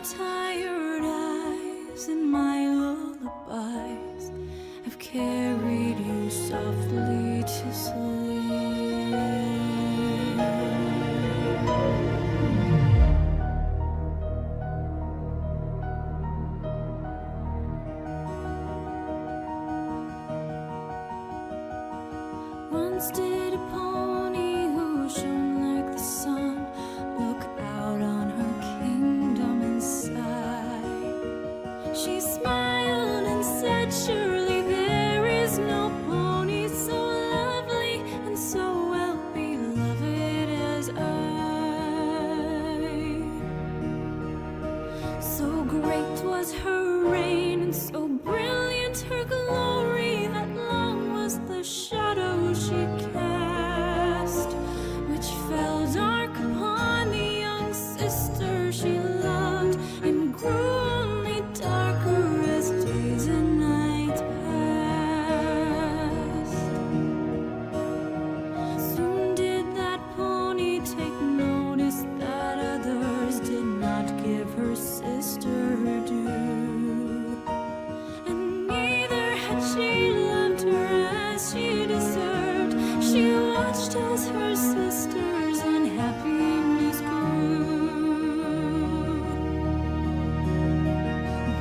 tired eyes and my lullabies have carried you softly to sleep. Once did a pony who shone like the sun look out on her kingdom and sigh. She smiled and said, surely there is no pony so lovely and so well beloved as I. So great was her reign and so brilliant her glory that long was the shadow she cast, which fell dark upon the young sister she loved and grew only darker as days and nights passed. Soon did that pony take notice that others did not give her sister her due, and neither had she loved her as she deserved. She watched as her sister's unhappiness grew.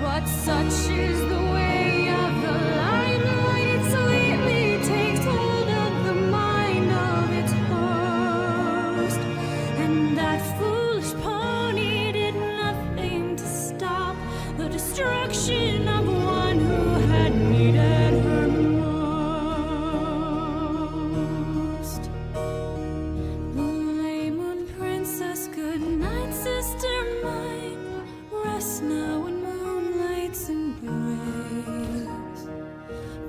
But such is the way of the limelight, it sweetly takes hold of the mind of its host. And that foolish pony did nothing to stop the destruction of one who had needed her most. Blue moon princess, good night, sister mine. Rest now in moonlight's embrace.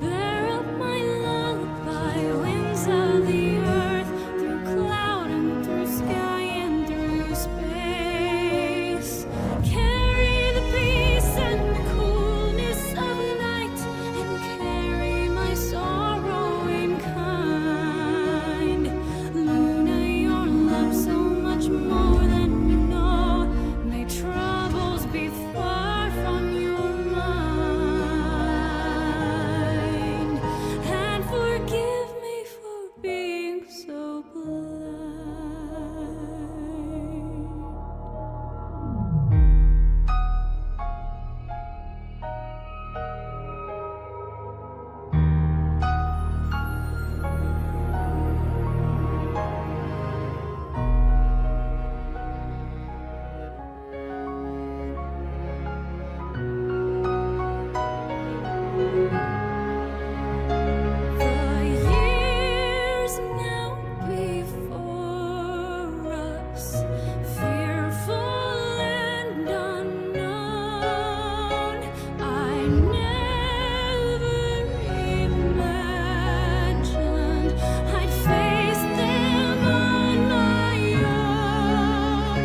Bear up my lullaby, winds of the earth, through cloud and through sky and through space. Carry the peace and the coolness of night, and carry my sorrow in kind. Luna, your love so much more than you know. May troubles be far from your mind, and forgive me for being so blind. The years now before us, fearful and unknown, I never imagined I'd face them on my own.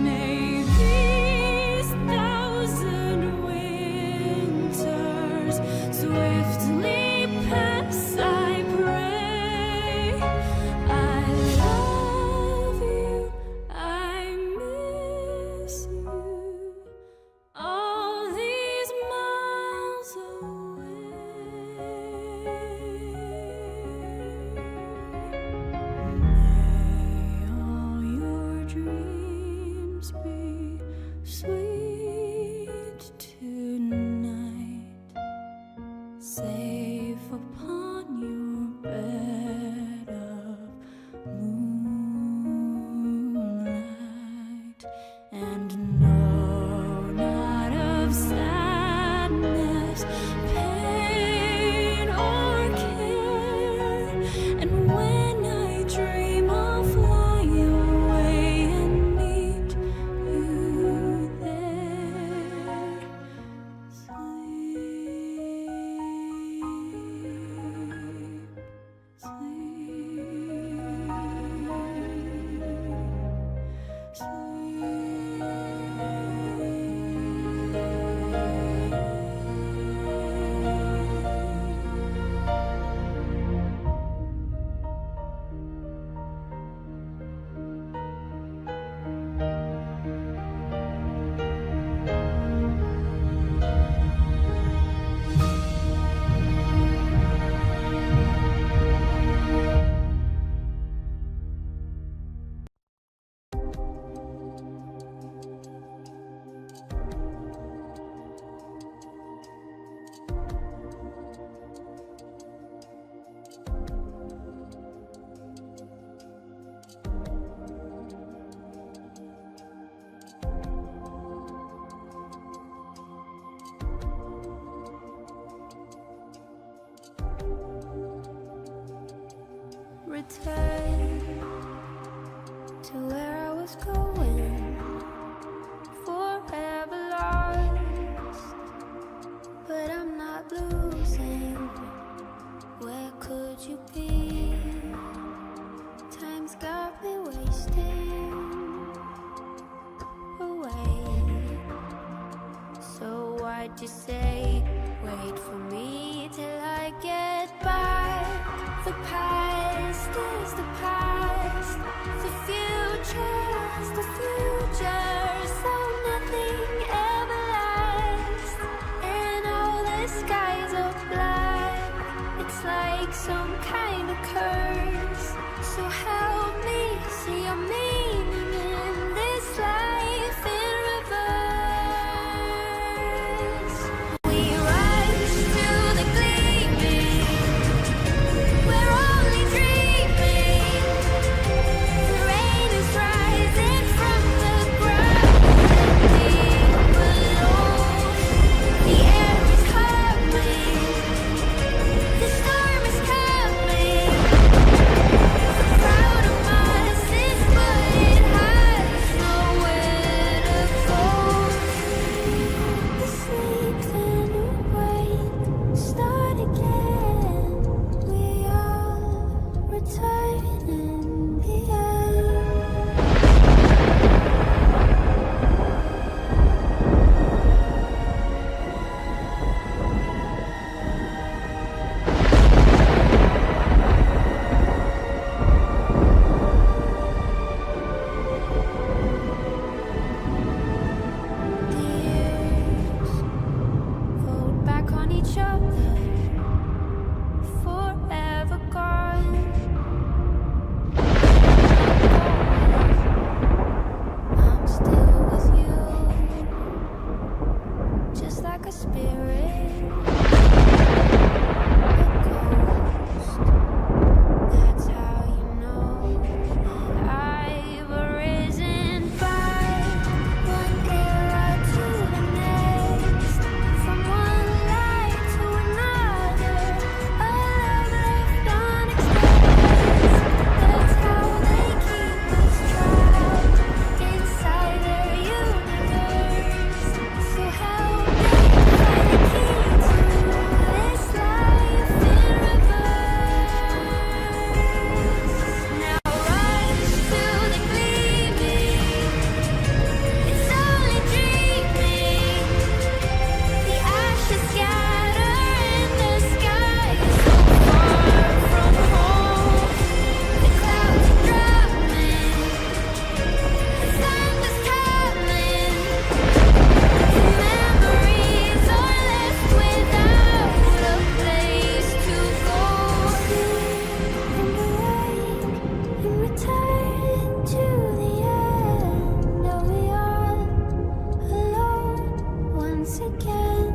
May these thousand winters swiftly pass, I pray. I love you, I miss you, all these miles away. May all your dreams be sweet tonight, safe upon your bed of moonlight, and know not of sadness, pain, or care. And when I dream, I'll fly away and meet you there. Sleep. return to where I was going, forever lost, but I'm not losing. Where could you be? Time's got me wasting away. So why'd you say, wait for me till I get back? The past is the past, the future's the future, so nothing ever lasts. And all the skies are black, it's like some kind of curse. So help me see your meaning in this life in reverse. We rush to the gleaming, we're only dreaming. The rain is rising from the ground deep below. The air is humming, the storm is coming. Proud of us is but it has nowhere to go. The sleep then awake, start again. We all return in the end. The years fold back on each other, forever gone. I'm still with you, just like a spirit, a ghost. That's how you know that I've arisen back, one era to the next, from one life to another, a love left unexpressed. That's how they keep us trapped inside their universe. So help me find the key to this life in reverse. Now rush to the gleaming, it's only dreaming. The ashes scatter in the sky, so far from home. The clouds are drumming, the thunder's coming. The memories are left without a place to go. And return to the end. Are we all alone once again?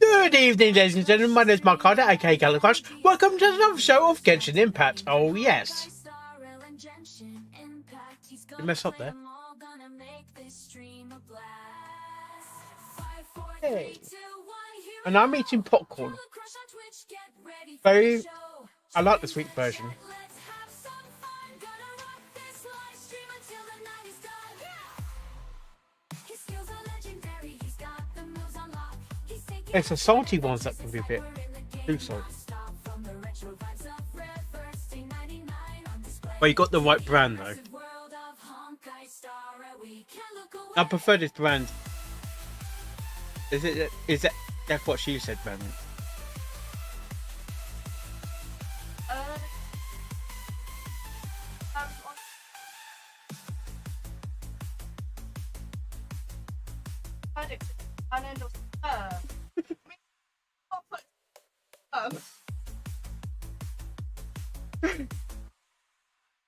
Good evening, ladies and gentlemen. My name is Mark Carter, aka Galacrush. Welcome to another show of Genshin Impact. Oh, yes. You mess up there. Hey. And I'm eating popcorn. I like the sweet version. It's the salty ones that can be a bit too salty. But you got the right brand though. I prefer this brand. Is it? Is that? That's what she said, brand.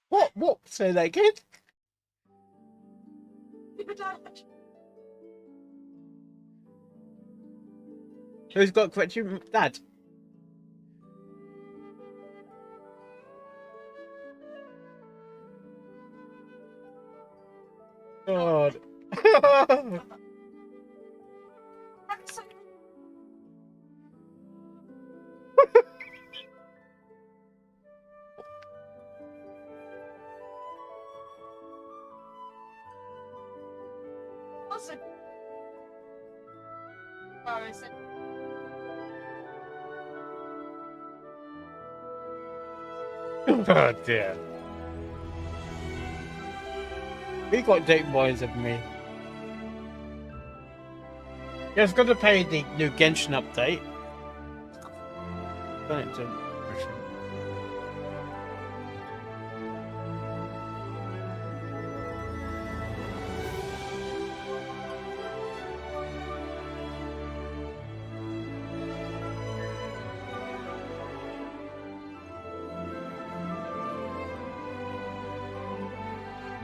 What? What? Say that again. Who's got correct you, Dad? God. Oh dear. He got dick boys of me. Yeah, it's got to pay the new Genshin update. Done it to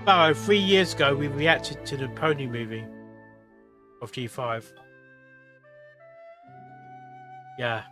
Barrow, 3 years ago we reacted to the Pony movie of G5. Yeah.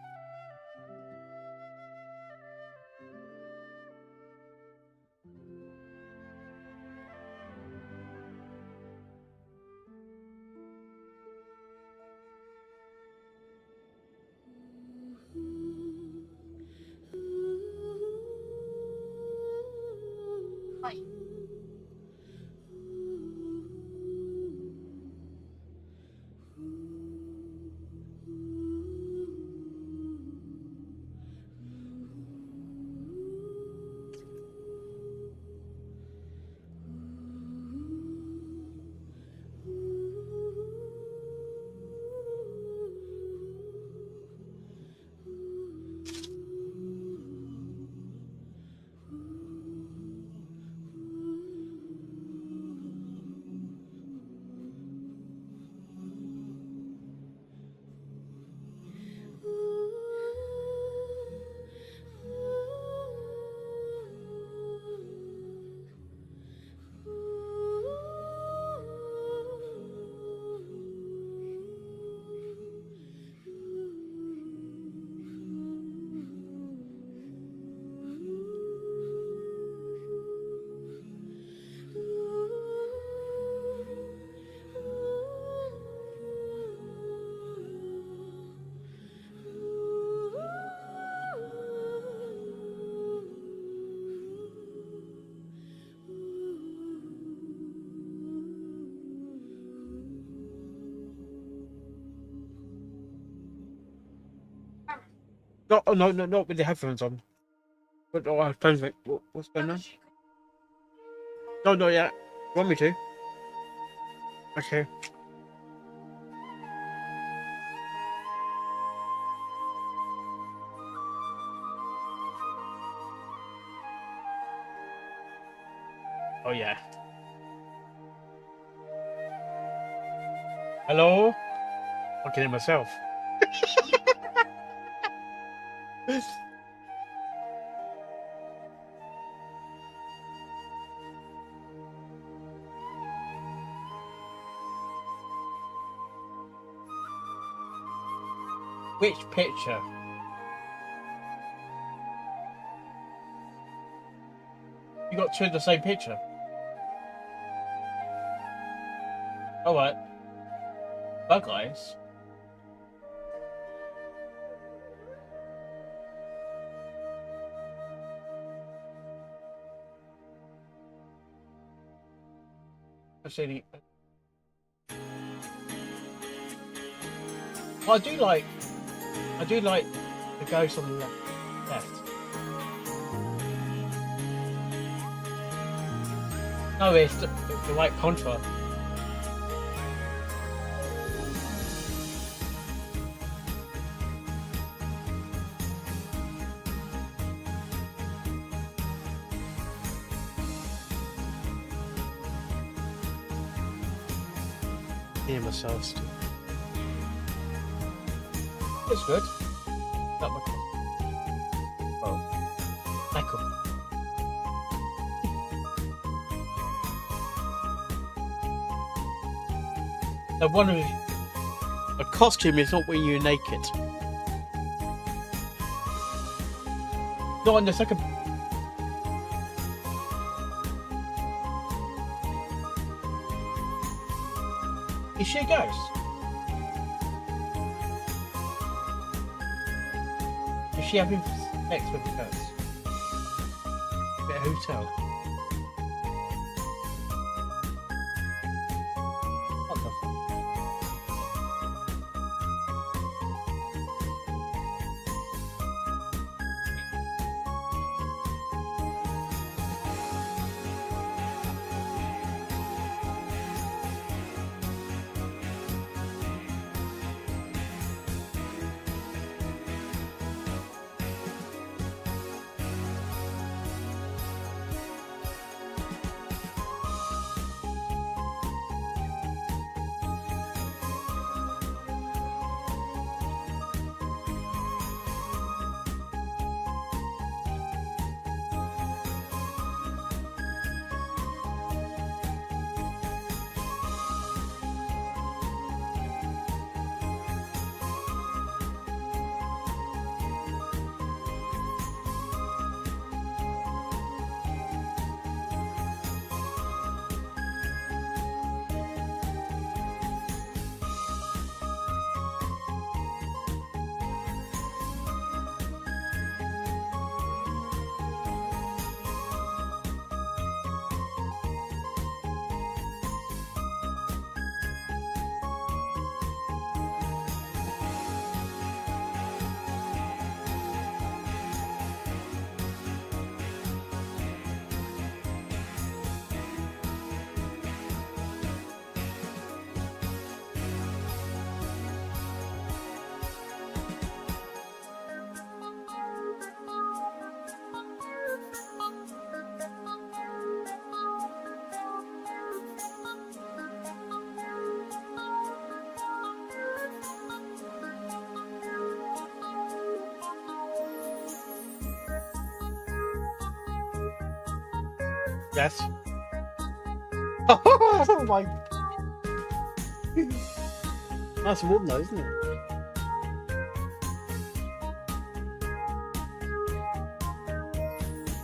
No, oh, no, not with the headphones on. But oh, headphones. What's going on? No, not yet. You want me to? Okay. Oh yeah. Hello? I'm kidding myself. Which picture? You got two of the same picture. Alright. Bye guys. Actually, I do like the ghost on the left. No, it's the right contra. hear myself still. It's good. Not my oh. Echo. Now one of a costume is not when you're naked. Not on the second. Is she a ghost? Is she having sex with a ghost? At a hotel? What the fuck? Yes. Oh my. That's warm though, isn't it?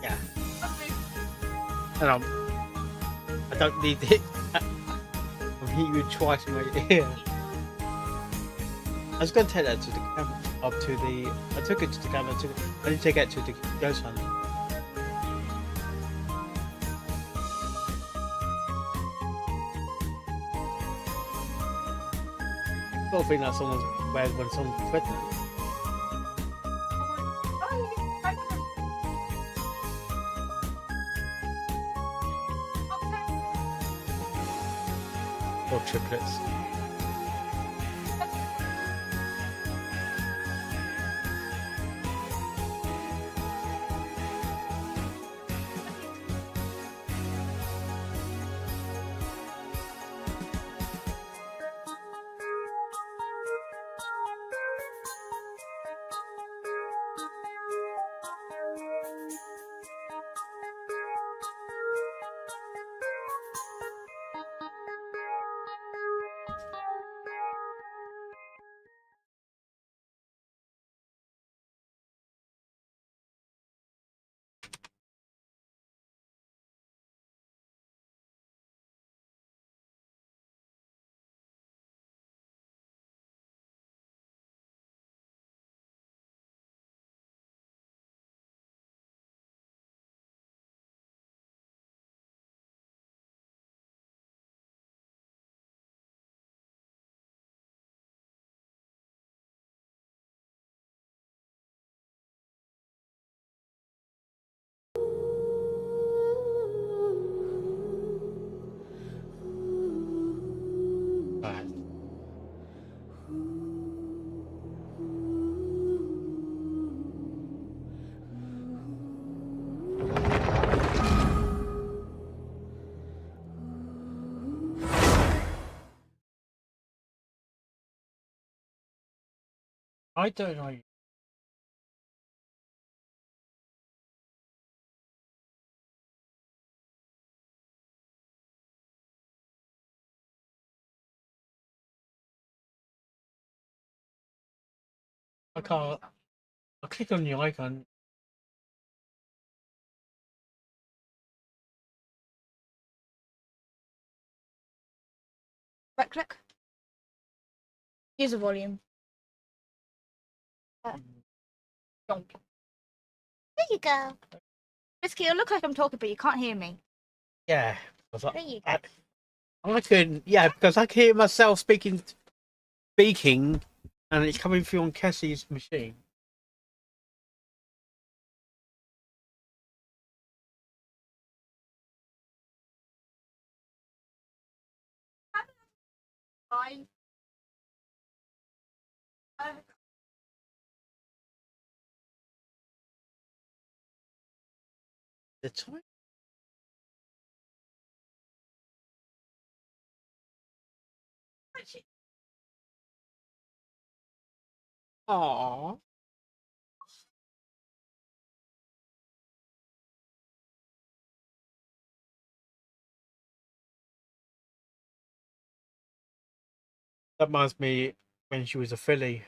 Yeah. And I don't need it. I've hit you twice in my ear. I was going to take that to the camera. Up to the. I took it to the camera. I didn't take it to the ghost hunt. I don't think that's someone's weird when someone's pregnant. Or triplets. I don't know. I can't. I click on the icon. Right click. User volume. Donk. There you go. Risky, it'll look like I'm talking, but you can't hear me. Yeah. Because There you go. I can. Yeah, because I can hear myself speaking, and it's coming through on Cassie's machine. Bye. The time. Aww. That reminds me when she was a filly.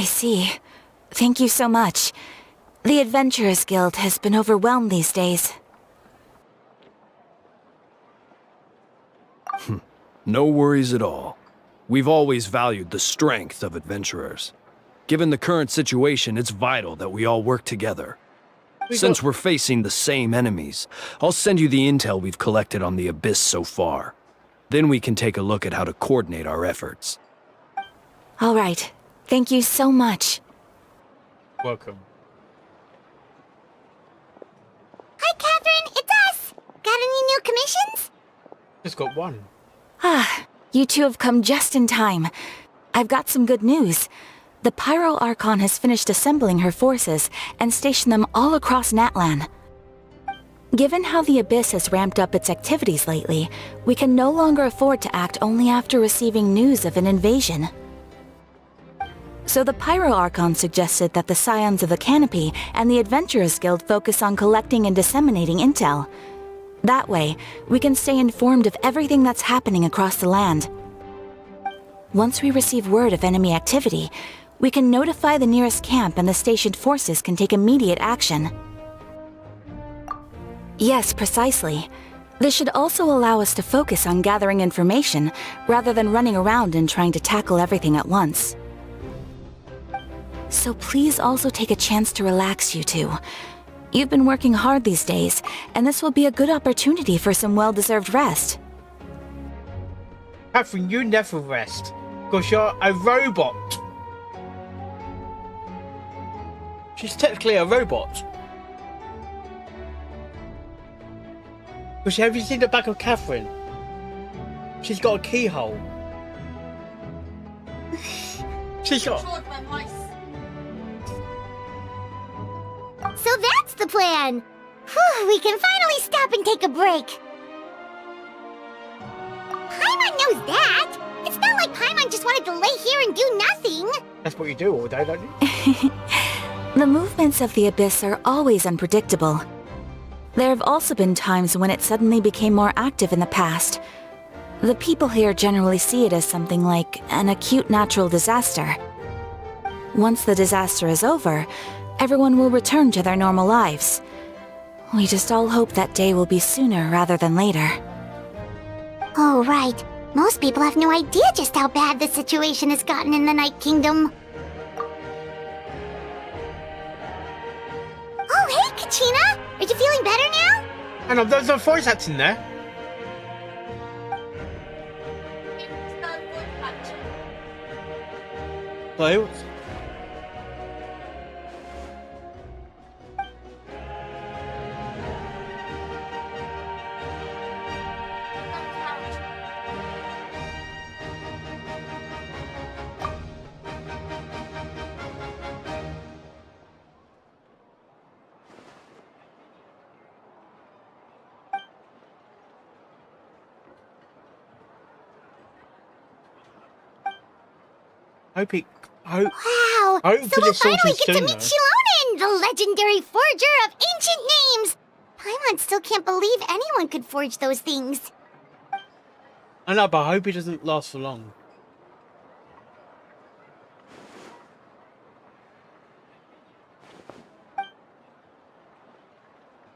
I see. Thank you so much. The Adventurers Guild has been overwhelmed these days. No worries at all. We've always valued the strength of adventurers. Given the current situation, it's vital that we all work together. Since we're facing the same enemies, I'll send you the intel we've collected on the Abyss so far. Then we can take a look at how to coordinate our efforts. All right. Thank you so much. Welcome. Hi, Catherine. It's us. Got any new commissions? Just got one. Ah, you two have come just in time. I've got some good news. The Pyro Archon has finished assembling her forces and stationed them all across Natlan. Given how the Abyss has ramped up its activities lately, we can no longer afford to act only after receiving news of an invasion. So the Pyro Archon suggested that the Scions of the Canopy and the Adventurers Guild focus on collecting and disseminating intel. That way, we can stay informed of everything that's happening across the land. Once we receive word of enemy activity, we can notify the nearest camp and the stationed forces can take immediate action. Yes, precisely. This should also allow us to focus on gathering information rather than running around and trying to tackle everything at once. So please also take a chance to relax, you two. You've been working hard these days, and this will be a good opportunity for some well-deserved rest. Catherine, you never rest. Because you're a robot. She's technically a robot. Because have you seen the back of Catherine? She's got a keyhole. She's got... So that's the plan. Whew, we can finally stop and take a break. Paimon knows that. It's not like Paimon just wanted to lay here and do nothing. That's what you do all day, don't you? The movements of the Abyss are always unpredictable. There have also been times when it suddenly became more active in the past. The people here generally see it as something like an acute natural disaster. Once the disaster is over, everyone will return to their normal lives. We just all hope that day will be sooner rather than later. Oh, right. Most people have no idea just how bad the situation has gotten in the Night Kingdom. Oh, hey, Kachina! Are you feeling better now? And there's no voice acting there. Hello? Wow! So hopefully we'll it's sorted finally get to soon, meet though. Shilonen, the legendary forger of ancient names! Paimon still can't believe anyone could forge those things. I know, but I hope it doesn't last for long.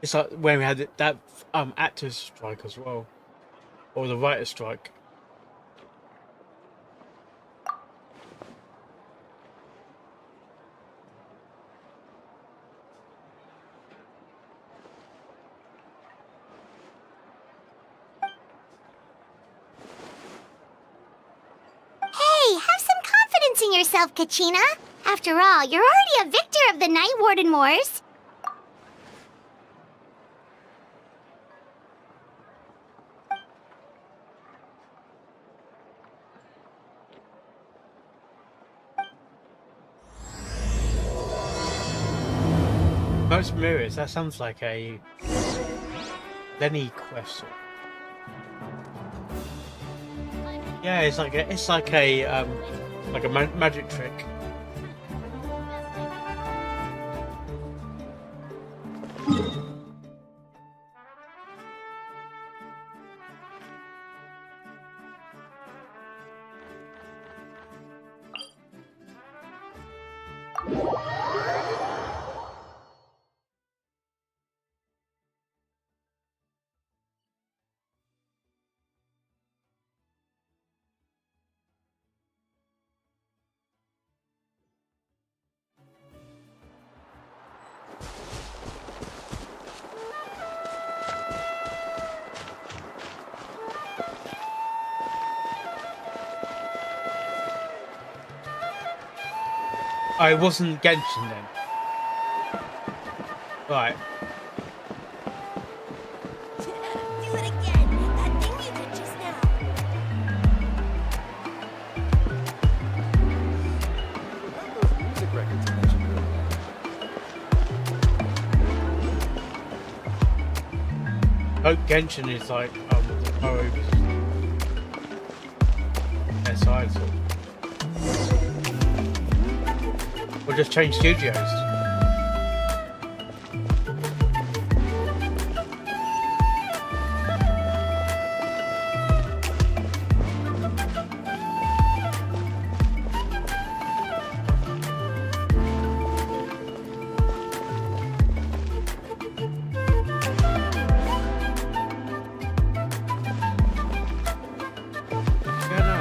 It's like when we had that actors strike as well, or the writers strike. Hey, have some confidence in yourself, Kachina. After all, you're already a victor of the Night Warden Wars. Most mirrors. That sounds like a Lenny quest. Yeah, it's like a magic trick. I wasn't Genshin then. Right. Do it again. That thing you did just now. Music records you mentioned earlier. Hope Genshin is like the pro their side, so. Or just change studios. Yeah, no.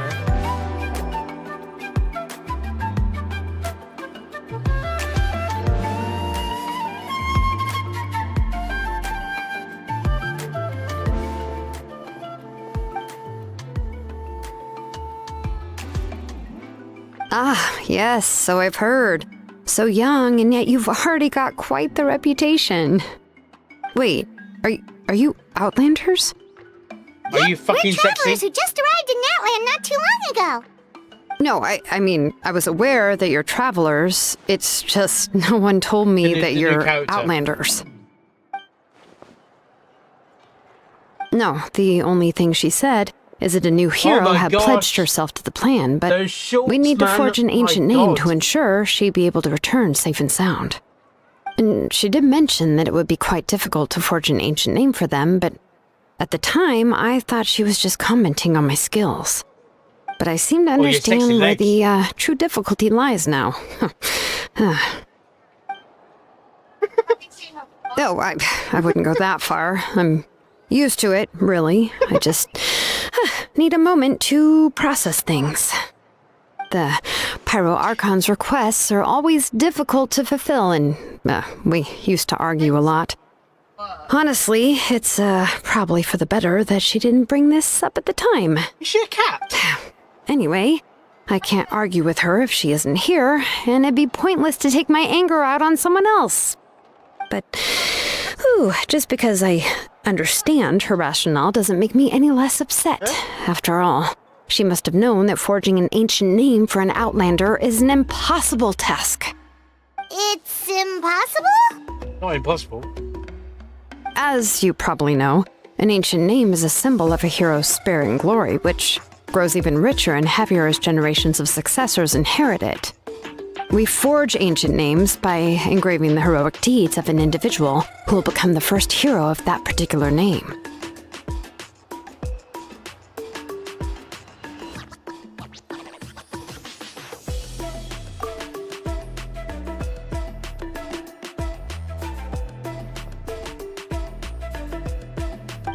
Ah, yes, so I've heard. So young, and yet you've already got quite the reputation. Wait, are you Outlanders? Are you fucking We're travelers sexy? who just arrived in Natland not too long ago. No, I mean, I was aware that you're travelers. It's just no one told me The that new you're character. Outlanders. No, the only thing she said is that a new hero my had gosh. pledged herself to the plan, but Those shorts, we need to man. forge an My ancient name God. to ensure she'd be able to return safe and sound. And she did mention that it would be quite difficult to forge an ancient name for them, but at the time, I thought she was just commenting on my skills. But I seem to your sexy understand where legs. the true difficulty lies now. No, I wouldn't go that far. I'm used to it, really. I just need a moment to process things. The Pyro Archon's requests are always difficult to fulfill, and we used to argue a lot. Honestly, it's probably for the better that she didn't bring this up at the time. Is she a cat? Anyway, I can't argue with her if she isn't here, and it'd be pointless to take my anger out on someone else. But, just because I understand her rationale doesn't make me any less upset. After all, she must have known that forging an ancient name for an Outlander is an impossible task. It's impossible? Not impossible. As you probably know, an ancient name is a symbol of a hero's sparing glory, which grows even richer and heavier as generations of successors inherit it. We forge ancient names by engraving the heroic deeds of an individual who will become the first hero of that particular name.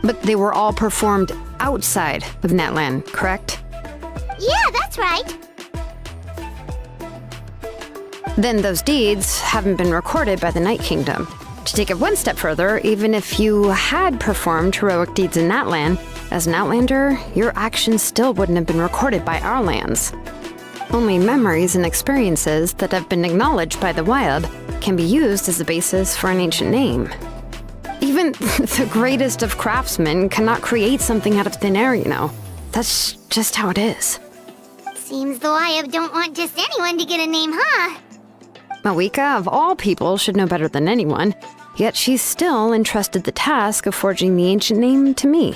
But they were all performed outside of Natlan, correct? Yeah, that's right. Then those deeds haven't been recorded by the Night Kingdom. To take it one step further, even if you had performed heroic deeds in Natlan, as an Outlander, your actions still wouldn't have been recorded by our lands. Only memories and experiences that have been acknowledged by the Wyab can be used as the basis for an ancient name. Even the greatest of craftsmen cannot create something out of thin air, you know. That's just how it is. Seems the Wyab don't want just anyone to get a name, huh? Mawika, of all people, should know better than anyone, yet she's still entrusted the task of forging the ancient name to me.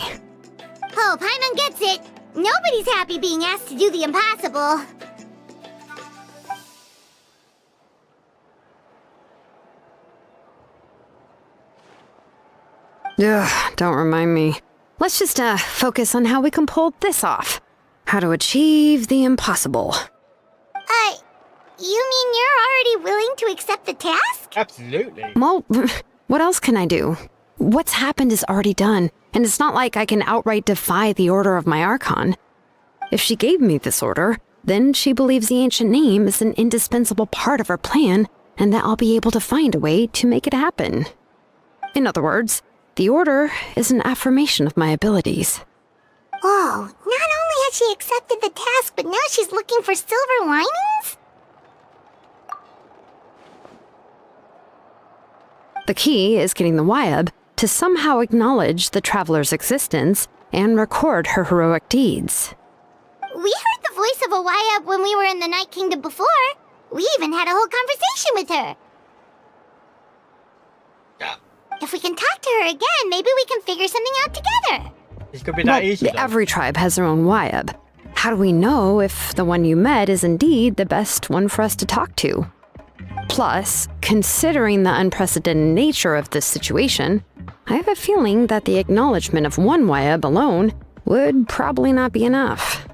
Oh, Paimon gets it. Nobody's happy being asked to do the impossible. Ugh, don't remind me. Let's just focus on how we can pull this off. How to achieve the impossible. You mean you're already willing to accept the task? Absolutely. Well, what else can I do? What's happened is already done, and it's not like I can outright defy the order of my Archon. If she gave me this order, then she believes the ancient name is an indispensable part of her plan, and that I'll be able to find a way to make it happen. In other words, the order is an affirmation of my abilities. Whoa, not only has she accepted the task, but now she's looking for silver linings? The key is getting the Wyab to somehow acknowledge the traveler's existence and record her heroic deeds. We heard the voice of a Wyab when we were in the Night Kingdom before. We even had a whole conversation with her. Yeah. If we can talk to her again, maybe we can figure something out together. This could be that easy. though. Every tribe has their own Wyab. How do we know if the one you met is indeed the best one for us to talk to? Plus, considering the unprecedented nature of this situation, I have a feeling that the acknowledgement of one Wyab alone would probably not be enough.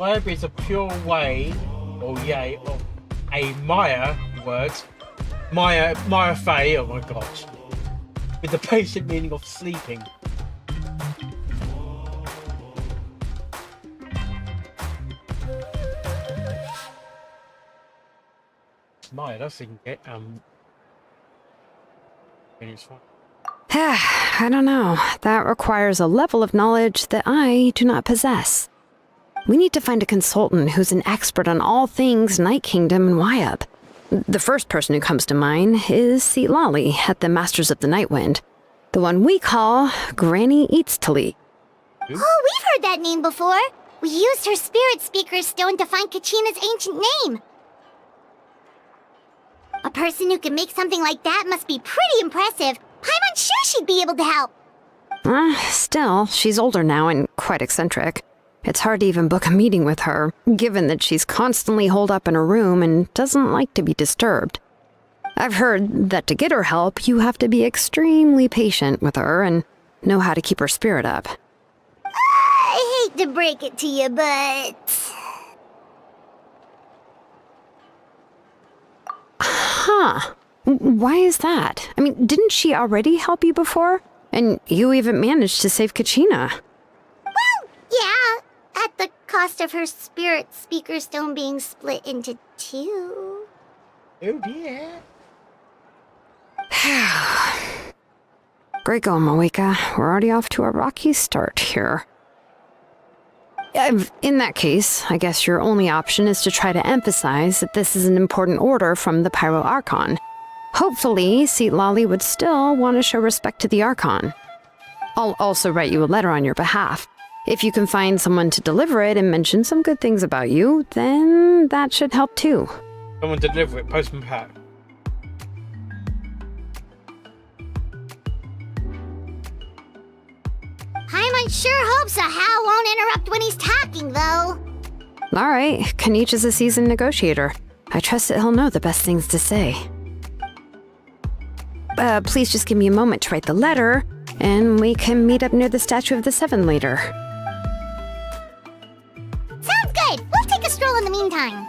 Vibe is a pure way, or yay, of a Maya word. Maya Fey, oh my gosh. With the basic meaning of sleeping. Maya, that's you can get, and it's fine. I don't know. That requires a level of knowledge that I do not possess. We need to find a consultant who's an expert on all things Night Kingdom and Wyup. The first person who comes to mind is Seatlali at the Masters of the Nightwind. The one we call Granny Eatstali. Oh, we've heard that name before. We used her spirit speaker stone to find Kachina's ancient name. A person who can make something like that must be pretty impressive. I'm unsure she'd be able to help. Still, she's older now and quite eccentric. It's hard to even book a meeting with her, given that she's constantly holed up in her room and doesn't like to be disturbed. I've heard that to get her help, you have to be extremely patient with her and know how to keep her spirit up. I hate to break it to you, but... Huh. Why is that? I mean, didn't she already help you before? And you even managed to save Kachina. Well, yeah, at the cost of her spirit speaker stone being split into two. Oh dear. Great going, Moeka. We're already off to a rocky start here. In that case, I guess your only option is to try to emphasize that this is an important order from the Pyro Archon. Hopefully, Seatlali would still want to show respect to the Archon. I'll also write you a letter on your behalf. If you can find someone to deliver it and mention some good things about you, then that should help too. Someone deliver it, Postman Pat. Paimon sure hopes a Hal won't interrupt when he's talking, though. Alright, Kanich is a seasoned negotiator. I trust that he'll know the best things to say. Please just give me a moment to write the letter, and we can meet up near the Statue of the Seven later. Sounds good. We'll take a stroll in the meantime.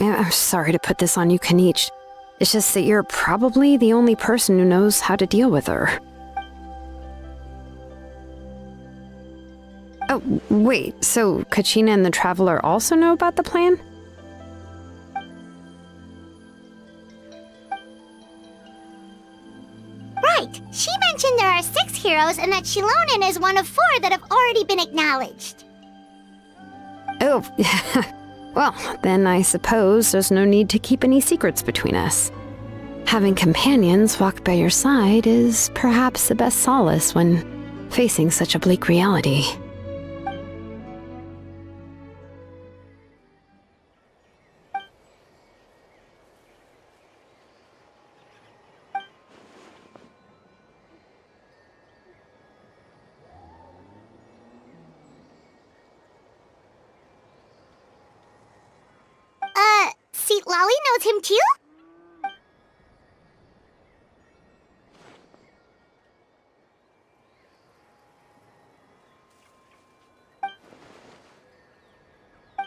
I'm sorry to put this on you, Kanich. It's just that you're probably the only person who knows how to deal with her. Oh, wait, so Kachina and the Traveler also know about the plan? Right. She mentioned there are 6 heroes and that Shilonen is one of 4 that have already been acknowledged. Oh, well, then I suppose there's no need to keep any secrets between us. Having companions walk by your side is perhaps the best solace when facing such a bleak reality. Seatlali knows him too?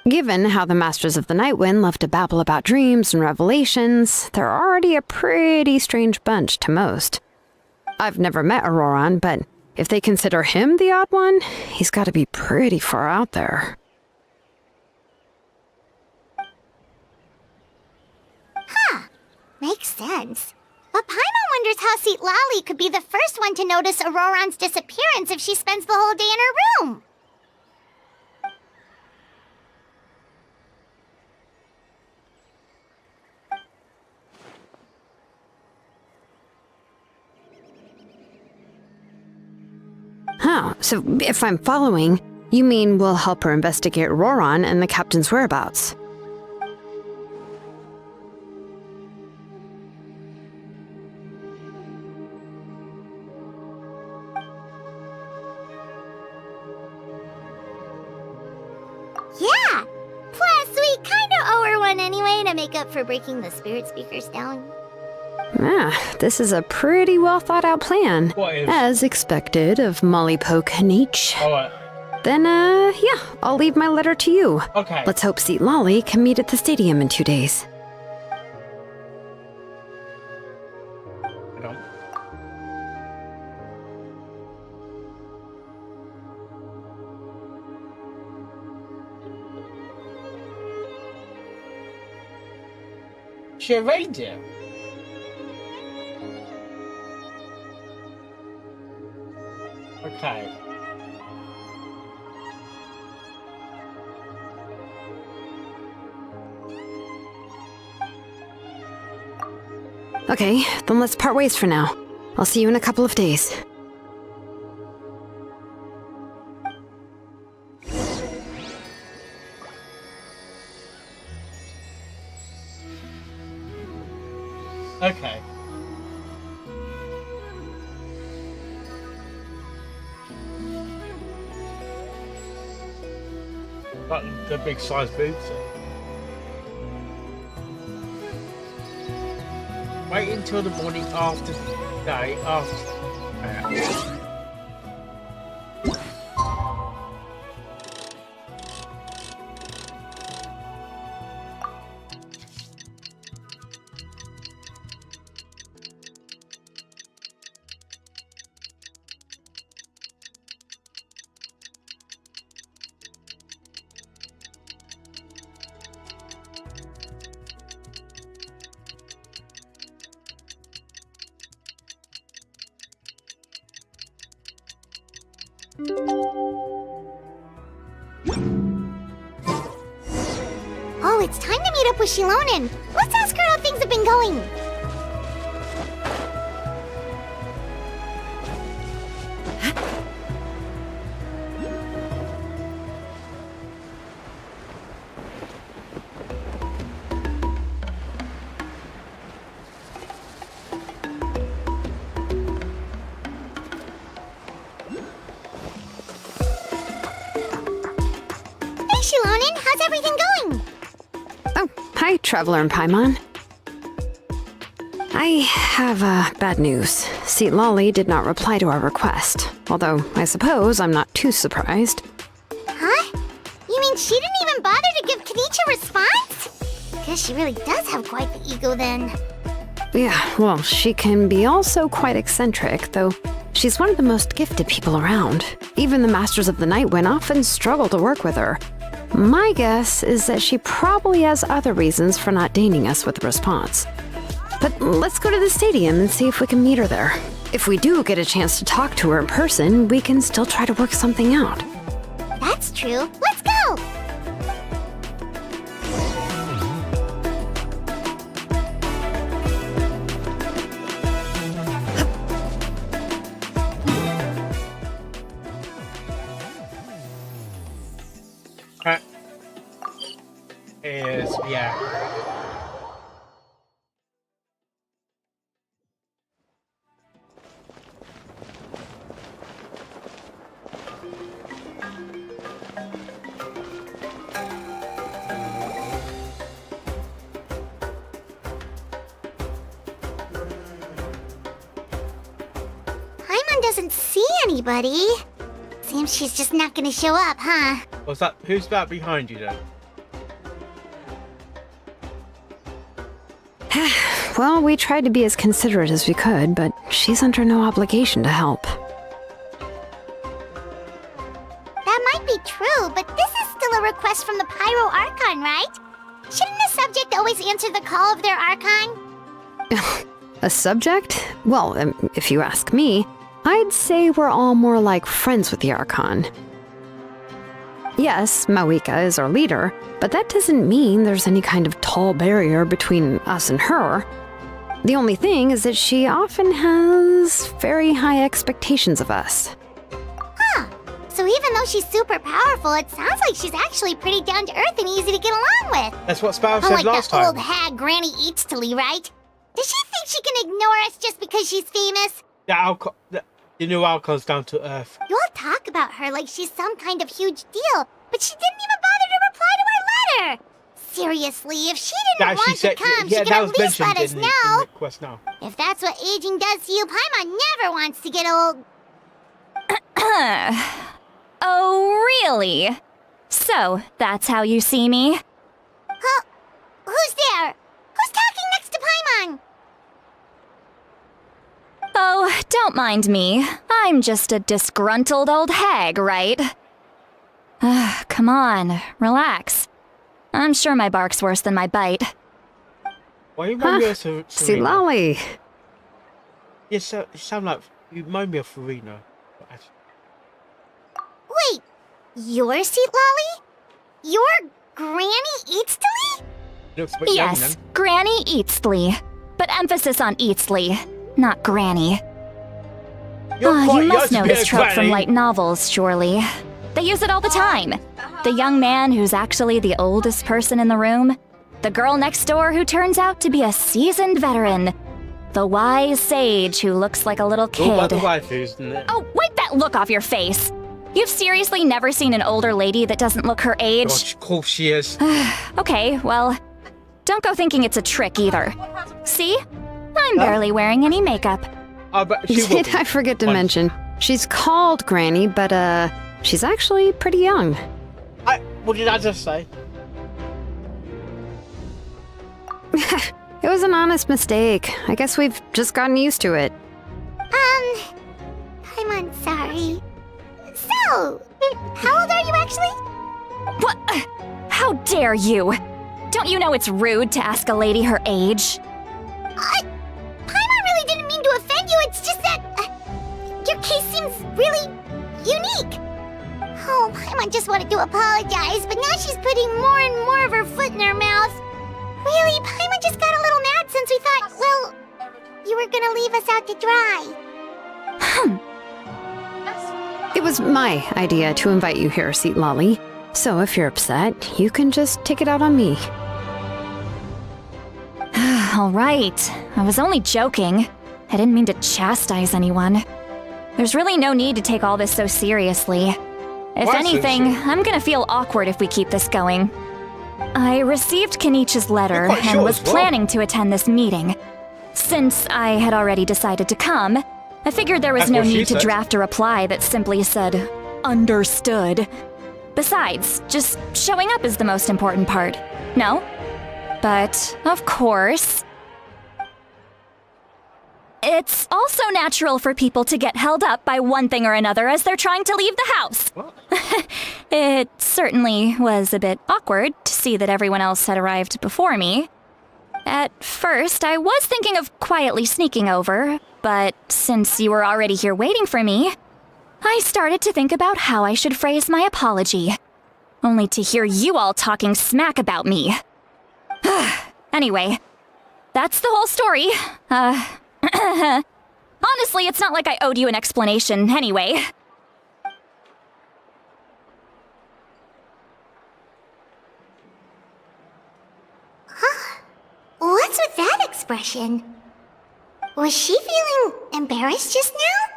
Given how the Masters of the Nightwind love to babble about dreams and revelations, they're already a pretty strange bunch to most. I've never met Auroran, but if they consider him the odd one, he's got to be pretty far out there. Makes sense. But Paimon wonders how Seatlali could be the first one to notice Auroran's disappearance if she spends the whole day in her room. Oh, so if I'm following, you mean we'll help her investigate Roron and the captain's whereabouts? Yeah! Plus, we kinda owe her one anyway to make up for breaking the spirit speakers down. Ah, this is a pretty well thought out plan. What is? As expected of Molly Poke Nietzsche. Alright. Then, yeah, I'll leave my letter to you. Okay. Let's hope Seat Lolly can meet at the stadium in 2 days. Hang on. She a reindeer? Okay. Okay, then let's part ways for now. I'll see you in a couple of days. Okay. Got the big size boots. Wait until the morning after day after. Oh, it's time to meet up with Shilonen. Let's ask her how things have been going. Hey, Shilonen, how's everything going? Oh, hi, Traveler and Paimon. I have, bad news. Seat Lolly did not reply to our request. Although, I suppose I'm not too surprised. Huh? You mean she didn't even bother to give Kenichi a response? Guess she really does have quite the ego then. Yeah, well, she can be also quite eccentric, though she's one of the most gifted people around. Even the Masters of the Night Wind often struggle to work with her. My guess is that she probably has other reasons for not deigning us with a response. But let's go to the stadium and see if we can meet her there. If we do get a chance to talk to her in person, we can still try to work something out. That's true. Let's go! Yeah. Paimon doesn't see anybody. Seems she's just not gonna show up, huh? What's that? Who's that behind you then? Well, we tried to be as considerate as we could, but she's under no obligation to help. That might be true, but this is still a request from the Pyro Archon, right? Shouldn't the subject always answer the call of their Archon? A subject? Well, if you ask me, I'd say we're all more like friends with the Archon. Yes, Mawika is our leader, but that doesn't mean there's any kind of tall barrier between us and her. The only thing is that she often has very high expectations of us. So even though she's super powerful, it sounds like she's actually pretty down to earth and easy to get along with. That's what Sparrow said Unlike last that time. old hag Granny Eatstily, right? Does she think she can ignore us just because she's famous? The new Archon's down to earth. You all talk about her like she's some kind of huge deal, but she didn't even bother to reply to our letter. Seriously, if she didn't want to come, she could that at was least let mentioned us in know. the quest now. If that's what aging does to you, Paimon never wants to get old. Oh, really? So, that's how you see me? Huh? Who's there? Who's talking next to Paimon? Oh, don't mind me. I'm just a disgruntled old hag, right? Come on, relax. I'm sure my bark's worse than my bite. Why you remind me of See, Serena? Lolly. You sound like you remind me of Serena. Wait, you're Seat Lolly? You're Granny Eatstily? Looks a bit young Yes, then. Granny Eatsley. But emphasis on Eatsley, not Granny. You're quite You must young know to be this a trope from granny. light novels, surely. They use it all the time. The young man who's actually the oldest person in the room. The girl next door who turns out to be a seasoned veteran. The wise sage who looks like a little All about kid. the waifus, isn't it? Oh, wipe that look off your face! You've seriously never seen an older lady that doesn't look her age? Gosh, of course she is. Okay, well, don't go thinking it's a trick either. See? I'm barely wearing any makeup. Oh, but she will Did be. I forget to Once. mention? She's called Granny, but she's actually pretty young. What did I just say? It was an honest mistake. I guess we've just gotten used to it. Paimon, sorry. So, how old are you actually? What? How dare you? Don't you know it's rude to ask a lady her age? Paimon really didn't mean to offend you, it's just that your case seems really unique. Oh, Paimon just wanted to apologize, but now she's putting more and more of her foot in her mouth. Really, Paimon just got a little mad since we thought, well, you were gonna leave us out to dry. It was my idea to invite you here, Seat Lolly. So if you're upset, you can just take it out on me. All right. I was only joking. I didn't mean to chastise anyone. There's really no need to take all this so seriously. If Why anything, seriously? I'm gonna feel awkward if we keep this going. I received Kenichi's letter You're quite and short was as well. planning to attend this meeting. Since I had already decided to come, I figured there was That's no what she need to said. draft a reply that simply said, understood. Besides, just showing up is the most important part. No? But, of course, it's also natural for people to get held up by one thing or another as they're trying to leave the house. What? It certainly was a bit awkward to see that everyone else had arrived before me. At first, I was thinking of quietly sneaking over, but since you were already here waiting for me, I started to think about how I should phrase my apology. Only to hear you all talking smack about me. Anyway, that's the whole story. Honestly, it's not like I owed you an explanation anyway. What's with that expression? Was she feeling embarrassed just now?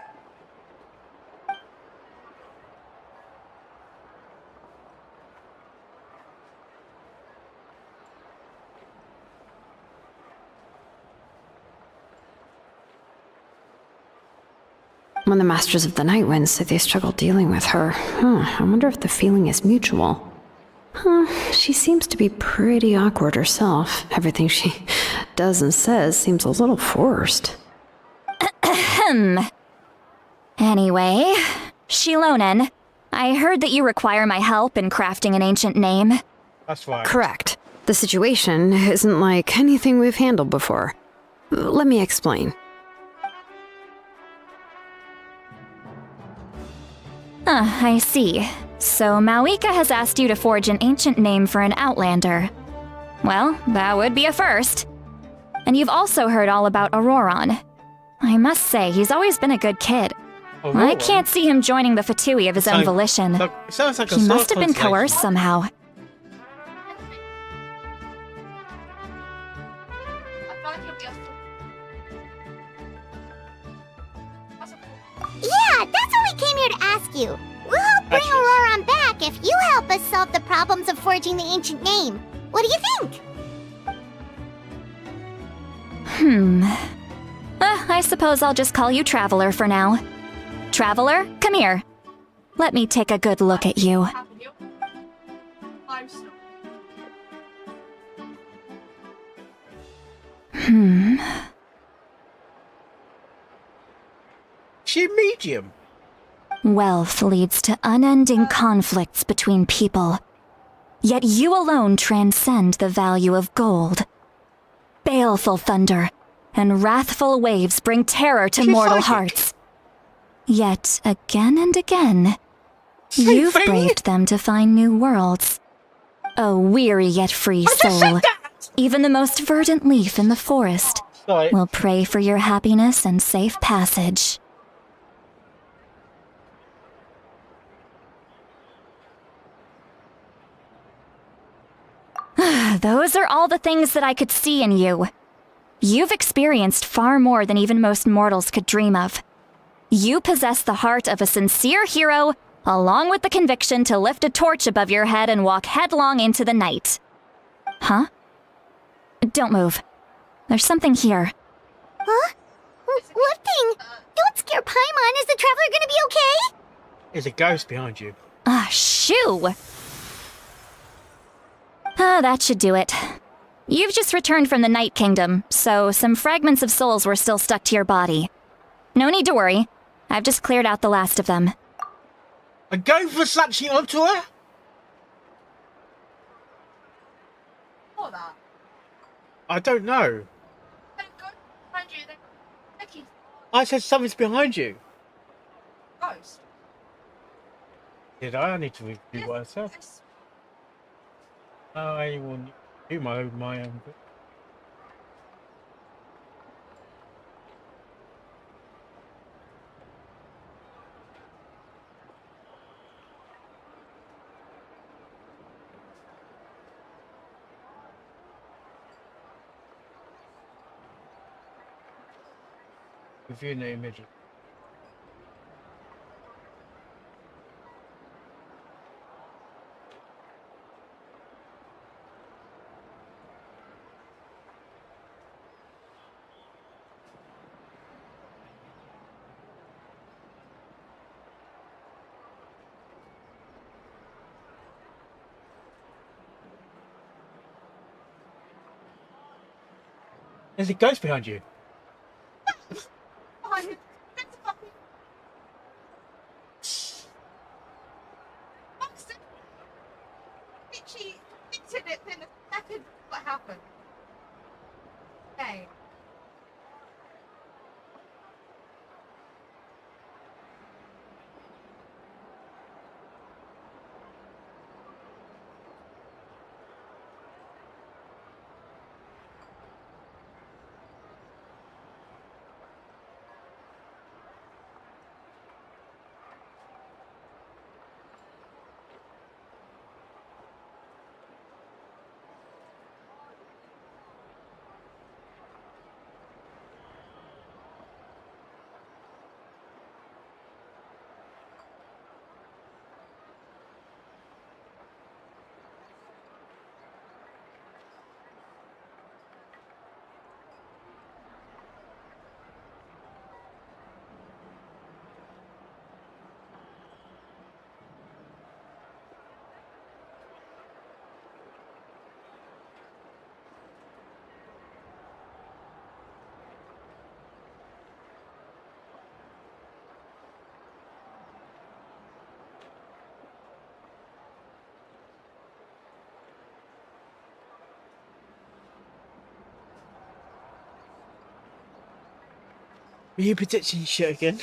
When the Masters of the Night Wind say they struggle dealing with her, I wonder if the feeling is mutual. She seems to be pretty awkward herself. Everything she does and says seems a little forced. Anyway, Shilonen, I heard that you require my help in crafting an ancient name. That's right. Correct. The situation isn't like anything we've handled before. Let me explain. I see. So Mawika has asked you to forge an ancient name for an Outlander. Well, that would be a first. And you've also heard all about Auroron. I must say, he's always been a good kid. A I raw can't see him joining the Fatui of his own Sound- volition. It sounds like a He star must have been constellation. coerced somehow. I feel like you'll be a Yeah, that's what we came here to ask you. We'll help bring Precious. Auroron back if you help us solve the problems of forging the ancient name. What do you think? I suppose I'll just call you Traveler for now. Traveler, come here. Let me take a good look at you. happen. I'm still. She medium. Wealth leads to unending conflicts between people. Yet you alone transcend the value of gold. Baleful thunder and wrathful waves bring terror to She's mortal psychic. hearts. Yet again and again, Same you've thing. braved them to find new worlds. A weary yet free I just soul. said that. Even the most verdant leaf in the forest Sorry. will pray for your happiness and safe passage. Those are all the things that I could see in you. You've experienced far more than even most mortals could dream of. You possess the heart of a sincere hero, along with the conviction to lift a torch above your head and walk headlong into the night. Huh? Don't move. There's something here. Huh? What thing? Don't scare Paimon. Is the traveler gonna be okay? There's a ghost behind you. Ah, shoo! Ah, that should do it. You've just returned from the Night Kingdom, so some fragments of souls were still stuck to your body. No need to worry. I've just cleared out the last of them. A ghost was latching onto her? What that? I don't know. Then go behind you. Then Becky's I said something's behind you. ghost. Did I? I need to review what I said. Yes. I will do my own. Reviewing the image. There's a ghost behind you. Behind you. That's a fucking Buxton. Bitchy hinted it in a second. What happened? Hey. Are you predicting shit again?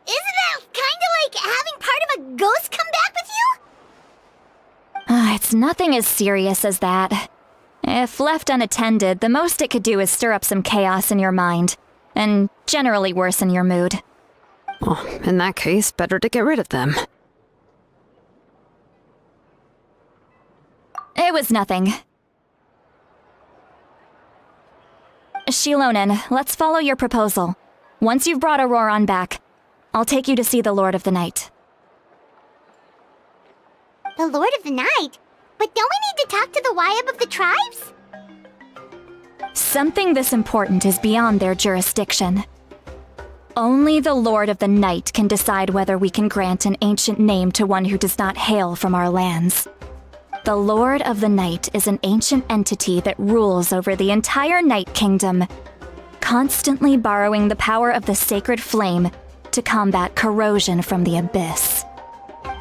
Isn't that kind of like having part of a ghost come back with you? It's nothing as serious as that. If left unattended, the most it could do is stir up some chaos in your mind, and generally worsen your mood. Well, in that case, better to get rid of them. It was nothing. Shilonen, let's follow your proposal. Once you've brought Auroran back, I'll take you to see the Lord of the Night. The Lord of the Night? But don't we need to talk to the Wyab of the tribes? Something this important is beyond their jurisdiction. Only the Lord of the Night can decide whether we can grant an ancient name to one who does not hail from our lands. The Lord of the Night is an ancient entity that rules over the entire Night Kingdom, constantly borrowing the power of the sacred flame to combat corrosion from the abyss.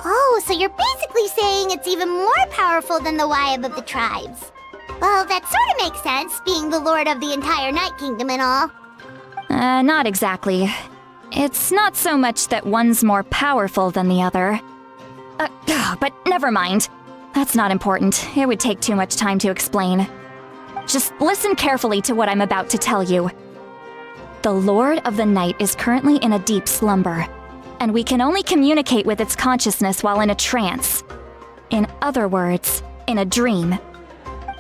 Oh, so you're basically saying it's even more powerful than the Wyab of the tribes. Well, that sort of makes sense, being the lord of the entire Night Kingdom and all. Not exactly. It's not so much that one's more powerful than the other. But never mind. That's not important. It would take too much time to explain. Just listen carefully to what I'm about to tell you. The Lord of the Night is currently in a deep slumber, and we can only communicate with its consciousness while in a trance. In other words, in a dream.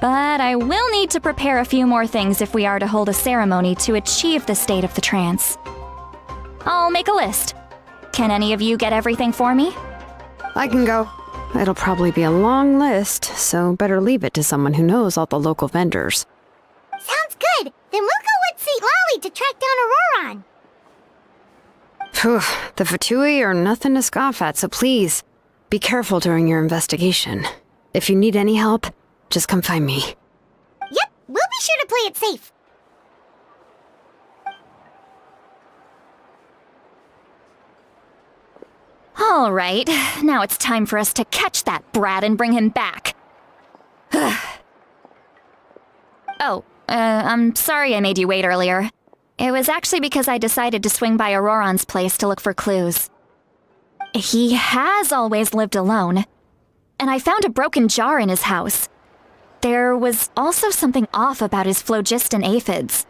But I will need to prepare a few more things if we are to hold a ceremony to achieve the state of the trance. I'll make a list. Can any of you get everything for me? I can go. It'll probably be a long list, so better leave it to someone who knows all the local vendors. Sounds good. Then we'll go with St. Lolly to track down Auroran. Phew, the Fatui are nothing to scoff at, so please, be careful during your investigation. If you need any help, just come find me. Yep, we'll be sure to play it safe. All right, now it's time for us to catch that brat and bring him back. I'm sorry I made you wait earlier. It was actually because I decided to swing by Auroran's place to look for clues. He has always lived alone, and I found a broken jar in his house. There was also something off about his phlogiston aphids,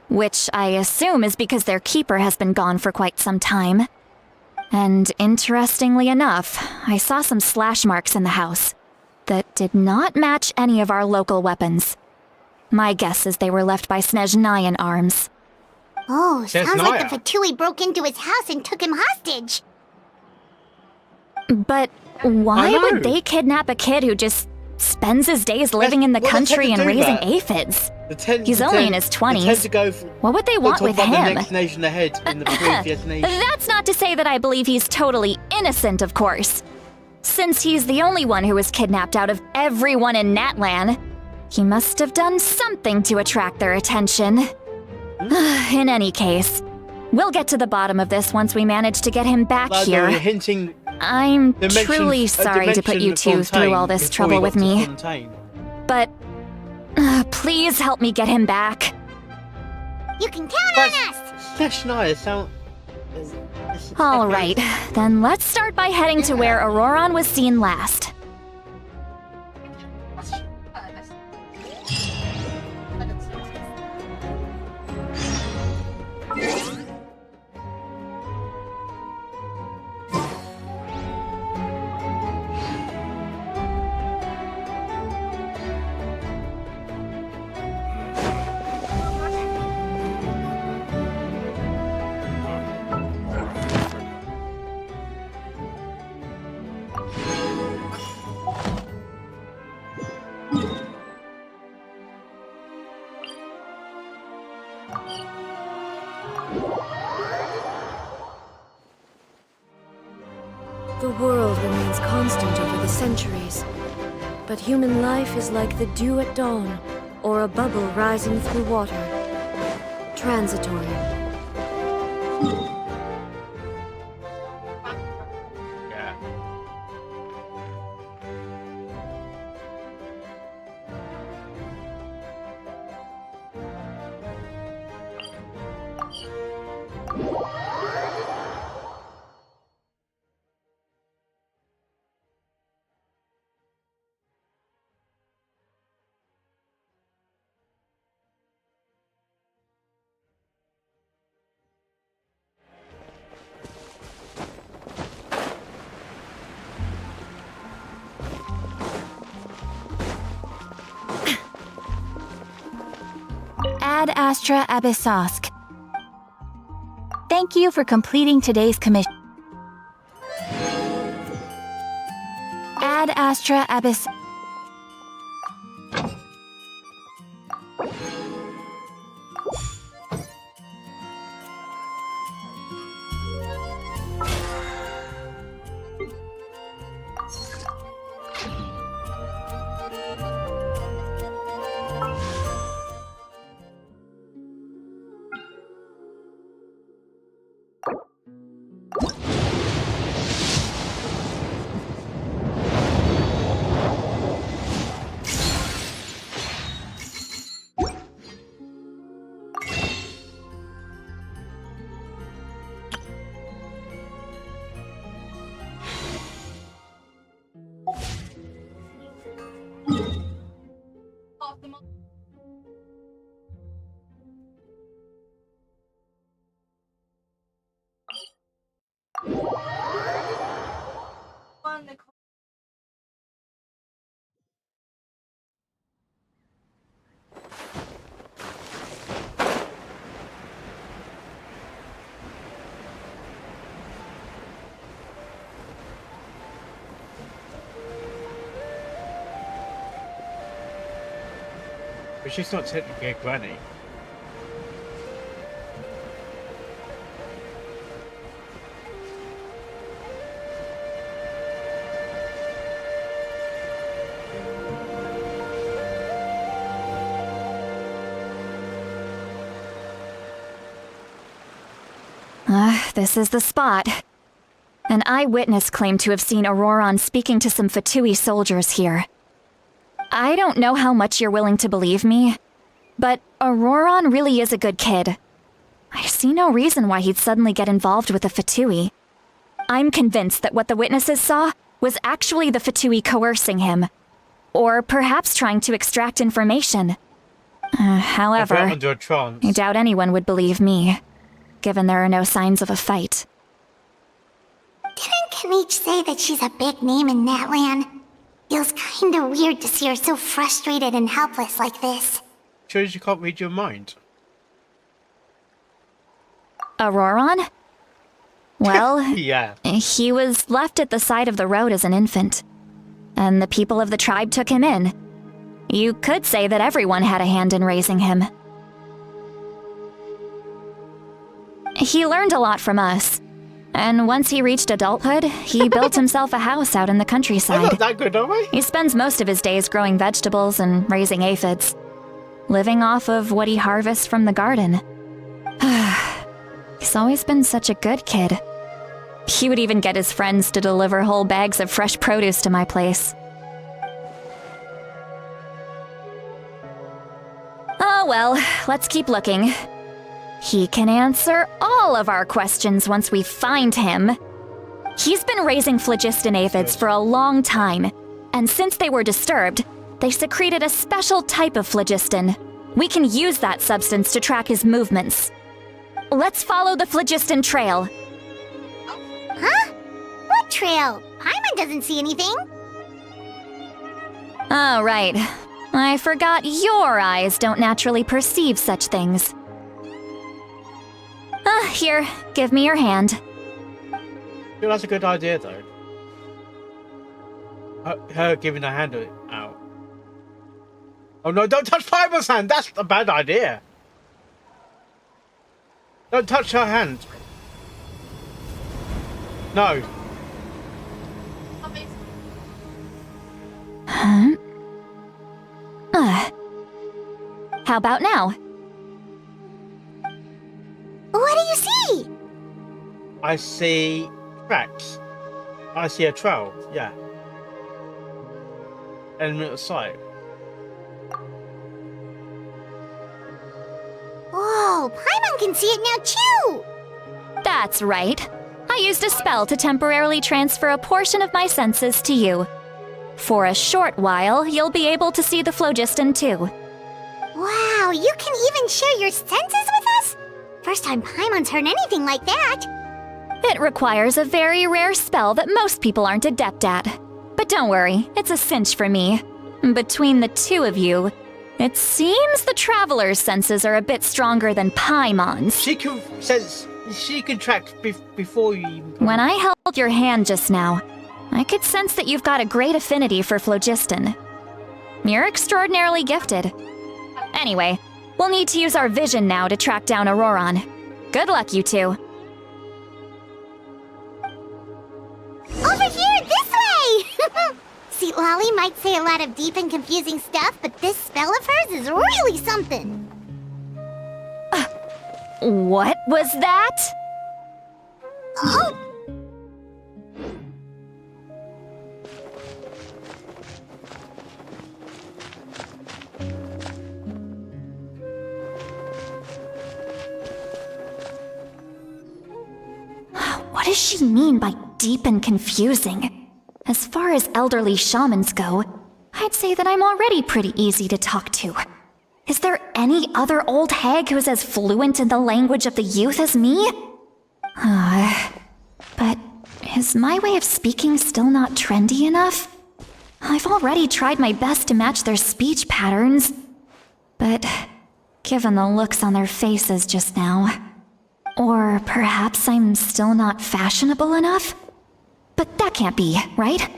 which I assume is because their keeper has been gone for quite some time. And interestingly enough, I saw some slash marks in the house that did not match any of our local weapons. My guess is they were left by Snezhnayan arms. Oh, sounds like Snezhnaya. the Fatui broke into his house and took him hostage. But why I know. would they kidnap a kid who just spends his days living in the well, they tend country to and do raising that. aphids? He's He's only in his 20s. To go What would they want talk with about him? the next nation ahead in the previous nation. That's not to say that I believe he's totally innocent, of course. Since he's the only one who was kidnapped out of everyone in Natlan, he must have done something to attract their attention. In any case, we'll get to the bottom of this once we manage to get him back Like, here. they were hinting I'm dimension- truly a sorry to put you dimension two through all this before we trouble got with to me, Fontaine. but please help me get him back. You can count But on us. Snezhnaya sound. All right, then let's start by heading to where Auroran was seen last. The world remains constant over the centuries, but human life is like the dew at dawn, or a bubble rising through water. Transitory. Yeah. Ad Astra Abyssosk. Thank you for completing today's commission. Ad Astra Abyss. But she's not technically a granny. This is the spot. An eyewitness claimed to have seen Auroron speaking to some Fatui soldiers here. I don't know how much you're willing to believe me, but Auroron really is a good kid. I see no reason why he'd suddenly get involved with the Fatui. I'm convinced that what the witnesses saw was actually the Fatui coercing him, or perhaps trying to extract information. However, Under a trance. I doubt anyone would believe me, given there are no signs of a fight. Didn't Kanich say that she's a big name in Natlan? Feels kinda weird to see her so frustrated and helpless like this. Shows you can't read your mind. Auroron? Well, Yeah. he was left at the side of the road as an infant, and the people of the tribe took him in. You could say that everyone had a hand in raising him. He learned a lot from us, and once he reached adulthood, he built himself a house out in the I'm countryside. not that good, am I? He spends most of his days growing vegetables and raising aphids, living off of what he harvests from the garden. He's always been such a good kid. He would even get his friends to deliver whole bags of fresh produce to my place. Oh well, let's keep looking. He can answer all of our questions once we find him. He's been raising phlogiston aphids for a long time, and since they were disturbed, they secreted a special type of phlogiston. We can use that substance to track his movements. Let's follow the phlogiston trail. Huh? What trail? Paimon doesn't see anything. Oh, right. I forgot your eyes don't naturally perceive such things. Here, give me your hand. Yeah, that's a good idea, though. Her giving her hand out. Oh no, don't touch Paimon's hand! That's a bad idea. Don't touch her hand. No. Huh? How about now? What do you see? I see tracks. I see a trail, yeah. Element of sight. Whoa, Paimon can see it now too! That's right. I used a spell to temporarily transfer a portion of my senses to you. For a short while, you'll be able to see the phlogiston too. Wow, you can even share your senses with us? First time Paimon's heard anything like that. It requires a very rare spell that most people aren't adept at. But don't worry, it's a cinch for me. Between the two of you, It seems the traveler's senses are a bit stronger than Paimon's. She can sense. She can track before you even. When I held your hand just now, I could sense that you've got a great affinity for phlogiston. You're extraordinarily gifted. Anyway, we'll need to use our vision now to track down Auroron. Good luck, you two. Over here, this way! See, Lolly might say a lot of deep and confusing stuff, but this spell of hers is really something. What was that? Oh! What does she mean by deep and confusing? As far as elderly shamans go, I'd say that I'm already pretty easy to talk to. Is there any other old hag who's as fluent in the language of the youth as me? But is my way of speaking still not trendy enough? I've already tried my best to match their speech patterns. But given the looks on their faces just now... Or perhaps I'm still not fashionable enough? But that can't be, right?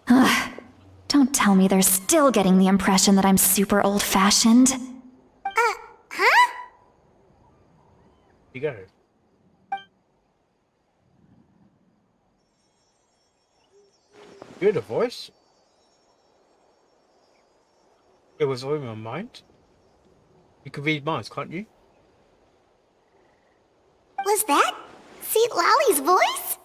Ugh. Don't tell me they're still getting the impression that I'm super old-fashioned. Huh? You go. You had a voice? It was all in my mind? You can read minds, can't you? Was that St. Lolly's voice?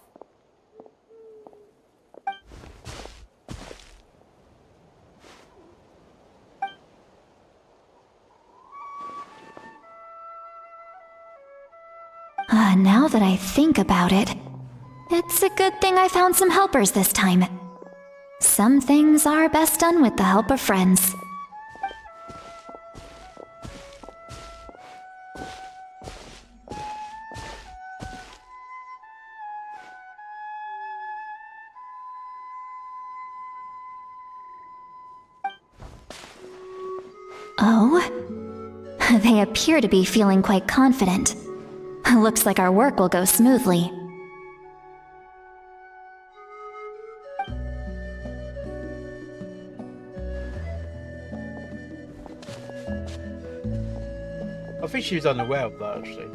Now that I think about it, it's a good thing I found some helpers this time. Some things are best done with the help of friends. Oh? They appear to be feeling quite confident. Looks like our work will go smoothly. I think she was unaware of that, actually.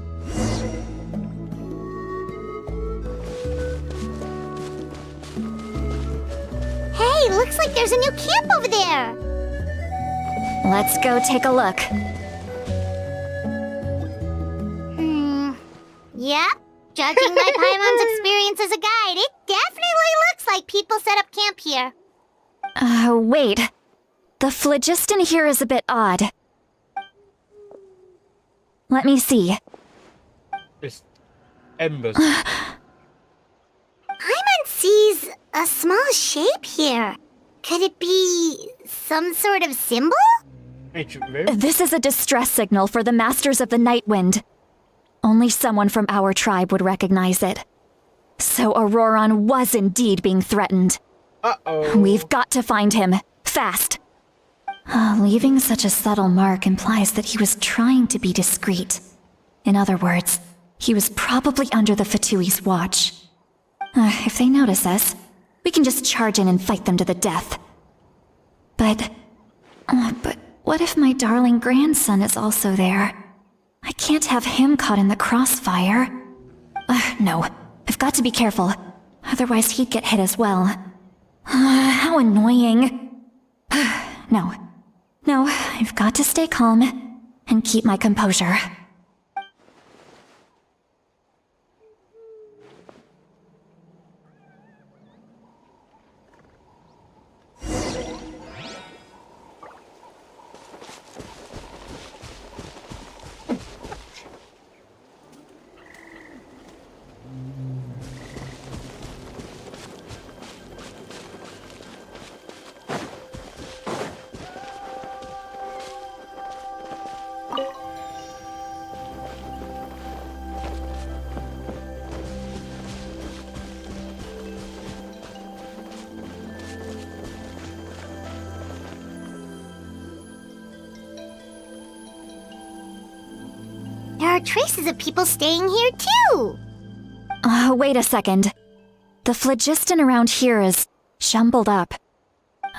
Hey, looks like there's a new camp over there. Let's go take a look. Yep. Judging my Paimon's experience as a guide, it definitely looks like people set up camp here. Wait. The phlogiston here is a bit odd. Let me see. It's embers. Paimon sees a small shape here. Could it be some sort of symbol? Ancient room. This is a distress signal for the Masters of the Night Wind. Only someone from our tribe would recognize it. So Auroron was indeed being threatened. Uh-oh. We've got to find him. Fast. Leaving such a subtle mark implies that he was trying to be discreet. In other words, he was probably under the Fatui's watch. If they notice us, we can just charge in and fight them to the death. But what if my darling grandson is also there? I can't have him caught in the crossfire. No, I've got to be careful. Otherwise he'd get hit as well. How annoying. No, I've got to stay calm and keep my composure. traces of people staying here too. Wait a second. The phlogiston around here is jumbled up.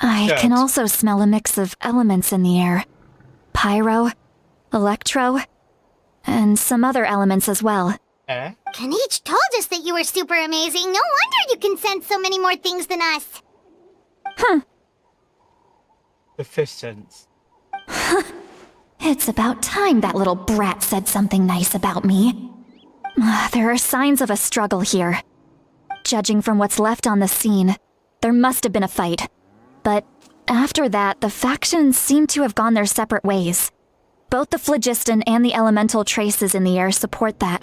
I can Yes. also smell a mix of elements in the air. Pyro, electro, and some other elements as well. Eh? Kanich told us that you were super amazing. No wonder you can sense so many more things than us. The fifth sense. It's about time that little brat said something nice about me. There are signs of a struggle here. Judging from what's left on the scene, there must have been a fight. But after that, the factions seem to have gone their separate ways. Both the phlogiston and the elemental traces in the air support that.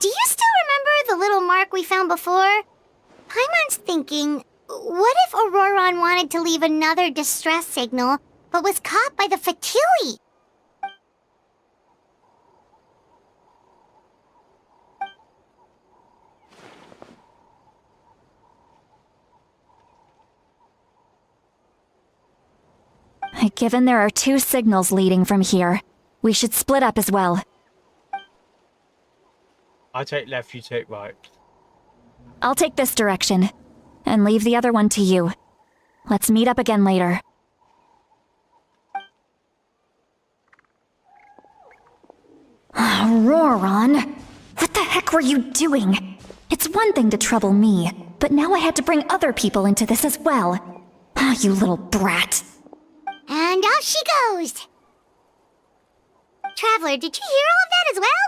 Do you still remember the little mark we found before? Paimon's thinking, what if Auroron wanted to leave another distress signal, but was caught by the Fatui? Given there are 2 signals leading from here, we should split up as well. I take left, you take right. I'll take this direction, and leave the other one to you. Let's meet up again later. Roron, what the heck were you doing? It's one thing to trouble me, but now I had to bring other people into this as well. You little brat. And off she goes. Traveler, did you hear all of that as well?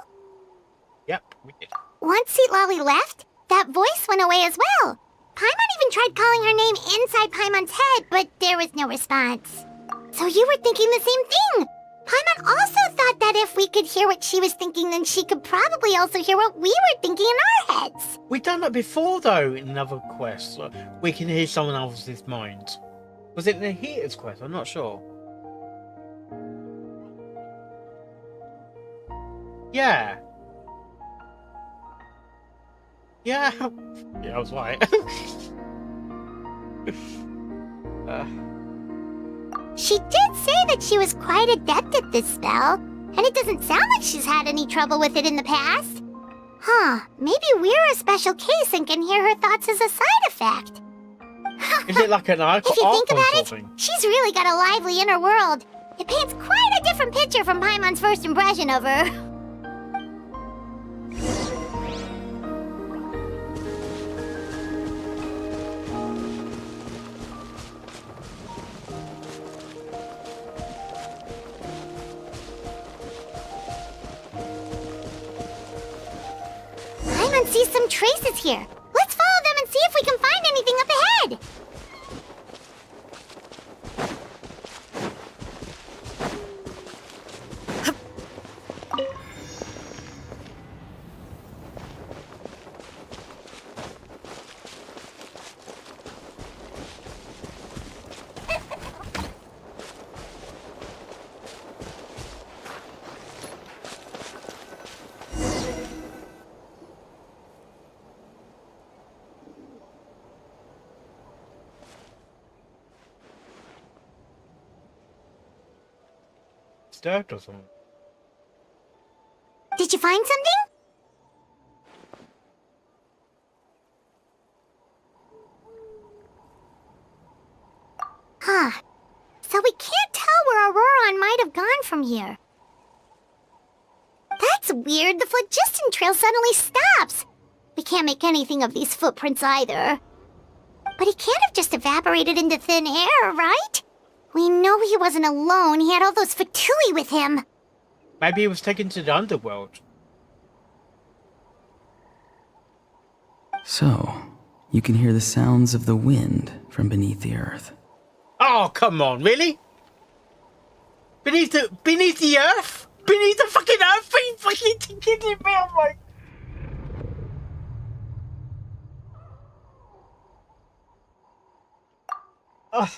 Yep, we did. Once Seatlolly left, that voice went away as well. Paimon even tried calling her name inside Paimon's head, but there was no response. So you were thinking the same thing. Paimon also thought that if we could hear what she was thinking, then she could probably also hear what we were thinking in our heads. We've done that before, though, in another quest. We can hear someone else's mind. Was it in the Heaters quest? I'm not sure. Yeah. Yeah. Yeah, I was right. She did say that she was quite adept at this spell, and it doesn't sound like she's had any trouble with it in the past. Huh, maybe we're a special case and can hear her thoughts as a side effect. Is it like an icon? If you think about it, Thing? she's really got a lively inner world. It paints quite a different picture from Paimon's first impression of her. Paimon sees some traces here. Let's follow them and see if we can find anything up ahead. Disturbed or something? Did you find something? Huh. So we can't tell where Auroron might have gone from here. That's weird. The phlogiston trail suddenly stops. We can't make anything of these footprints either. But he can't have just evaporated into thin air, right? We know he wasn't alone. He had all those Fatui with him. Maybe he was taken to the underworld. So, you can hear the sounds of the wind from beneath the earth. Oh, come on, really? Beneath the earth? Beneath the fucking earth? Are you fucking kidding me? I'm like... Ugh.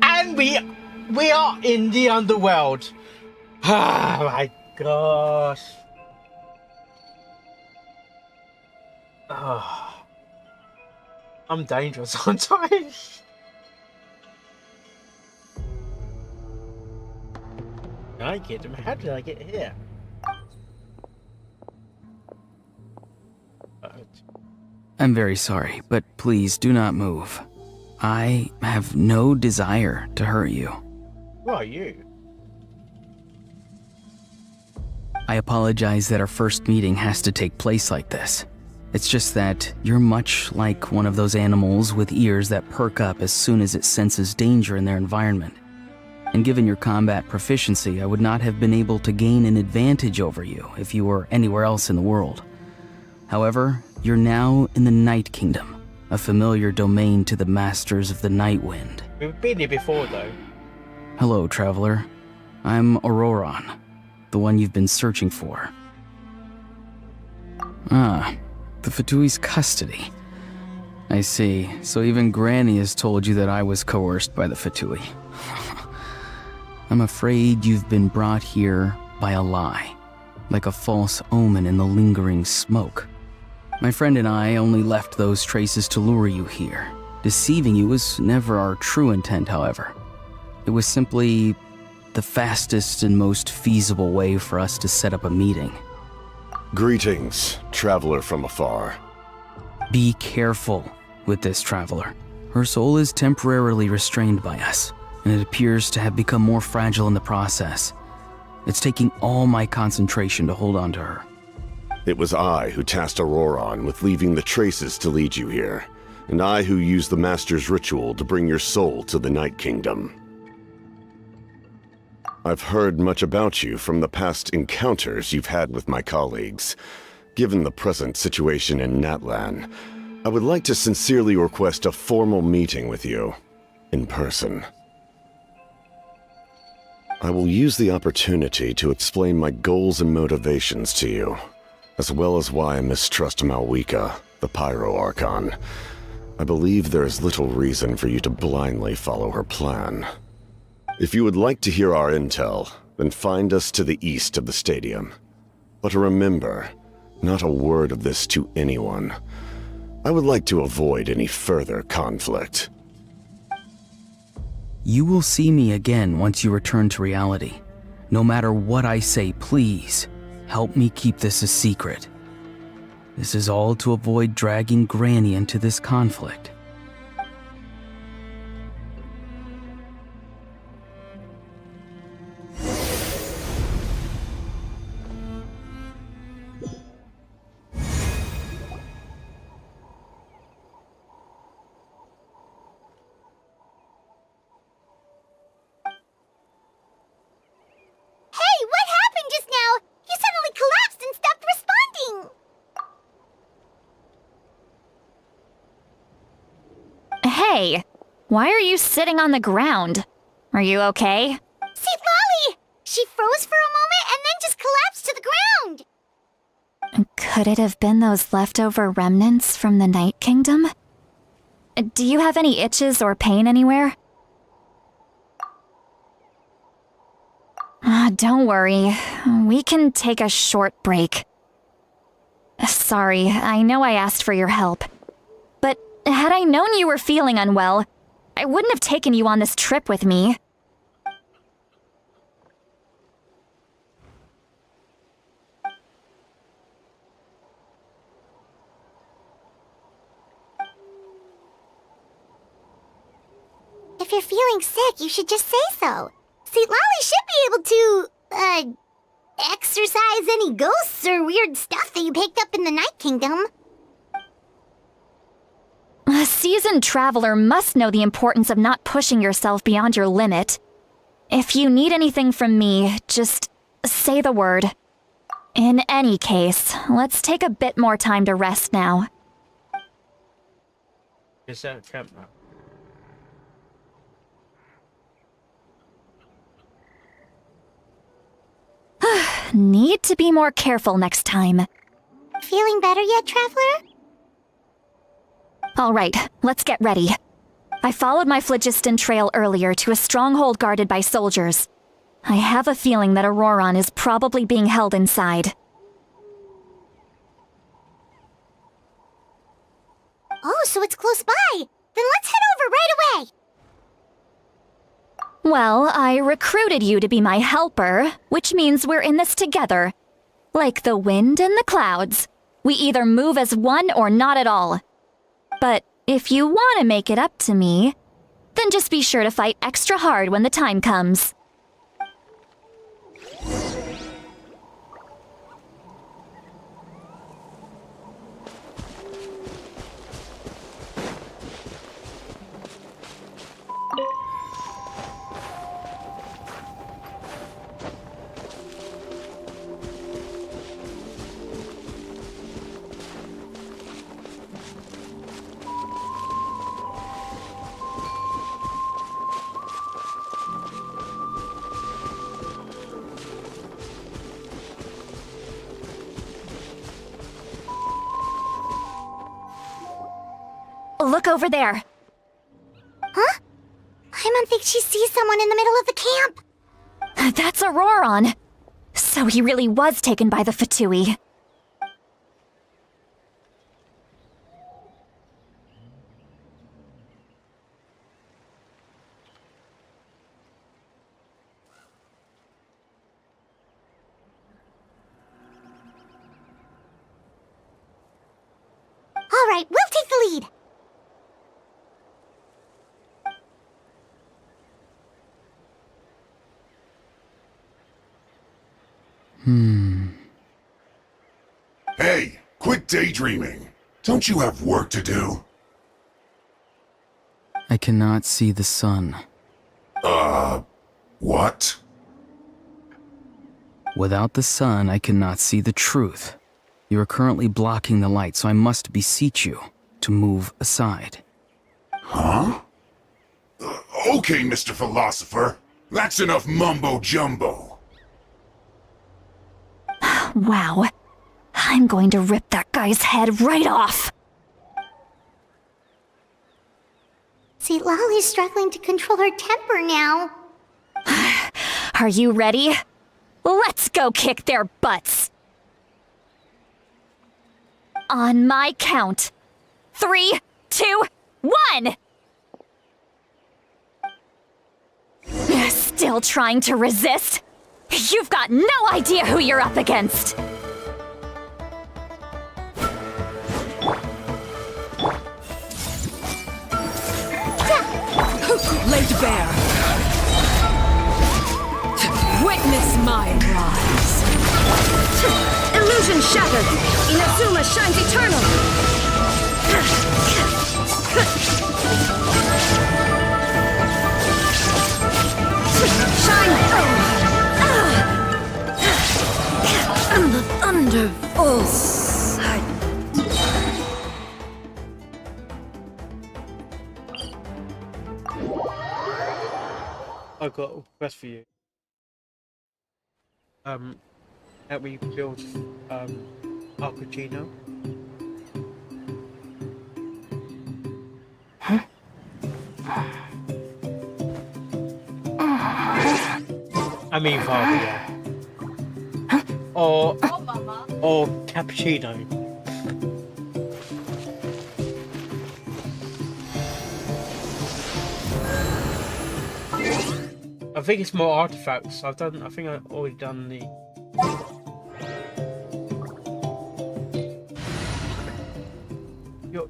And we are in the underworld. Oh my gosh. Oh, I'm dangerous sometimes. I get him. How did I get here? I'm very sorry, but please do not move. I have no desire to hurt you. Who are you? I apologize that our first meeting has to take place like this. It's just that you're much like one of those animals with ears that perk up as soon as it senses danger in their environment. And given your combat proficiency, I would not have been able to gain an advantage over you if you were anywhere else in the world. However, you're now in the Night Kingdom, a familiar domain to the Masters of the Night Wind. We've been here before, though. Hello, traveler. I'm Auroron, the one you've been searching for. Ah, the Fatui's custody. I see. So even Granny has told you that I was coerced by the Fatui. I'm afraid you've been brought here by a lie, like a false omen in the lingering smoke. My friend and I only left those traces to lure you here. Deceiving you was never our true intent, however. It was simply the fastest and most feasible way for us to set up a meeting. Greetings, traveler from afar. Be careful with this traveler. Her soul is temporarily restrained by us, and it appears to have become more fragile in the process. It's taking all my concentration to hold on to her. It was I who tasked Auroron with leaving the traces to lead you here, and I who used the Master's ritual to bring your soul to the Night Kingdom. I've heard much about you from the past encounters you've had with my colleagues. Given the present situation in Natlan, I would like to sincerely request a formal meeting with you, in person. I will use the opportunity to explain my goals and motivations to you, as well as why I mistrust Malwika, the Pyro Archon. I believe there is little reason for you to blindly follow her plan. If you would like to hear our intel, then find us to the east of the stadium. But remember, not a word of this to anyone. I would like to avoid any further conflict. You will see me again once you return to reality. No matter what I say, please, help me keep this a secret. This is all to avoid dragging Granny into this conflict. Hey, what happened just now? You suddenly collapsed and stopped responding. Hey, why are you sitting on the ground? Are you okay? See, Lolly! She froze for a moment and then just collapsed to the ground. Could it have been those leftover remnants from the Night Kingdom? Do you have any itches or pain anywhere? Don't worry. We can take a short break. Sorry, I know I asked for your help. But had I known you were feeling unwell, I wouldn't have taken you on this trip with me. If you're feeling sick, you should just say so. See, Lolly should be able to, exorcise any ghosts or weird stuff that you picked up in the Night Kingdom. A seasoned traveler must know the importance of not pushing yourself beyond your limit. If you need anything from me, just say the word. In any case, let's take a bit more time to rest now. Is that a camp now? Need to be more careful next time. Feeling better yet, Traveler? All right, let's get ready. I followed my phlogiston trail earlier to a stronghold guarded by soldiers. I have a feeling that Auroron is probably being held inside. Oh, so it's close by. Then let's head over right away. Well, I recruited you to be my helper, which means we're in this together. Like the wind and the clouds. We either move as one or not at all. But if you want to make it up to me, then just be sure to fight extra hard when the time comes. Look over there. Huh? Paimon thinks she sees someone in the middle of the camp. That's Auroron. So he really was taken by the Fatui. All right, we'll take the lead. Hey, quit daydreaming. Don't you have work to do? I cannot see the sun. What? Without the sun, I cannot see the truth. You are currently blocking the light, so I must beseech you to move aside. Huh? Okay, Mr. Philosopher. That's enough mumbo-jumbo. Wow. I'm going to rip that guy's head right off. See, Lolly's struggling to control her temper now. Are you ready? Let's go kick their butts. On my count. 3, 2, 1! Still trying to resist? You've got no idea who you're up against! Laid bare. Witness my rise. Illusion shattered. Inazuma shines eternal. Shine. And the thunder falls. I've got a request for you. Help me build Arcucino. I mean Father, yeah. Or cappuccino. I think it's more artifacts. I think I've already done the.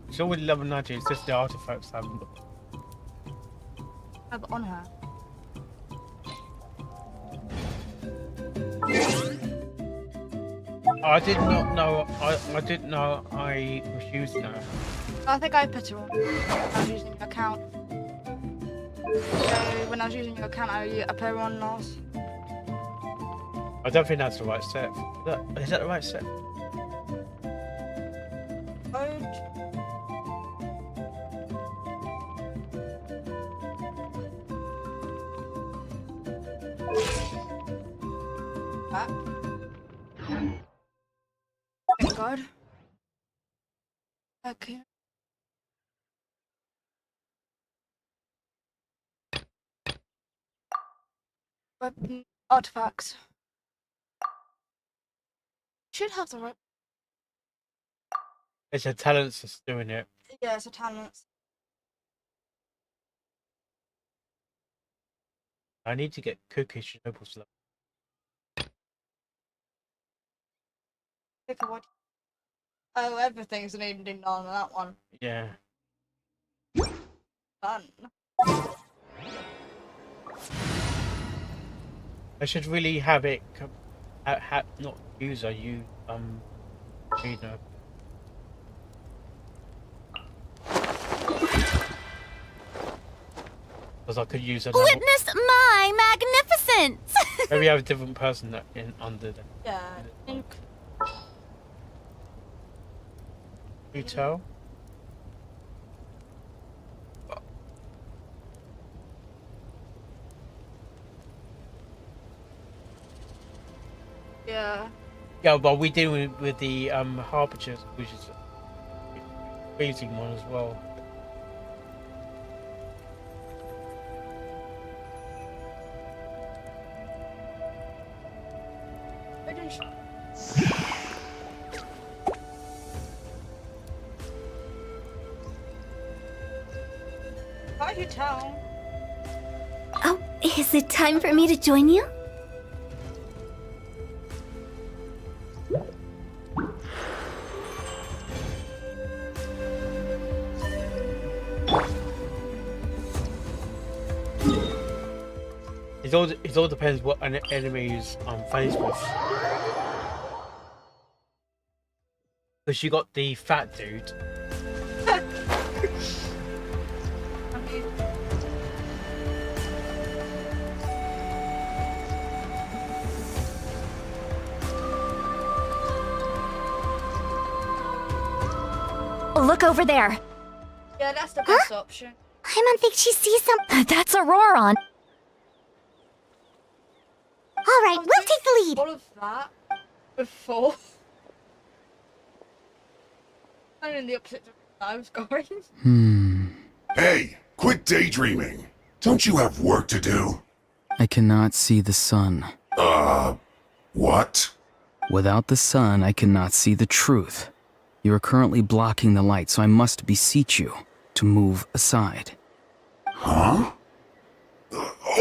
It's already level 90. It's just the artifacts I haven't got. Have on her. I did not know. I didn't know I was using her. I think I put her on. I was using your account. So when I was using your account, I put her on last. I don't think that's the right set. Is that the right set? good. Okay. Weapon artifacts. Should have the right. It's a talent that's doing it. Yeah, it's a talent. I need to get Cookie Chernobyl level. Pick a what? Oh, everything's named in on that one. Yeah. Fun. I should really have it not user you you know. Because I could use another. Witness my magnificence! Maybe have a different person that in under them. Yeah. I think You tell? yeah. Yeah, but we deal with the Harbingers, which is a freezing one as well. I didn't. How'd you tell? Oh, is it time for me to join you? It all depends what an enemy is faced with. Because you got the fat dude. Look over there. Yeah, that's the best option. Paimon thinks she sees something. That's Auroron. Alright, we'll take the lead. All of that before. I'm in the opposite direction I was going. Hey, quit daydreaming. Don't you have work to do? I cannot see the sun. What? Without the sun, I cannot see the truth. You are currently blocking the light, so I must beseech you to move aside. Huh?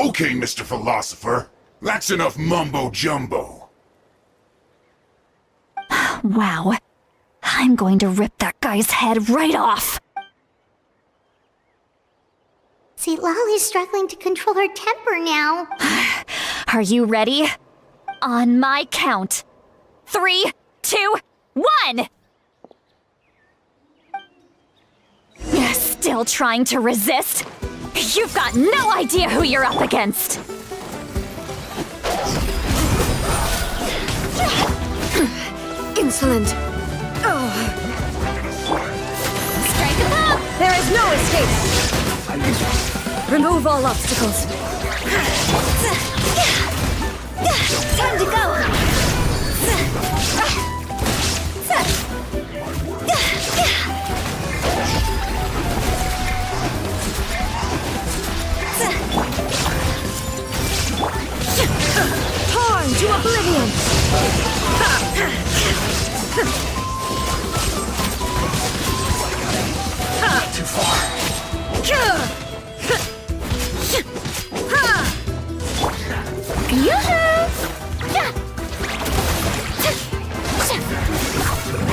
Okay, Mr. Philosopher. That's enough mumbo-jumbo. Wow. I'm going to rip that guy's head right off. See, Lolly's struggling to control her temper now. Are you ready? On my count. 3, 2, 1! Still trying to resist? You've got no idea who you're up against! Insolent. Oh. Strike him up! There is no escape! Remove all obstacles. Time to go! Torn to oblivion! Too far.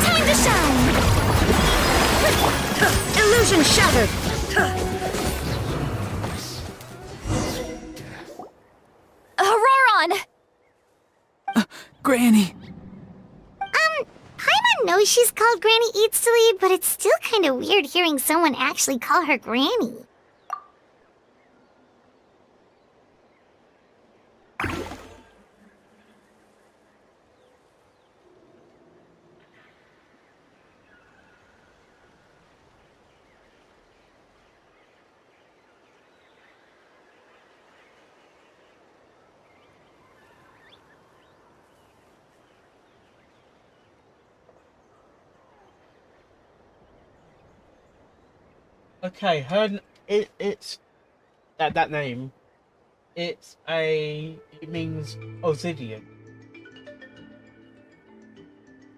Time to shine! Illusion shattered! Auroron! Granny! Paimon knows she's called Granny Eats to Lead, but it's still kind of weird hearing someone actually call her Granny. Okay, it's that name. It means obsidian.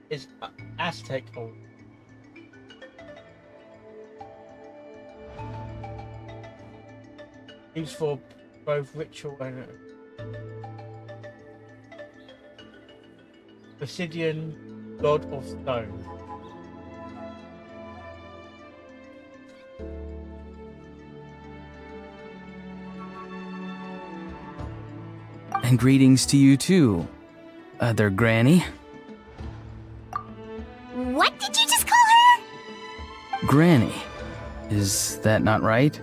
It's Aztec or used for both ritual and obsidian, god of stone. And greetings to you too, other Granny. What did you just call her? Granny. Is that not right?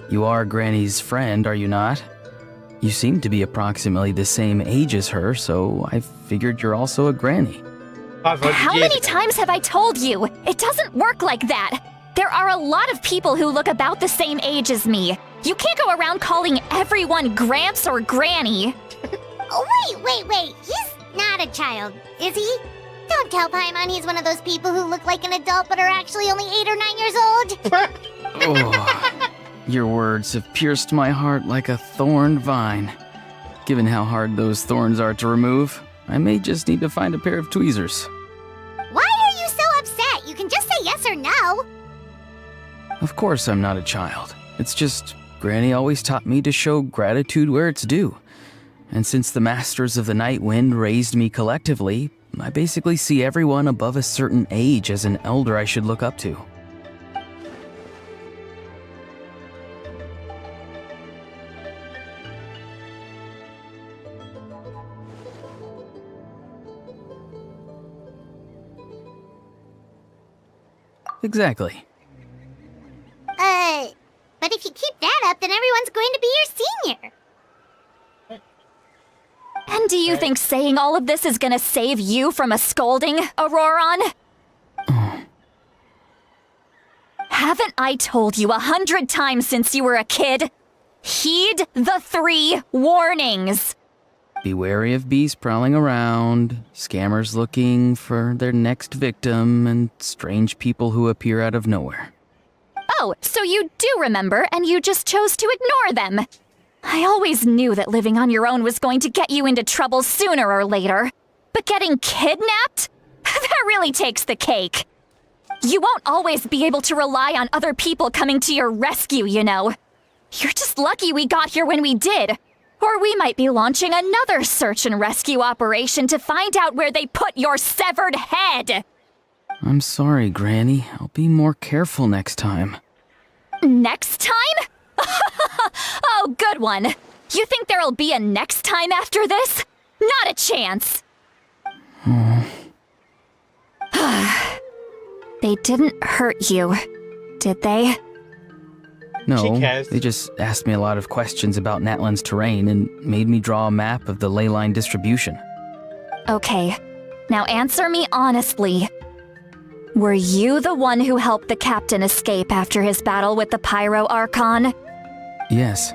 You are Granny's friend, are you not? You seem to be approximately the same age as her, so I figured you're also a Granny. How many times have I told you? It doesn't work like that. There are a lot of people who look about the same age as me. You can't go around calling everyone Gramps or Granny. Oh, wait. He's not a child, is he? Don't tell Paimon he's one of those people who look like an adult but are actually only 8 or 9 years old. Oh, your words have pierced my heart like a thorned vine. Given how hard those thorns are to remove, I may just need to find a pair of tweezers. Why are you so upset? You can just say yes or no. Of course I'm not a child. It's just Granny always taught me to show gratitude where it's due. And since the Masters of the Night Wind raised me collectively, I basically see everyone above a certain age as an elder I should look up to. Exactly. But if you keep that up, then everyone's going to be your senior. And do you think saying all of this is gonna save you from a scolding, Auroron? Haven't I told you 100 times since you were a kid? Heed the 3 warnings. Be wary of beasts prowling around, scammers looking for their next victim, and strange people who appear out of nowhere. Oh, so you do remember, and you just chose to ignore them. I always knew that living on your own was going to get you into trouble sooner or later. But getting kidnapped? That really takes the cake. You won't always be able to rely on other people coming to your rescue, you know. You're just lucky we got here when we did. Or we might be launching another search and rescue operation to find out where they put your severed head. I'm sorry, Granny. I'll be more careful next time. Next time? Oh, good one. You think there'll be a next time after this? Not a chance. They didn't hurt you, did they? No, they just asked me a lot of questions about Natlan's terrain and made me draw a map of the ley line distribution. Okay, now answer me honestly. Were you the one who helped the captain escape after his battle with the Pyro Archon? Yes.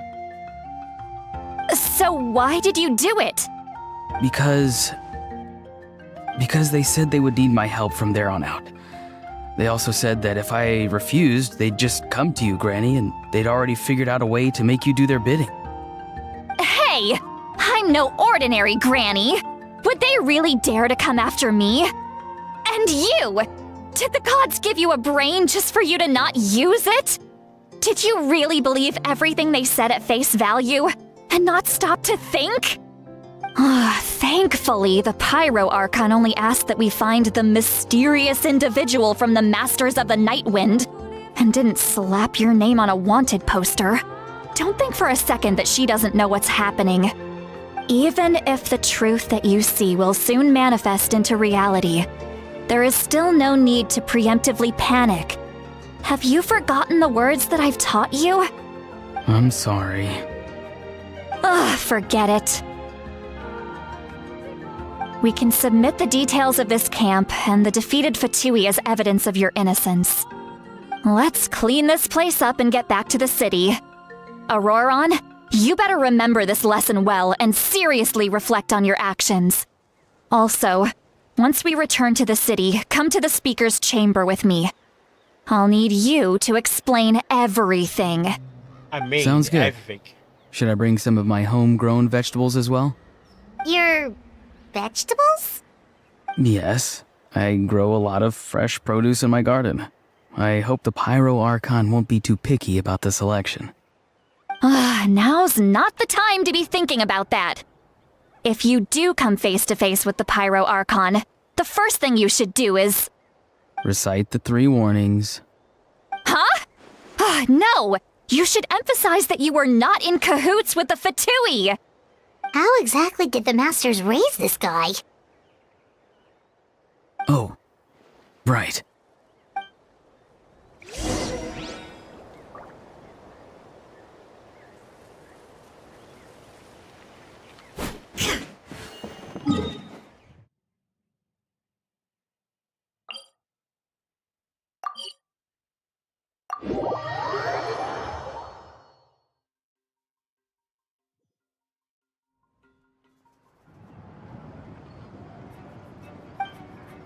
So why did you do it? Because they said they would need my help from there on out. They also said that if I refused, they'd just come to you, Granny, and they'd already figured out a way to make you do their bidding. Hey, I'm no ordinary Granny. Would they really dare to come after me? And you! Did the gods give you a brain just for you to not use it? Did you really believe everything they said at face value and not stop to think? Thankfully, the Pyro Archon only asked that we find the mysterious individual from the Masters of the Night Wind and didn't slap your name on a wanted poster. Don't think for a second that she doesn't know what's happening. Even if the truth that you see will soon manifest into reality, there is still no need to preemptively panic. Have you forgotten the words that I've taught you? I'm sorry. Forget it. We can submit the details of this camp and the defeated Fatui as evidence of your innocence. Let's clean this place up and get back to the city. Auroron, you better remember this lesson well and seriously reflect on your actions. Also, once we return to the city, come to the Speaker's chamber with me. I'll need you to explain everything. I mean, Sounds good. everything. Should I bring some of my homegrown vegetables as well? Your vegetables? Yes. I grow a lot of fresh produce in my garden. I hope the Pyro Archon won't be too picky about the selection. Now's not the time to be thinking about that. If you do come face to face with the Pyro Archon, the first thing you should do is... Recite the 3 warnings. Huh? No! You should emphasize that you were not in cahoots with the Fatui! How exactly did the Masters raise this guy? Oh, right.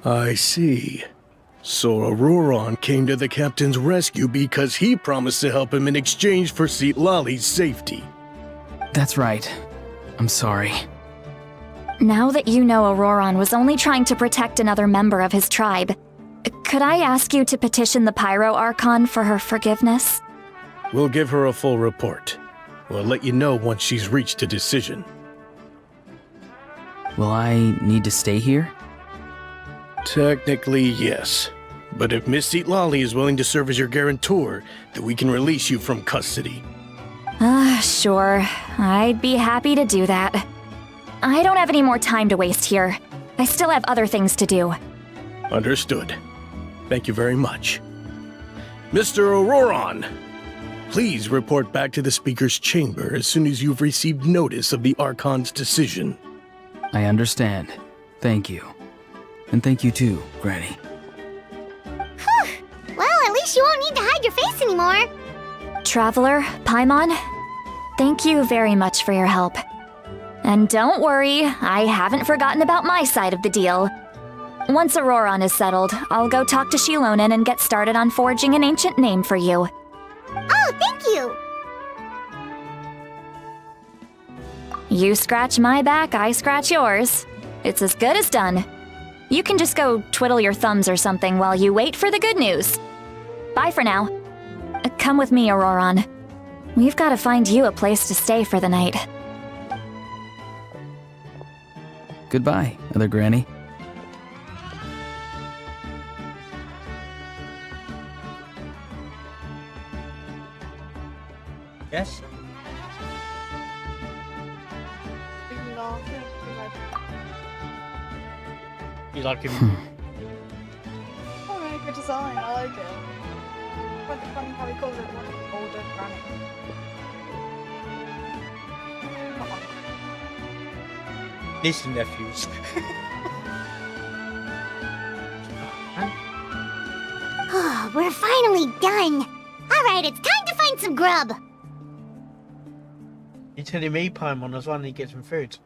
I see. So Auroron came to the captain's rescue because he promised to help him in exchange for Citlali's safety. That's right. I'm sorry. Now that you know Auroron was only trying to protect another member of his tribe, could I ask you to petition the Pyro Archon for her forgiveness? We'll give her a full report. We'll let you know once she's reached a decision. Will I need to stay here? Technically, yes. But if Miss Citlali is willing to serve as your guarantor, then we can release you from custody. Sure. I'd be happy to do that. I don't have any more time to waste here. I still have other things to do. Understood. Thank you very much. Mr. Auroron, please report back to the Speaker's chamber as soon as you've received notice of the Archon's decision. I understand. Thank you. And thank you too, Granny. Well, at least you won't need to hide your face anymore. Traveler, Paimon, thank you very much for your help. And don't worry, I haven't forgotten about my side of the deal. Once Auroron is settled, I'll go talk to Shilonen and get started on forging an ancient name for you. Oh, thank you. You scratch my back, I scratch yours. It's as good as done. You can just go twiddle your thumbs or something while you wait for the good news. Bye for now. Come with me, Auroron. We've got to find you a place to stay for the night. Goodbye, other Granny. Yes? You like him? Oh, good design. I like it. Quite funny how he calls it like older granny. Niece and nephews. Oh, we're finally done. All right, it's time to find some grub. You're telling me Paimon as well and he gets some food.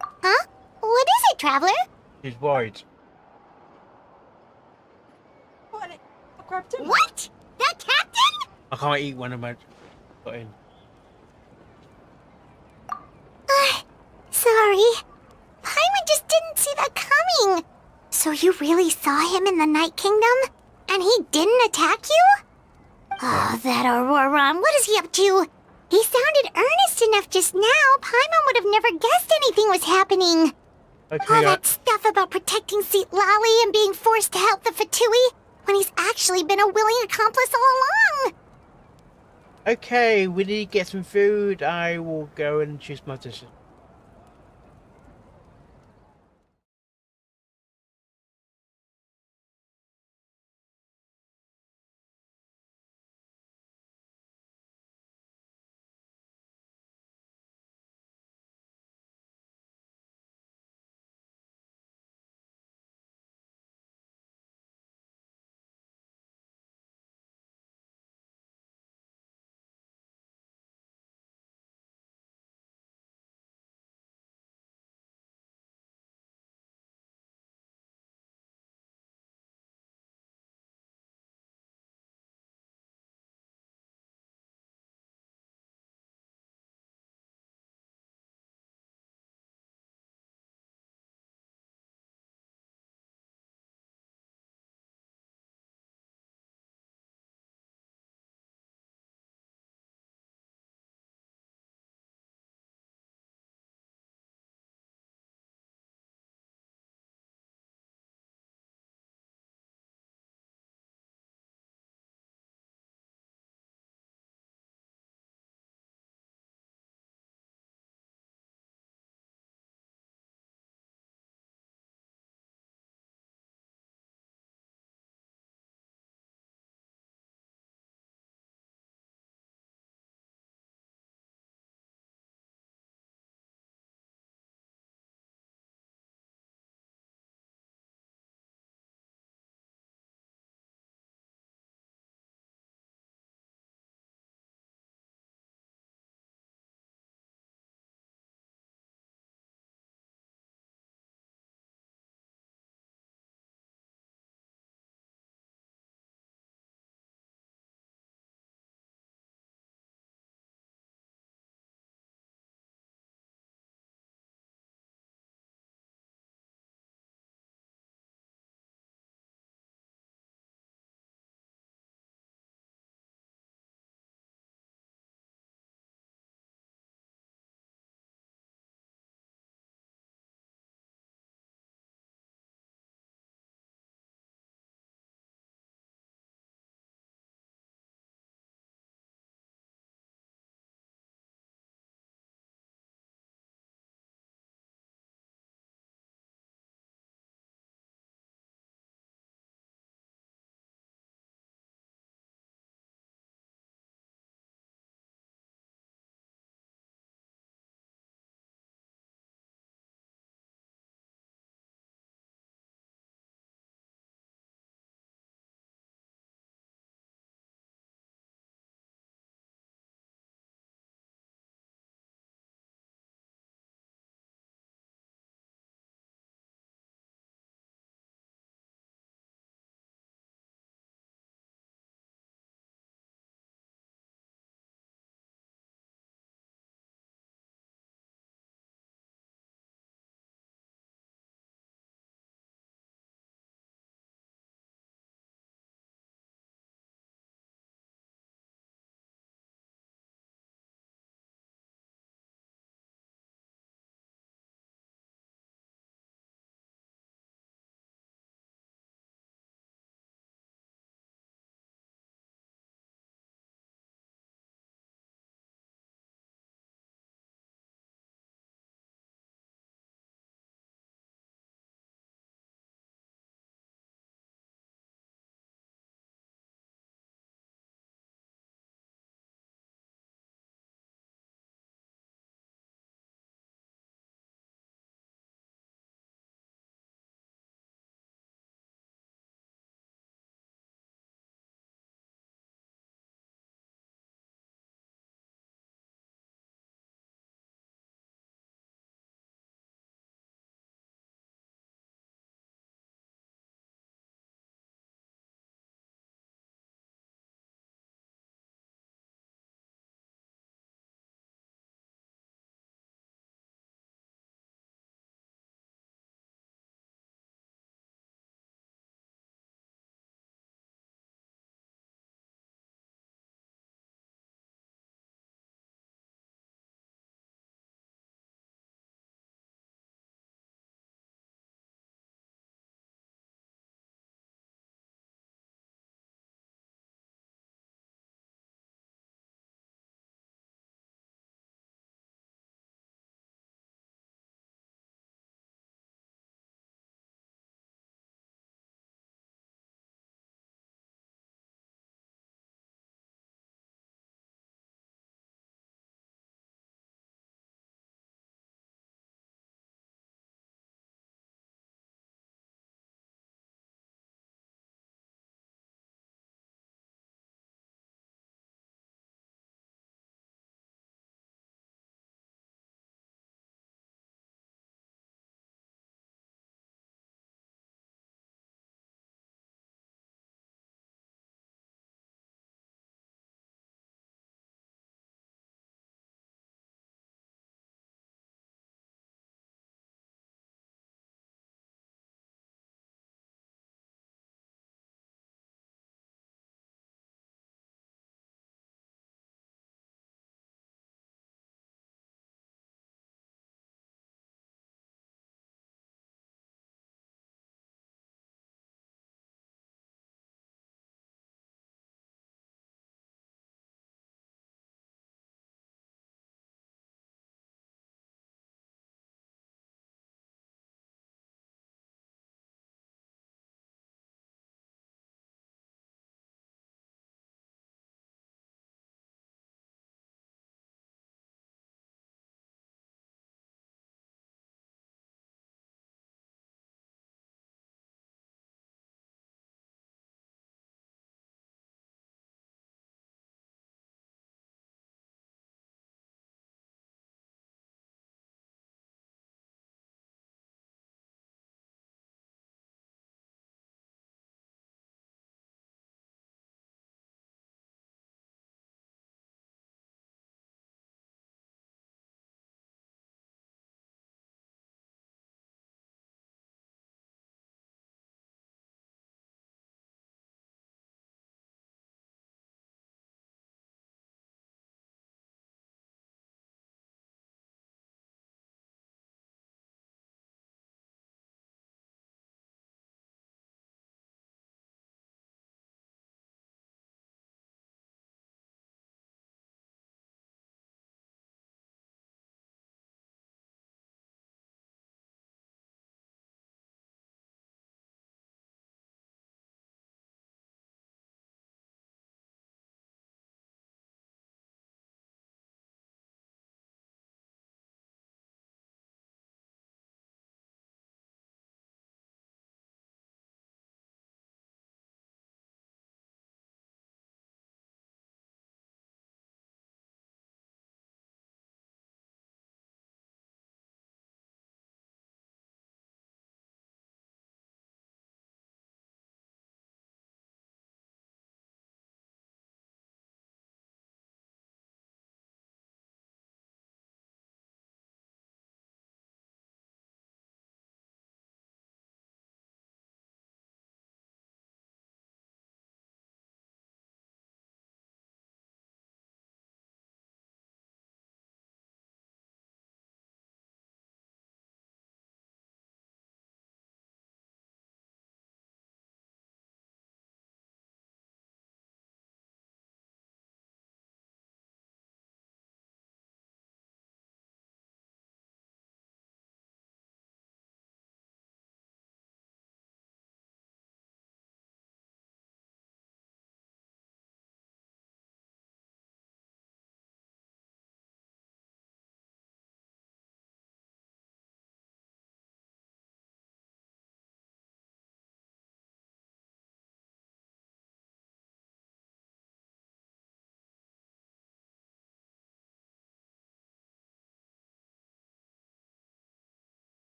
Huh? What is it, Traveler? He's worried. What? I grabbed him. What? The captain? I can't eat one of my... Got in. Sorry. Paimon just didn't see that coming. So you really saw him in the Night Kingdom? And he didn't attack you? Oh, that Auroron, what is he up to? He sounded earnest enough just now. Paimon would have never guessed anything was happening. Okay, All that stuff about protecting Citlali and being forced to help the Fatui when he's actually been a willing accomplice all along. okay, we need to get some food. I will go and choose my dishes.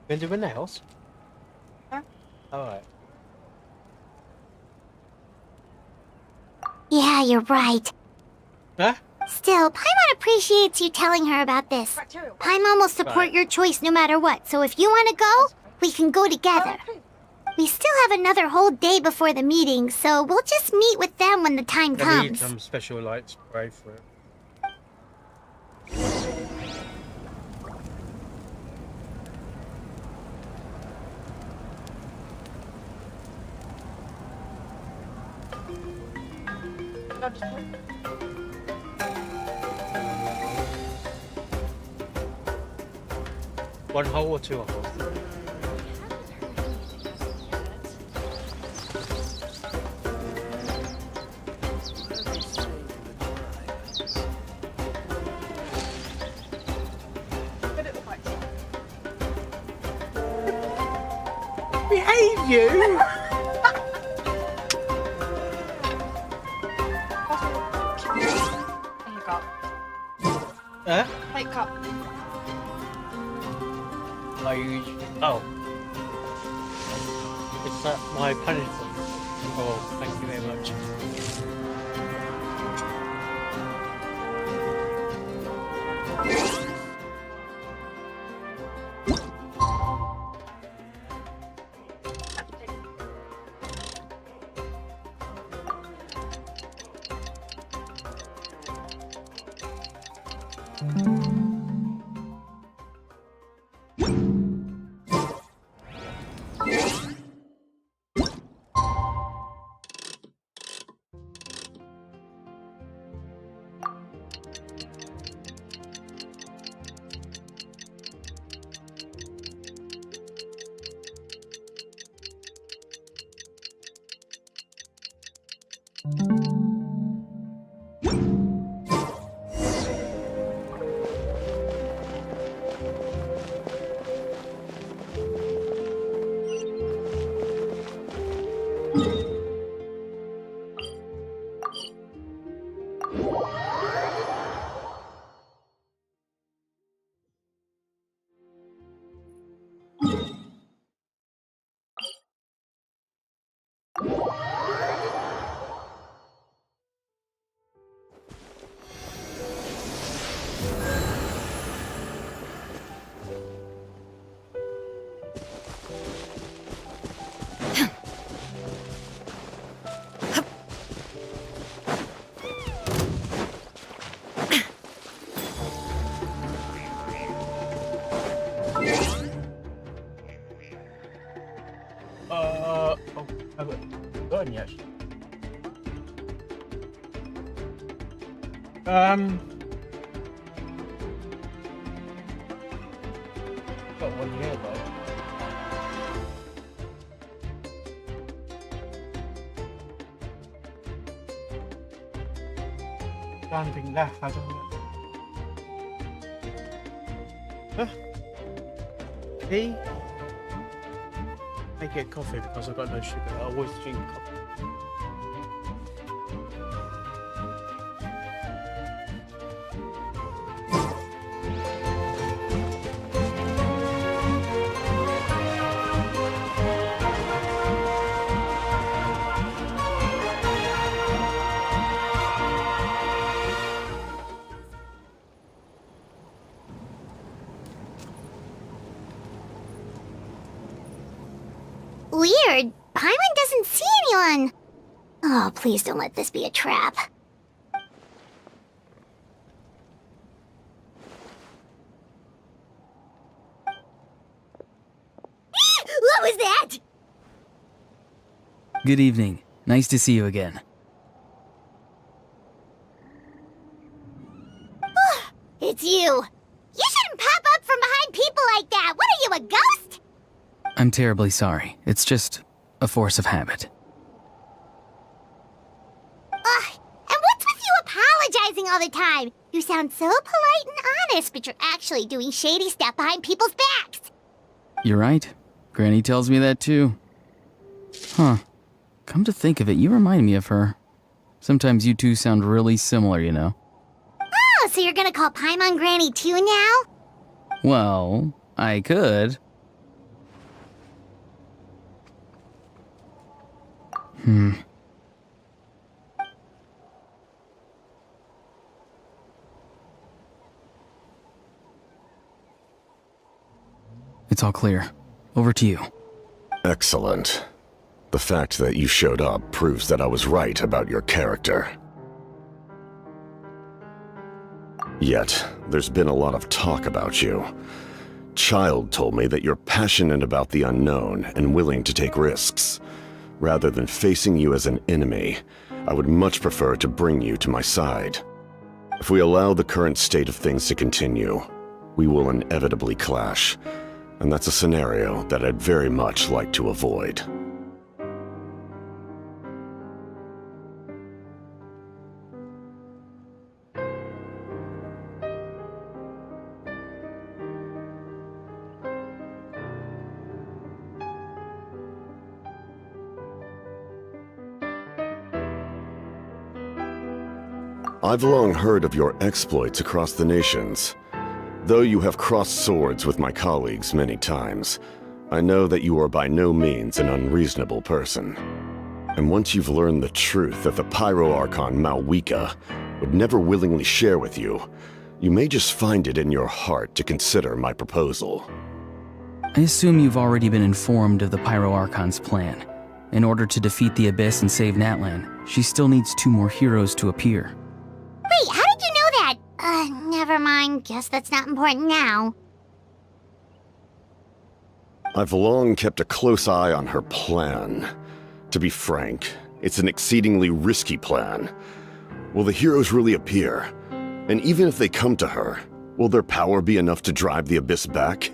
Been doing nails? Huh? Alright. Yeah, you're right. Huh? Still, Paimon appreciates you telling her about this. Paimon will support Right. your choice no matter what, so if you want to go, we can go together. We still have another whole day before the meeting, so we'll just meet with them when the time I need comes. some special light spray for it. One hole or two holes? Behave you! Here you go. Huh? Take cup. Oh. It's my punishment. Oh, thank you very much. Oh, I haven't gotten yet. Got one here though. Standing left, I don't know. Huh? Tea? I get coffee because I've got no sugar. I always drink coffee. Weird. Paimon doesn't see anyone. Oh, please don't let this be a trap. What was that? Good evening. Nice to see you again. It's you. You shouldn't pop up from behind people like that. What are you, a ghost? I'm terribly sorry. It's just a force of habit. Ugh, and what's with you apologizing all the time? You sound so polite and honest, but you're actually doing shady stuff behind people's backs. You're right. Granny tells me that too. Huh. Come to think of it, you remind me of her. Sometimes you two sound really similar, you know. Oh, so you're gonna call Paimon Granny too now? Well, I could. It's all clear. Over to you. Excellent. The fact that you showed up proves that I was right about your character. Yet, there's been a lot of talk about you. Child told me that you're passionate about the unknown and willing to take risks. Rather than facing you as an enemy, I would much prefer to bring you to my side. If we allow the current state of things to continue, we will inevitably clash, and that's a scenario that I'd very much like to avoid. I've long heard of your exploits across the nations. Though you have crossed swords with my colleagues many times, I know that you are by no means an unreasonable person. And once you've learned the truth that the Pyro Archon Malwika would never willingly share with you, you may just find it in your heart to consider my proposal. I assume you've already been informed of the Pyro Archon's plan. In order to defeat the Abyss and save Natlan, she still needs 2 more heroes to appear. Wait, how did you know that? Never mind. Guess that's not important now. I've long kept a close eye on her plan. To be frank, it's an exceedingly risky plan. Will the heroes really appear? And even if they come to her, will their power be enough to drive the Abyss back?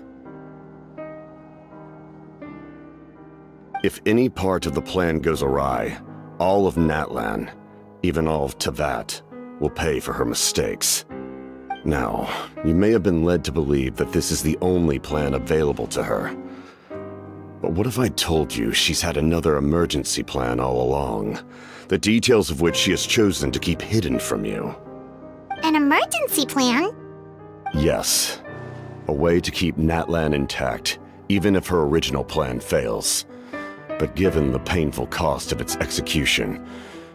If any part of the plan goes awry, all of Natlan, even all of Teyvat, will pay for her mistakes. Now, you may have been led to believe that this is the only plan available to her. But what if I told you she's had another emergency plan all along, the details of which she has chosen to keep hidden from you? An emergency plan? Yes. A way to keep Natlan intact, even if her original plan fails. But given the painful cost of its execution,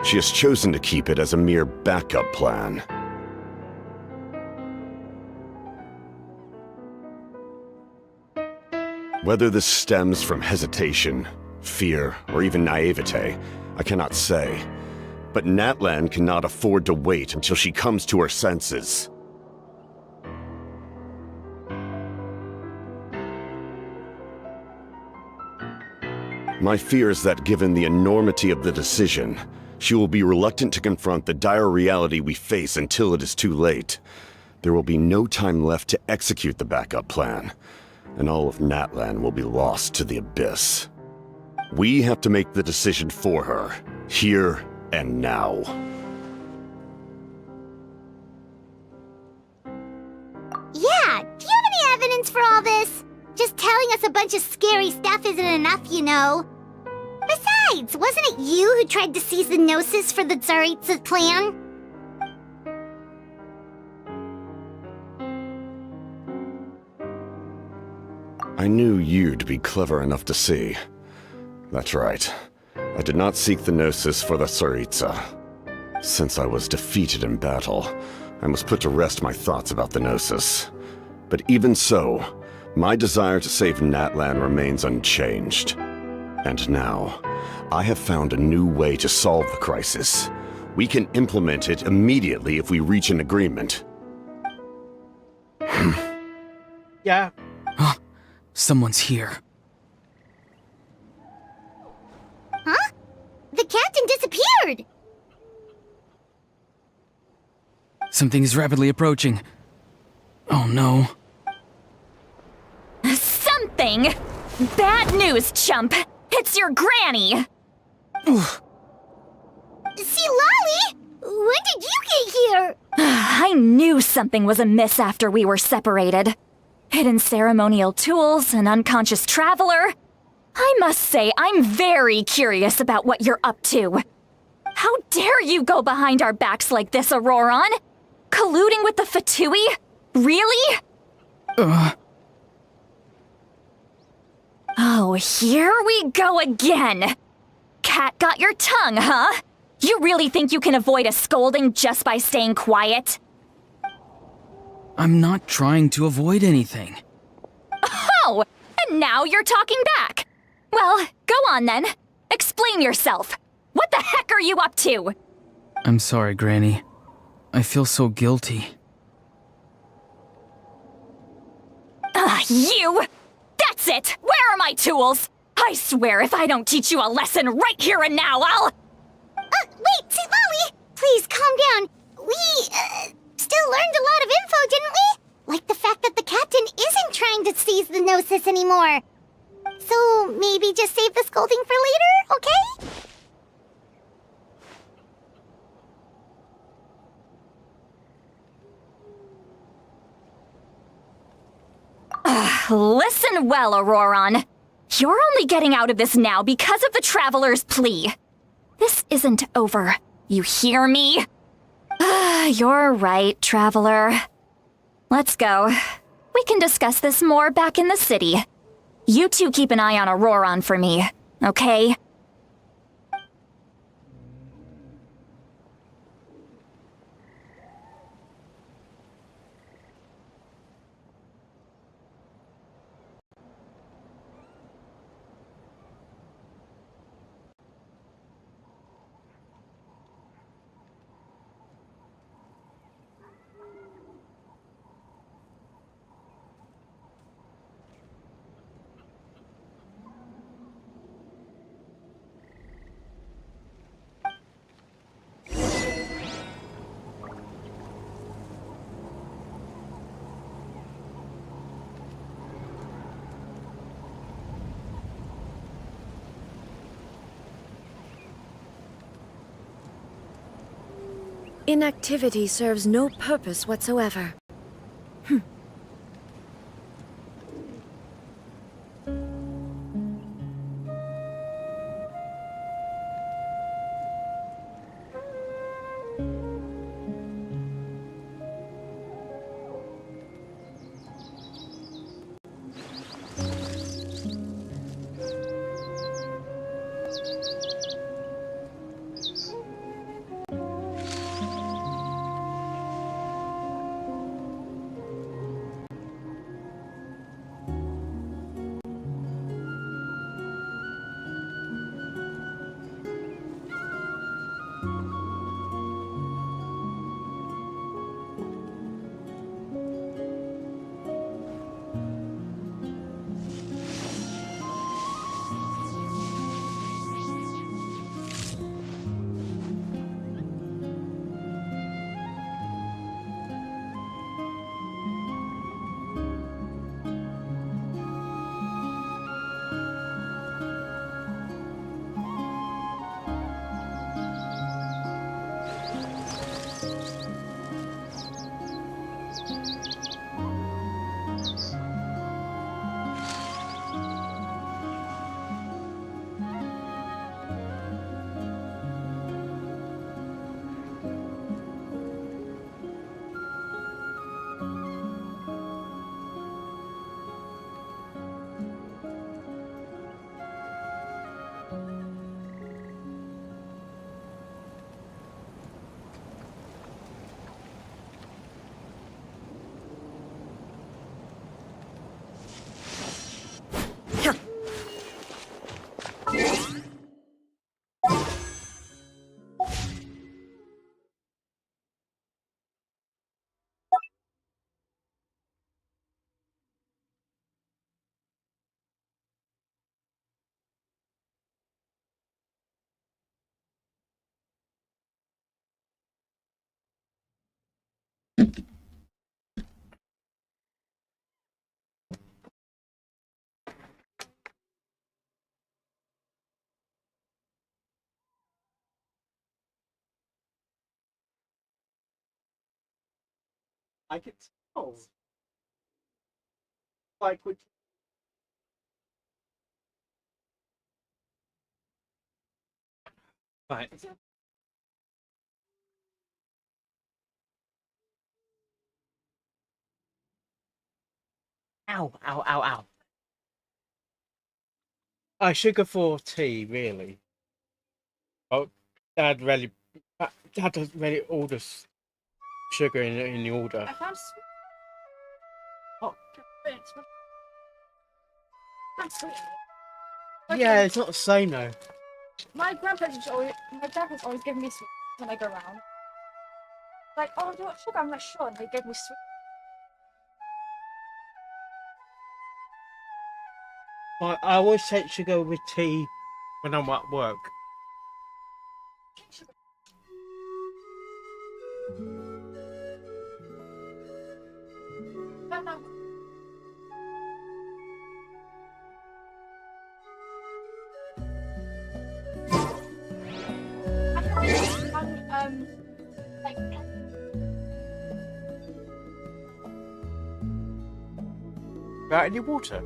she has chosen to keep it as a mere backup plan. Whether this stems from hesitation, fear, or even naivete, I cannot say. But Natlan cannot afford to wait until she comes to her senses. My fear is that given the enormity of the decision, she will be reluctant to confront the dire reality we face until it is too late. There will be no time left to execute the backup plan, and all of Natlan will be lost to the Abyss. We have to make the decision for her, here and now. Yeah, do you have any evidence for all this? Just telling us a bunch of scary stuff isn't enough, you know. Besides, wasn't it you who tried to seize the Gnosis for the Tsaritsa plan? I knew you'd be clever enough to see. That's right. I did not seek the Gnosis for the Tsaritsa. Since I was defeated in battle, I must put to rest my thoughts about the Gnosis. But even so, my desire to save Natlan remains unchanged. And now, I have found a new way to solve the crisis. We can implement it immediately if we reach an agreement. Yeah. Someone's here. Huh? The captain disappeared! Something is rapidly approaching. Oh no. Something? Bad news, chump! It's your granny! See, Lolly? When did you get here? I knew something was amiss after we were separated. Hidden ceremonial tools, an unconscious traveler. I must say, I'm very curious about what you're up to. How dare you go behind our backs like this, Auroron? Colluding with the Fatui? Really? Oh, here we go again. cat got your tongue, huh? You really think you can avoid a scolding just by staying quiet? I'm not trying to avoid anything. Oh, and now you're talking back. Well, go on then. Explain yourself. What the heck are you up to? I'm sorry, Granny. I feel so guilty. You! That's it! Where are my tools? I swear if I don't teach you a lesson right here and now, I'll... Wait, Tivali! Please, calm down. We, still learned a lot of info, didn't we? Like the fact that the captain isn't trying to seize the Gnosis anymore. So, maybe just save the scolding for later, okay? Listen well, Auroron. You're only getting out of this now because of the Traveler's plea. This isn't over. You hear me? You're right, Traveler. Let's go. We can discuss this more back in the city. You two keep an eye on Auroron for me, okay? Inactivity serves no purpose whatsoever. I can tell. Like, which... Right. Ow, ow, ow, ow. Sugar for tea, really. Oh, Dad doesn't really order sugar in the order. I found sweet. Oh. It's not sweet. Yeah, it's not the same though. My grandpa's always giving me sweet when I go around. Like, oh, do you want sugar? I'm like, sure. And they gave me sweet. I always take sugar with tea when I'm at work. Without any water?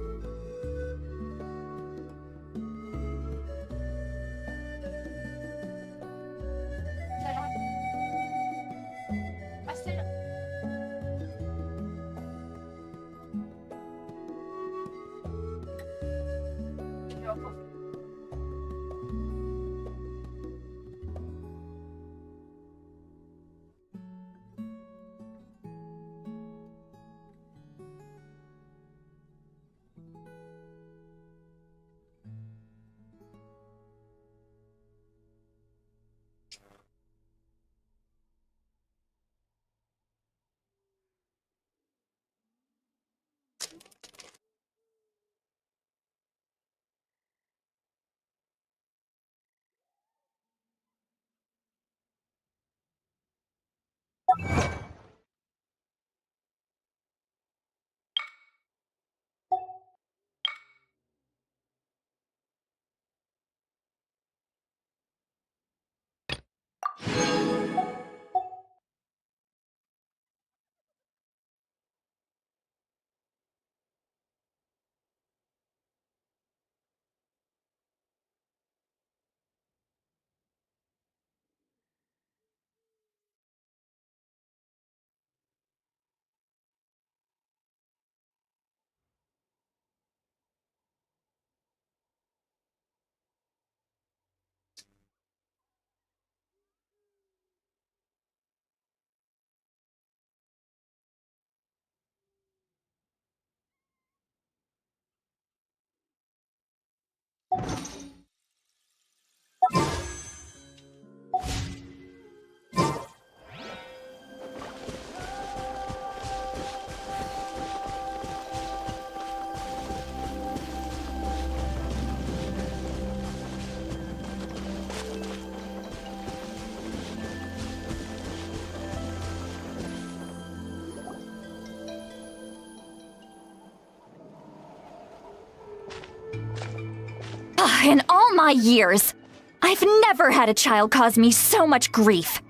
In all my years, I've never had a child cause me so much grief.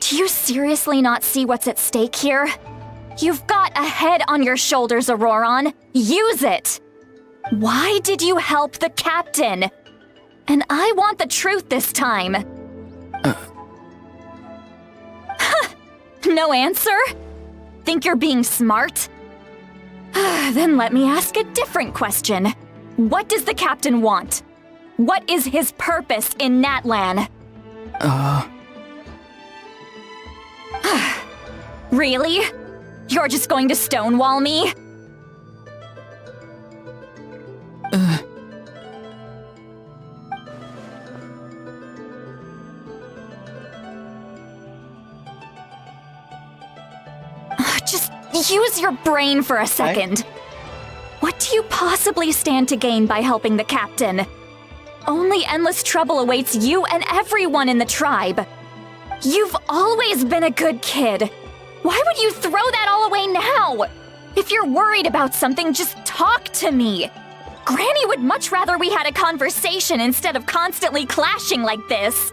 Do you seriously not see what's at stake here? You've got a head on your shoulders, Auroron. Use it! Why did you help the captain? And I want the truth this time. No answer? Think you're being smart? Then let me ask a different question. What does the captain want? What is his purpose in Natlan? Really? You're just going to stonewall me? Just use your brain for a second. What do you possibly stand to gain by helping the captain? Only endless trouble awaits you and everyone in the tribe. You've always been a good kid. Why would you throw that all away now? If you're worried about something, just talk to me. Granny would much rather we had a conversation instead of constantly clashing like this.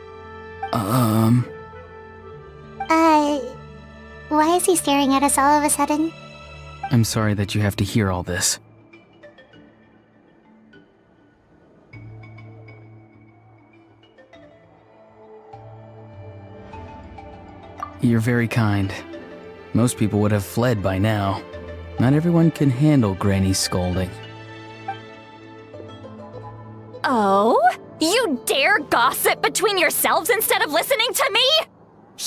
Why is he staring at us all of a sudden? I'm sorry that you have to hear all this. You're very kind. Most people would have fled by now. Not everyone can handle Granny's scolding. Oh? You You dare gossip between yourselves instead of listening to me?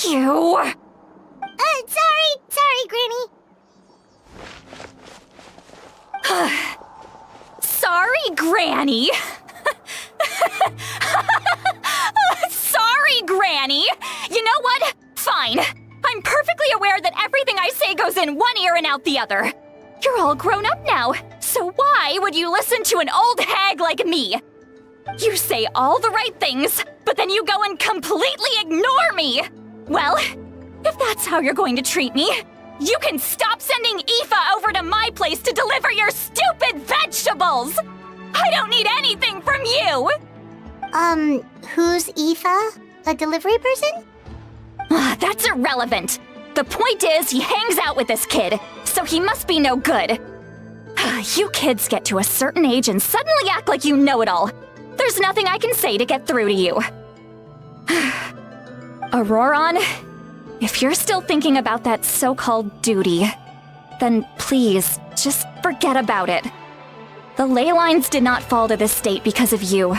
You... Sorry, Granny. Sorry, Granny. Sorry, Granny. You know what? Fine. I'm perfectly aware that everything I say goes in one ear and out the other. You're all grown up now, so why would you listen to an old hag like me? You say all the right things, but then you go and completely ignore me. Well, if that's how you're going to treat me, you can stop sending Aoife over to my place to deliver your stupid vegetables! I don't need anything from you! Who's Aoife? A delivery person? That's irrelevant. The point is, he hangs out with this kid, so he must be no good. You kids get to a certain age and suddenly act like you know it all. There's nothing I can say to get through to you. Auroron, if you're still thinking about that so-called duty, then please, just forget about it. The ley lines did not fall to this state because of you.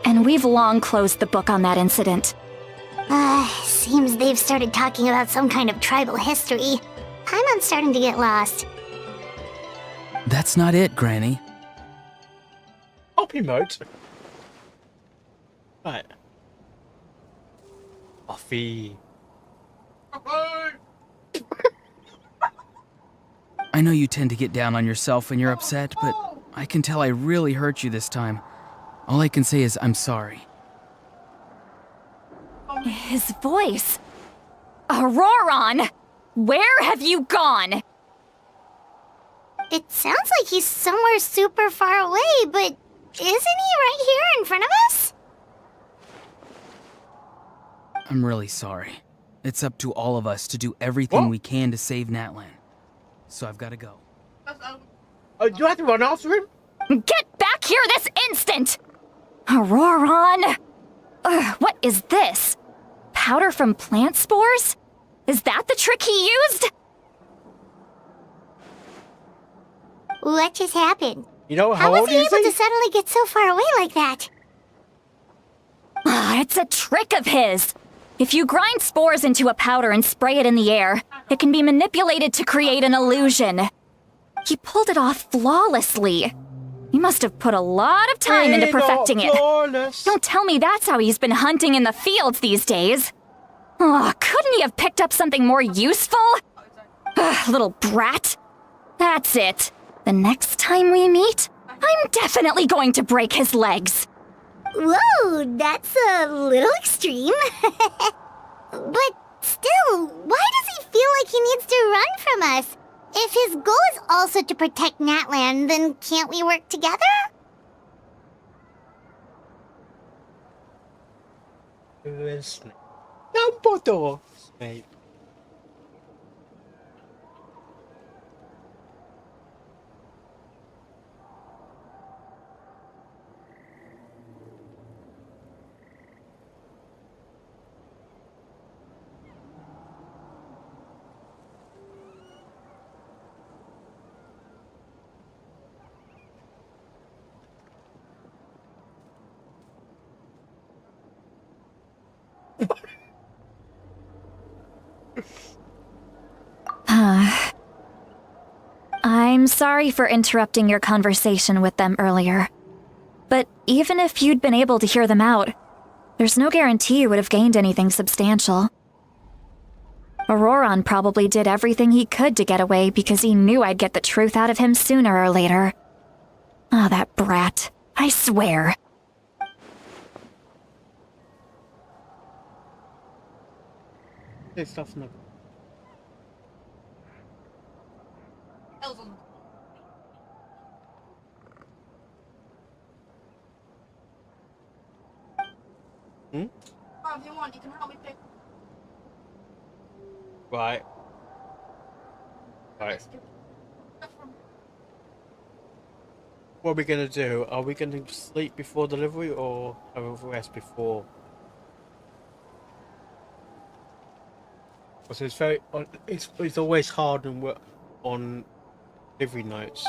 And we've long closed the book on that incident. Seems they've started talking about some kind of tribal history. I'm starting to get lost. That's not it, Granny. I'll emote. Right. Offie. I know you tend to get down on yourself when you're upset, but I can tell I really hurt you this time. All I can say is I'm sorry. His voice. Auroron! Where have you gone? It sounds like he's somewhere super far away, but isn't he right here in front of us? I'm really sorry. It's up to all of us to do everything we can to save Natlan. So I've got to go. Oh, do you have to run after him? Get back here this instant! Auroron! What is this? Powder from plant spores? Is that the trick he used? What just happened? You know, How how was old he is able he? to suddenly get so far away like that? It's a trick of his. If you grind spores into a powder and spray it in the air, it can be manipulated to create an illusion. He pulled it off flawlessly. He must have put a lot of time into perfecting it. Don't tell me that's how he's been hunting in the fields these days. Oh, couldn't he have picked up something more useful? Little brat. That's it. The next time we meet, I'm definitely going to break his legs. Whoa, that's a little extreme. But still, why does he feel like he needs to run from us? If his goal is also to protect Natlan, then can't we work together? Dumbledore. Snape. I'm sorry for interrupting your conversation with them earlier. But even if you'd been able to hear them out, there's no guarantee you would have gained anything substantial. Auroron probably did everything he could to get away because he knew I'd get the truth out of him sooner or later. Ah, that brat. I swear. This stuff's not. Hmm? If you want, you can help me pick. Right. Right. What are we gonna do? Are we gonna sleep before delivery or have a rest before? Because it's very, it's always hard on delivery nights.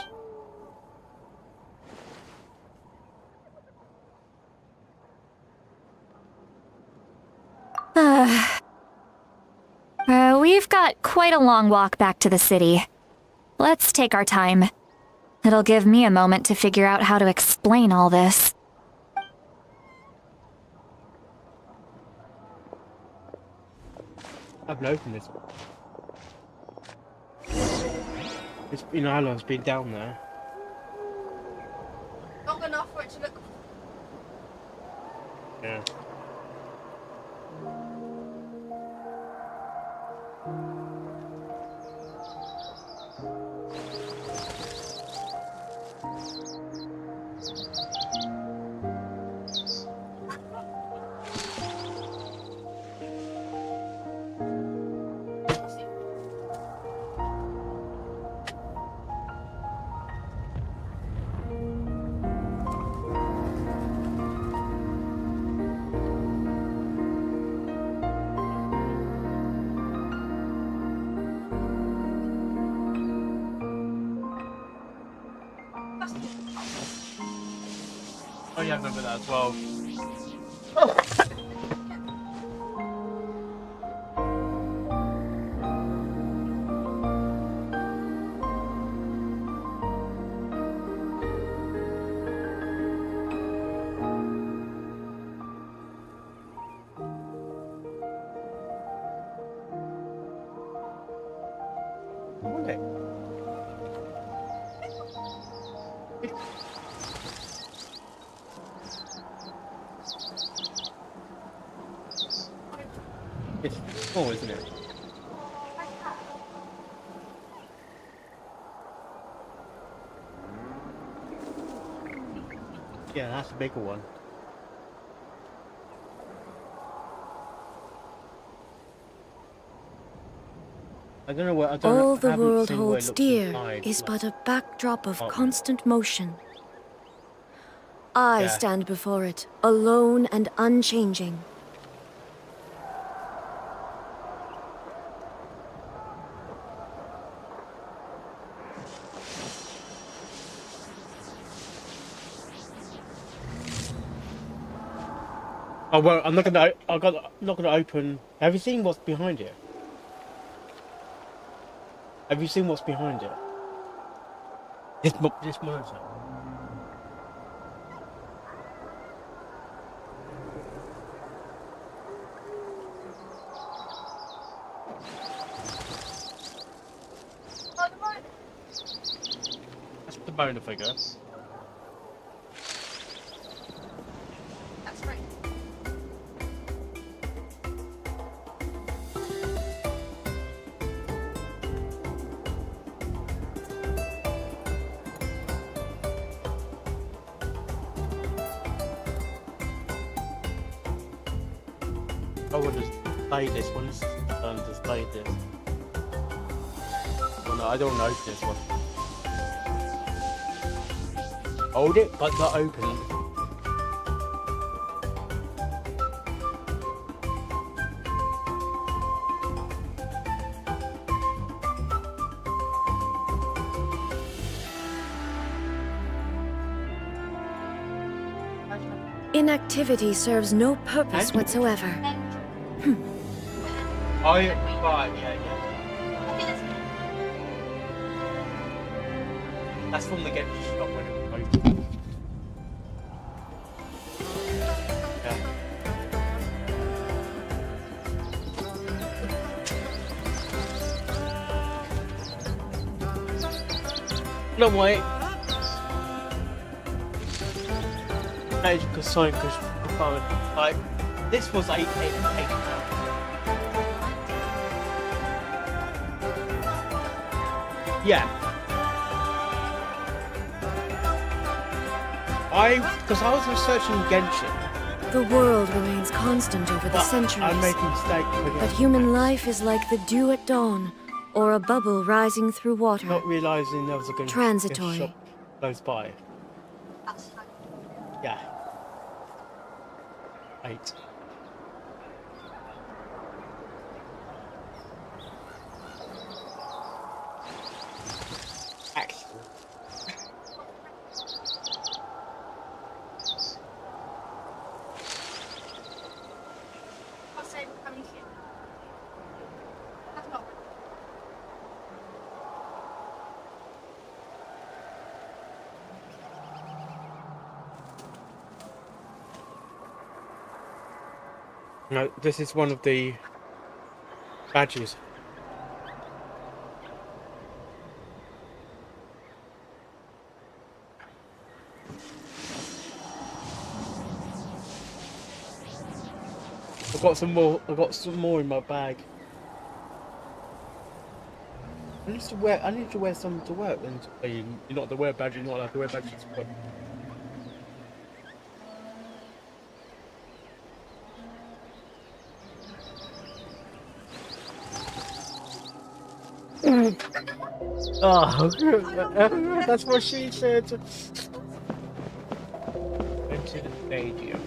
got quite a long walk back to the city. Let's take our time. It'll give me a moment to figure out how to explain all this. I haven't opened this one. It's been how long it's been down there. Long enough for it to look. Yeah. Oh yeah, I remember that as well. It's small, isn't it? Yeah, that's a bigger one. I don't know what. I don't. All the haven't world seen where it holds looks dear inside, is like- but a backdrop of Oh. constant motion. I Yeah. stand before it, alone and unchanging. Oh well, I'm not gonna. I'm not gonna open. Have you seen what's behind it? Have you seen what's behind it? This monitor. That's the boner figure. That's right. I would just play this one. Just play this. Oh no, I don't know this one. Hold it, but not open. Inactivity serves no purpose whatsoever. Oh yeah, right, yeah. That's from the game shop when it was open. Yeah. No wait. That is because Sonic was like this was 8. Yeah. Because I was researching Genshin. The world remains constant over the But centuries. I'm making a mistake again. But human life is like the dew at dawn, or a bubble rising through water. Not realising there was a gun Transitory. shop close by. Yeah. 8. Actually. I'll say we're coming here. That's not. No, this is one of the badges. I've got some more. I've got some more in my bag. I need to wear some to work. And you're not to wear badges. You're not allowed to wear badges. But oh, that's what she said. Into the stadium.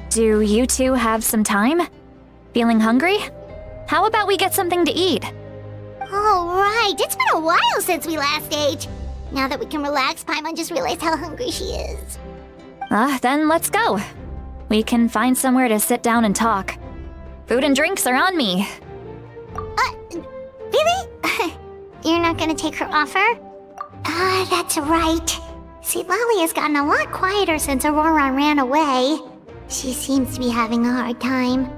Do you two have some time? Feeling hungry? How about we get something to eat? Oh, right. It's been a while since we last ate. Now that we can relax, Paimon just realized how hungry she is. Then let's go. We can find somewhere to sit down and talk. Food and drinks are on me. Really? You're not gonna take her offer? That's right. See, Lolly has gotten a lot quieter since Aurora ran away. She seems to be having a hard time.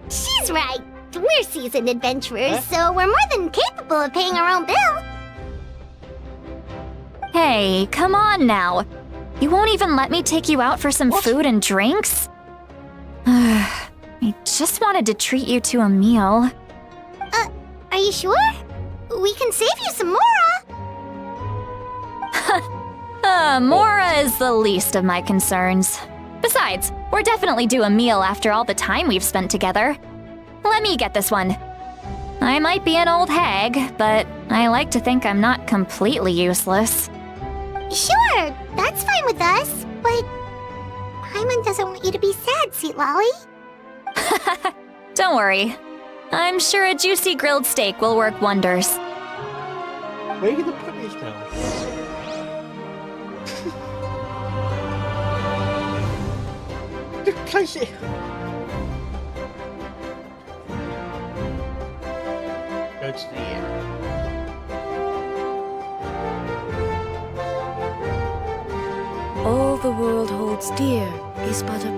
She's right. We're seasoned adventurers, so we're more than capable of paying our own bill. Hey, come on now. You won't even let me take you out for some food and drinks? I just wanted to treat you to a meal. Are you sure? We can save you some Mora. Mora is the least of my concerns. Besides, we're definitely due a meal after all the time we've spent together. Let me get this one. I might be an old hag, but I like to think I'm not completely useless. Sure, that's fine with us, but Paimon doesn't want you to be sad, sweet Lolly. Don't worry. I'm sure a juicy grilled steak will work wonders. Where are you gonna put this now? Just place it. Go to the end. All the world holds dear is but a...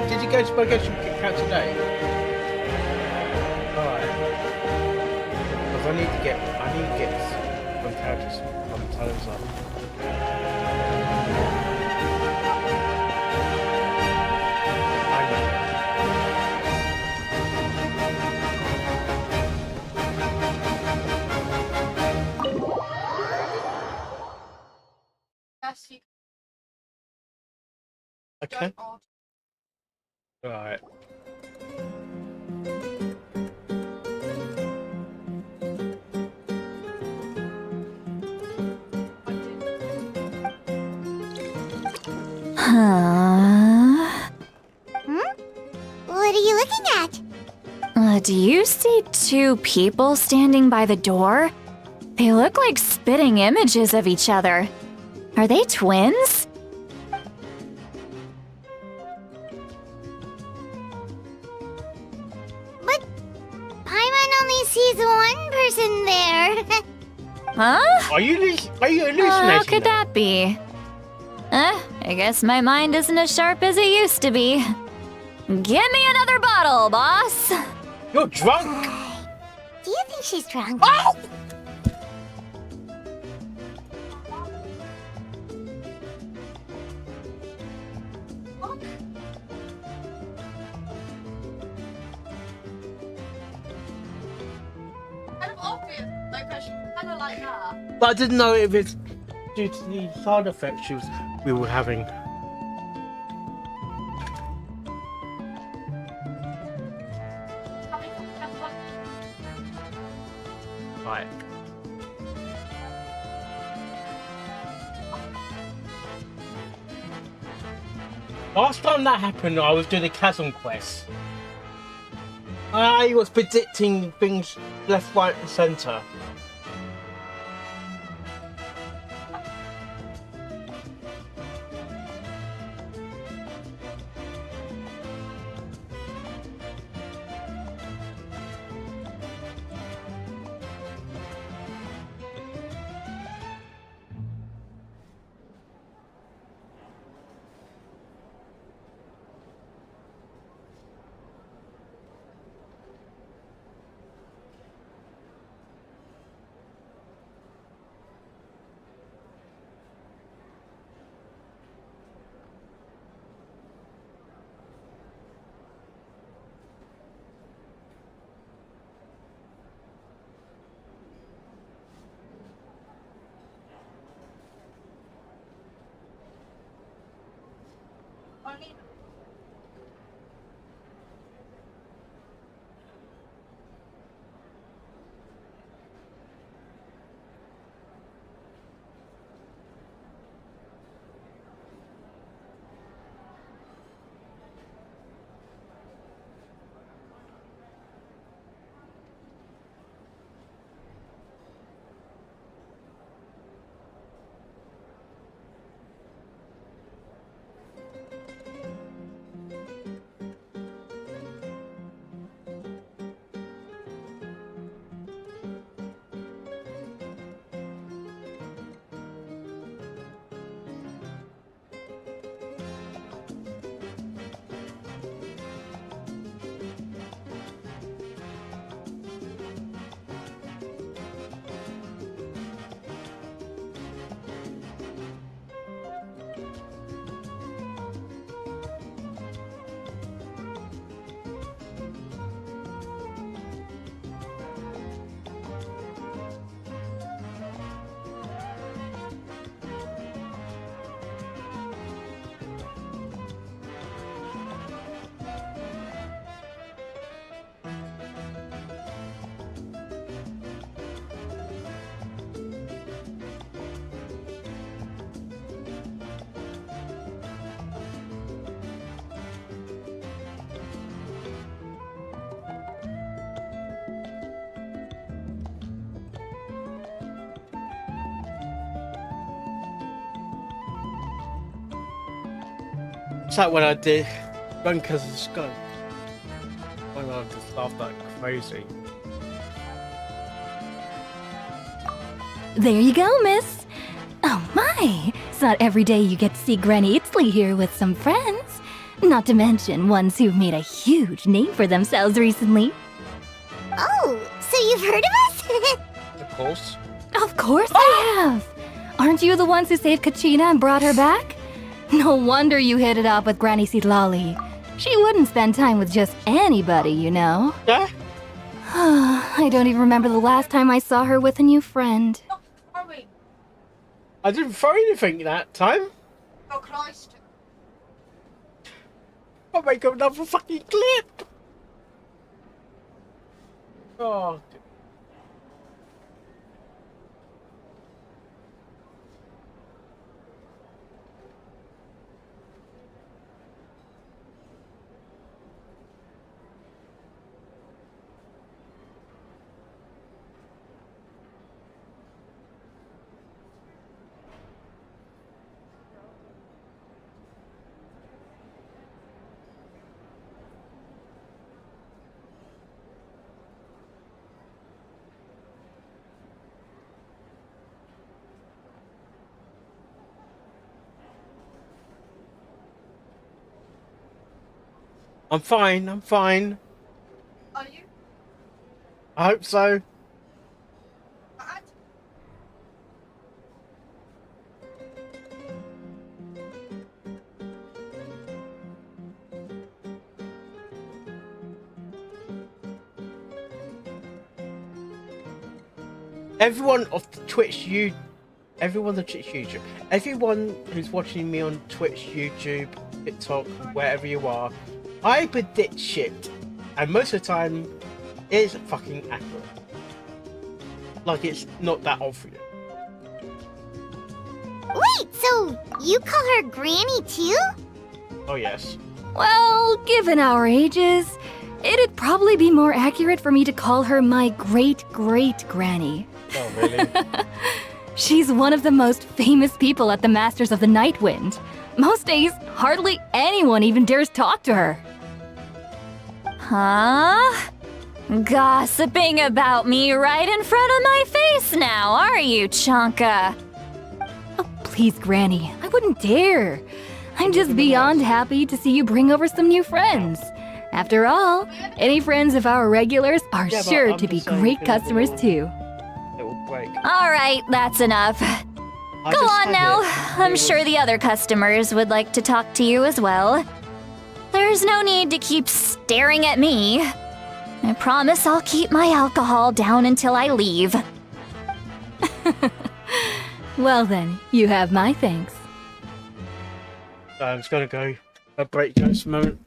Did you go to Burgation Kick Out today? Alright. Because I need to get some characters from Talos up. I know. Okay. Alright. What are you looking at? Do you see two people standing by the door? They look like spitting images of each other. Are they twins? But Paimon only sees one person there. Huh? Are you hallucinating? How could that be? I guess my mind isn't as sharp as it used to be. Give me another bottle, boss. You're drunk. Do you think she's drunk? Oh! But I didn't know if it's due to the side effects we were having. Right. Last time that happened, I was doing a Chasm quest. I was predicting things left, right, and centre. It's like when I did Bunkers of Skunk. When I just laughed like crazy. There you go, miss. Oh my, it's not every day you get to see Granny Itzley here with some friends. Not to mention ones who've made a huge name for themselves recently. Oh, so you've heard of us? Of course. Of course I have. Aren't you the ones who saved Kachina and brought her back? No wonder you hit it off with Granny Seedlolly. She wouldn't spend time with just anybody, you know. Yeah? I don't even remember the last time I saw her with a new friend. I didn't throw anything that time. Oh, Christ. I'll make another fucking clip. Oh. I'm fine, I'm fine. Are you? I hope so. everyone of the Twitch you, everyone on Twitch YouTube, everyone who's watching me on Twitch, YouTube, TikTok, wherever you are, I predict shit, and most of the time, it's fucking accurate. Like it's not that obvious. Wait, so you call her Granny too? Oh yes. Well, given our ages, it'd probably be more accurate for me to call her my great-great-granny. Oh really? She's one of the most famous people at the Masters of the Nightwind. Most days, hardly anyone even dares talk to her. Huh? Gossiping about me right in front of my face now, are you, Chonka? Oh, please, Granny, I wouldn't dare. I'm just beyond happy to see you bring over some new friends. After all, any friends of our regulars are Yeah, but sure I'm to be just saying, great you know, customers too. Little break. All right, that's enough. I Go just on had now. it. I'm It sure was- the other customers would like to talk to you as well. There's no need to keep staring at me. I promise I'll keep my alcohol down until I leave. Well then, you have my thanks. I'm just gonna go a break just a moment.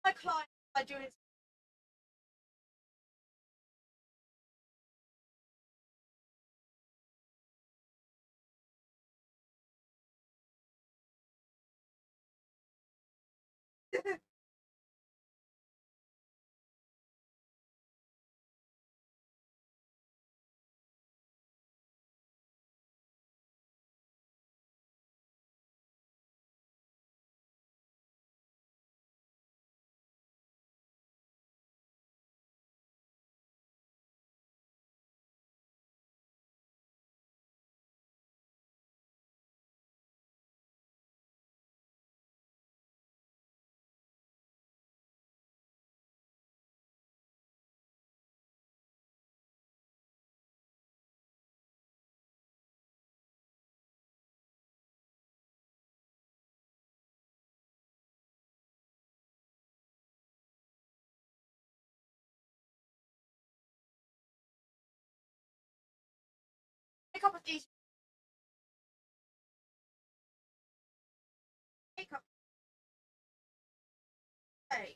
My client by doing it. Pick up with these. Pick up. Hey.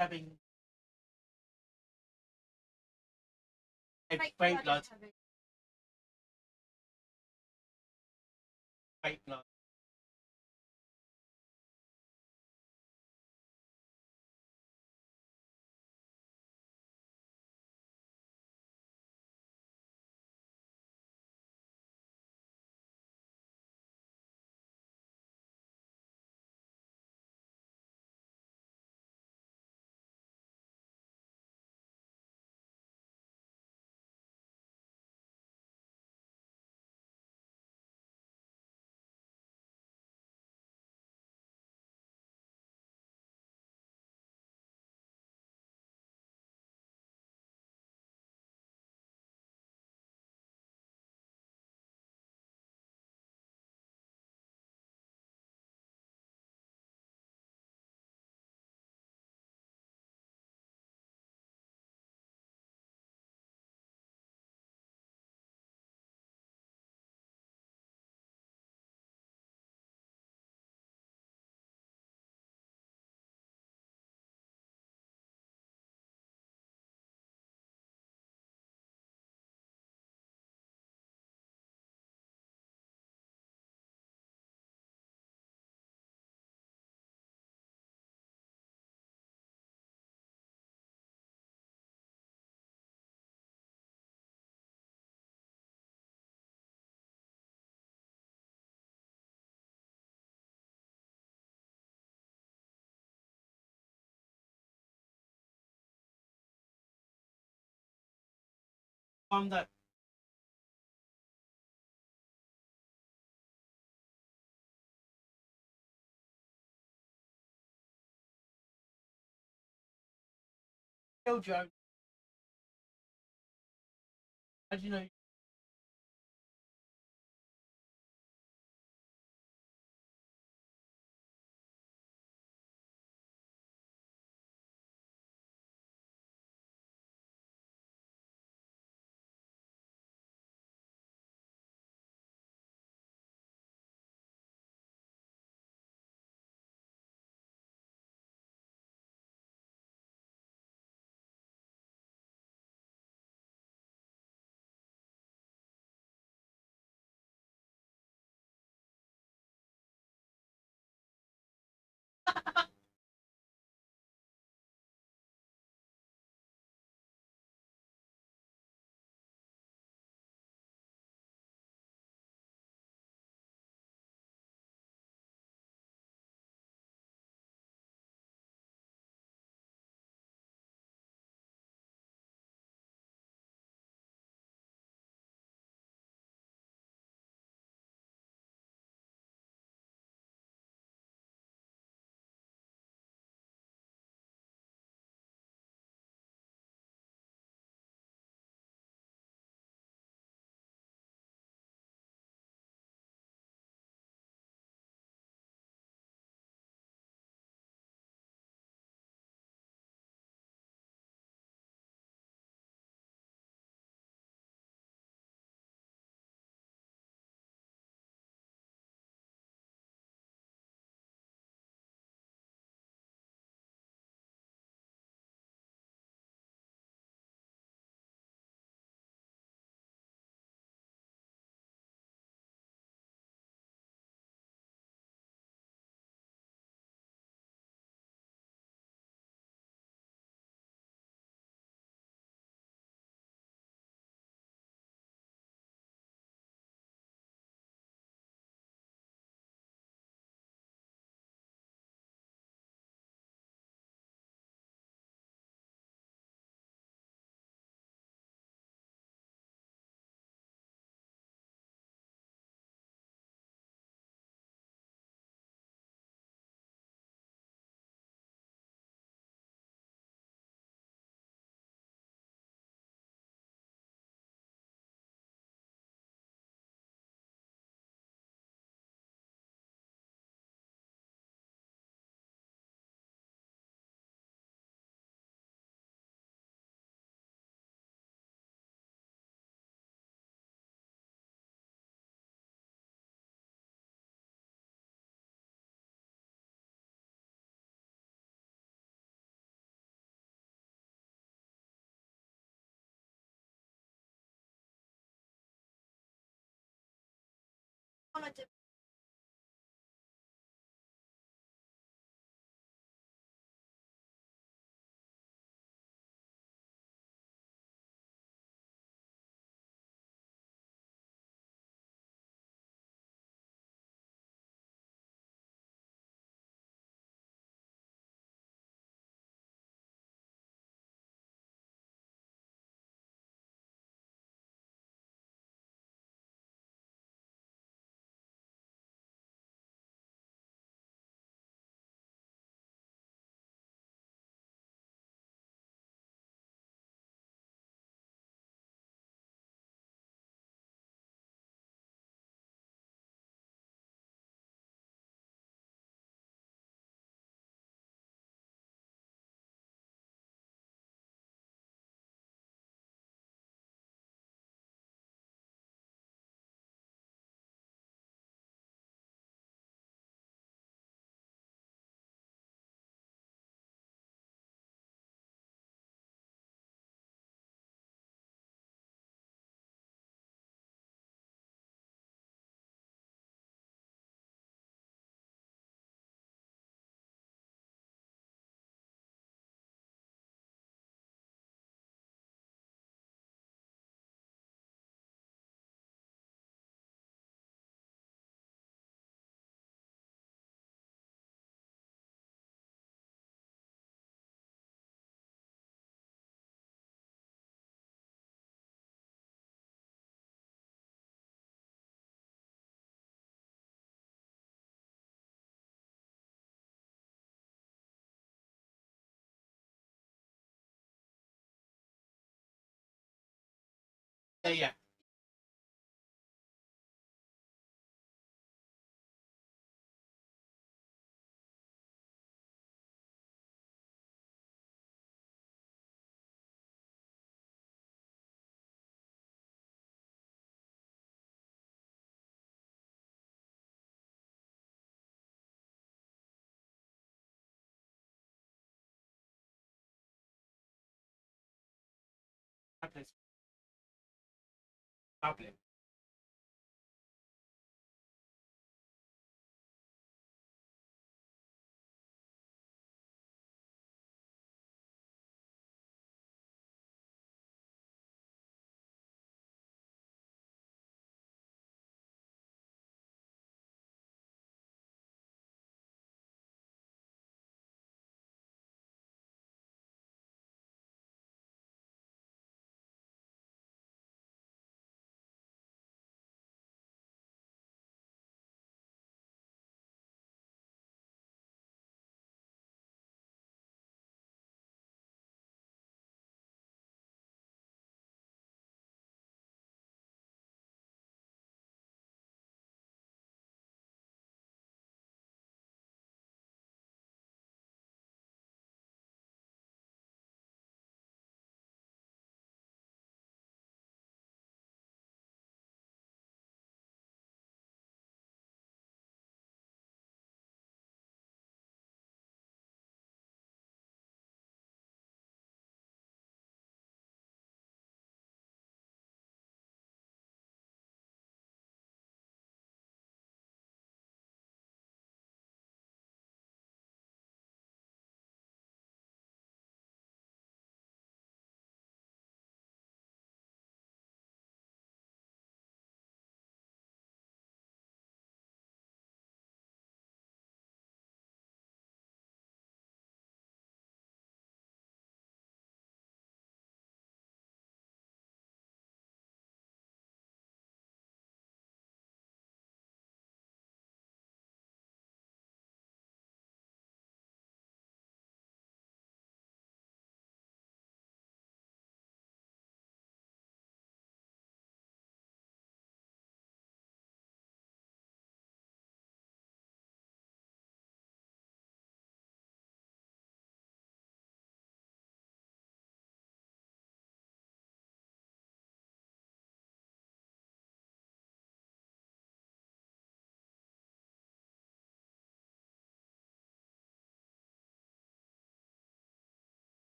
Having a fake blood. Fake blood. That Joe. How do you know? Yeah, yeah. Problem.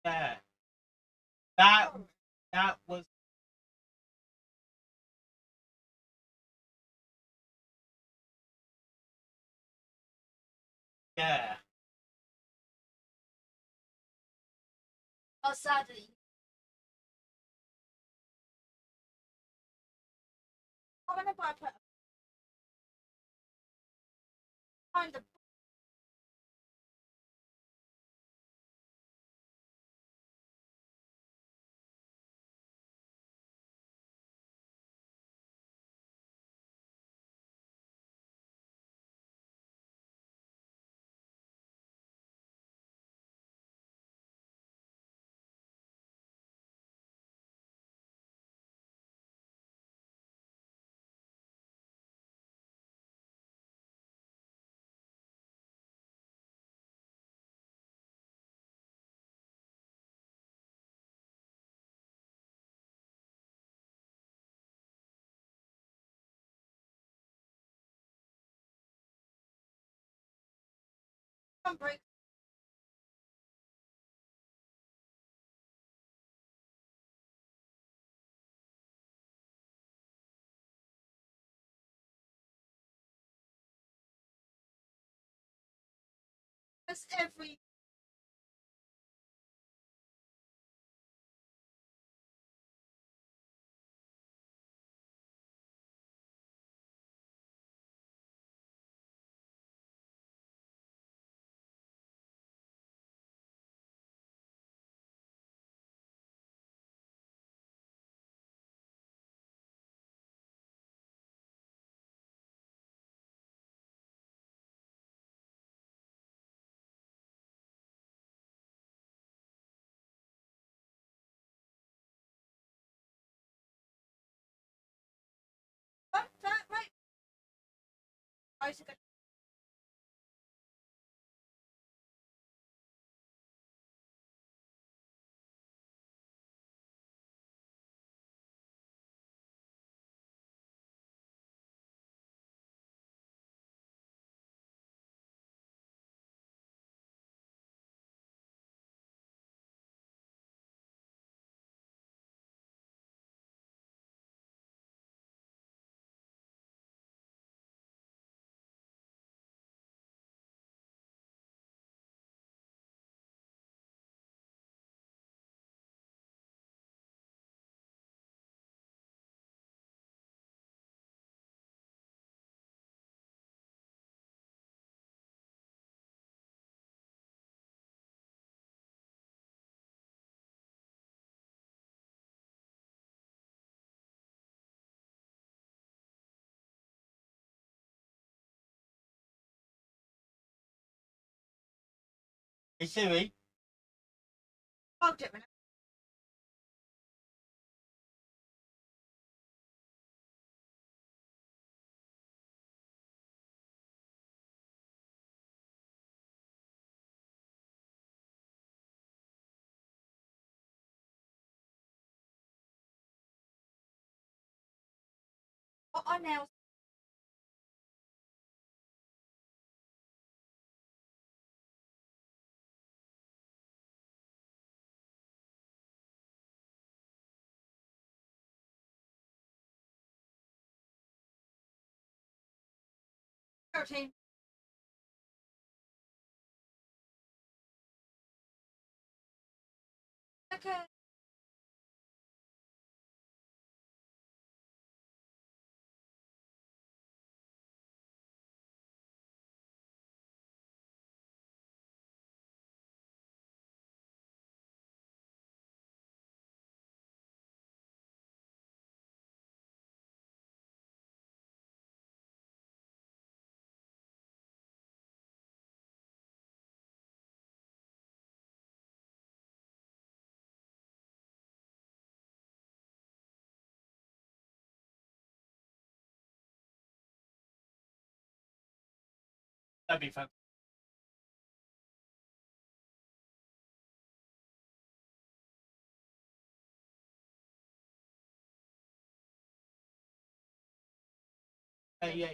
Yeah. That was yeah. Oh, sadly. Whenever I put find the break. That's every. Right. Isaac. Hey Siri. I'll do it. What are now? Protein. Okay. That'd be fun. Yeah.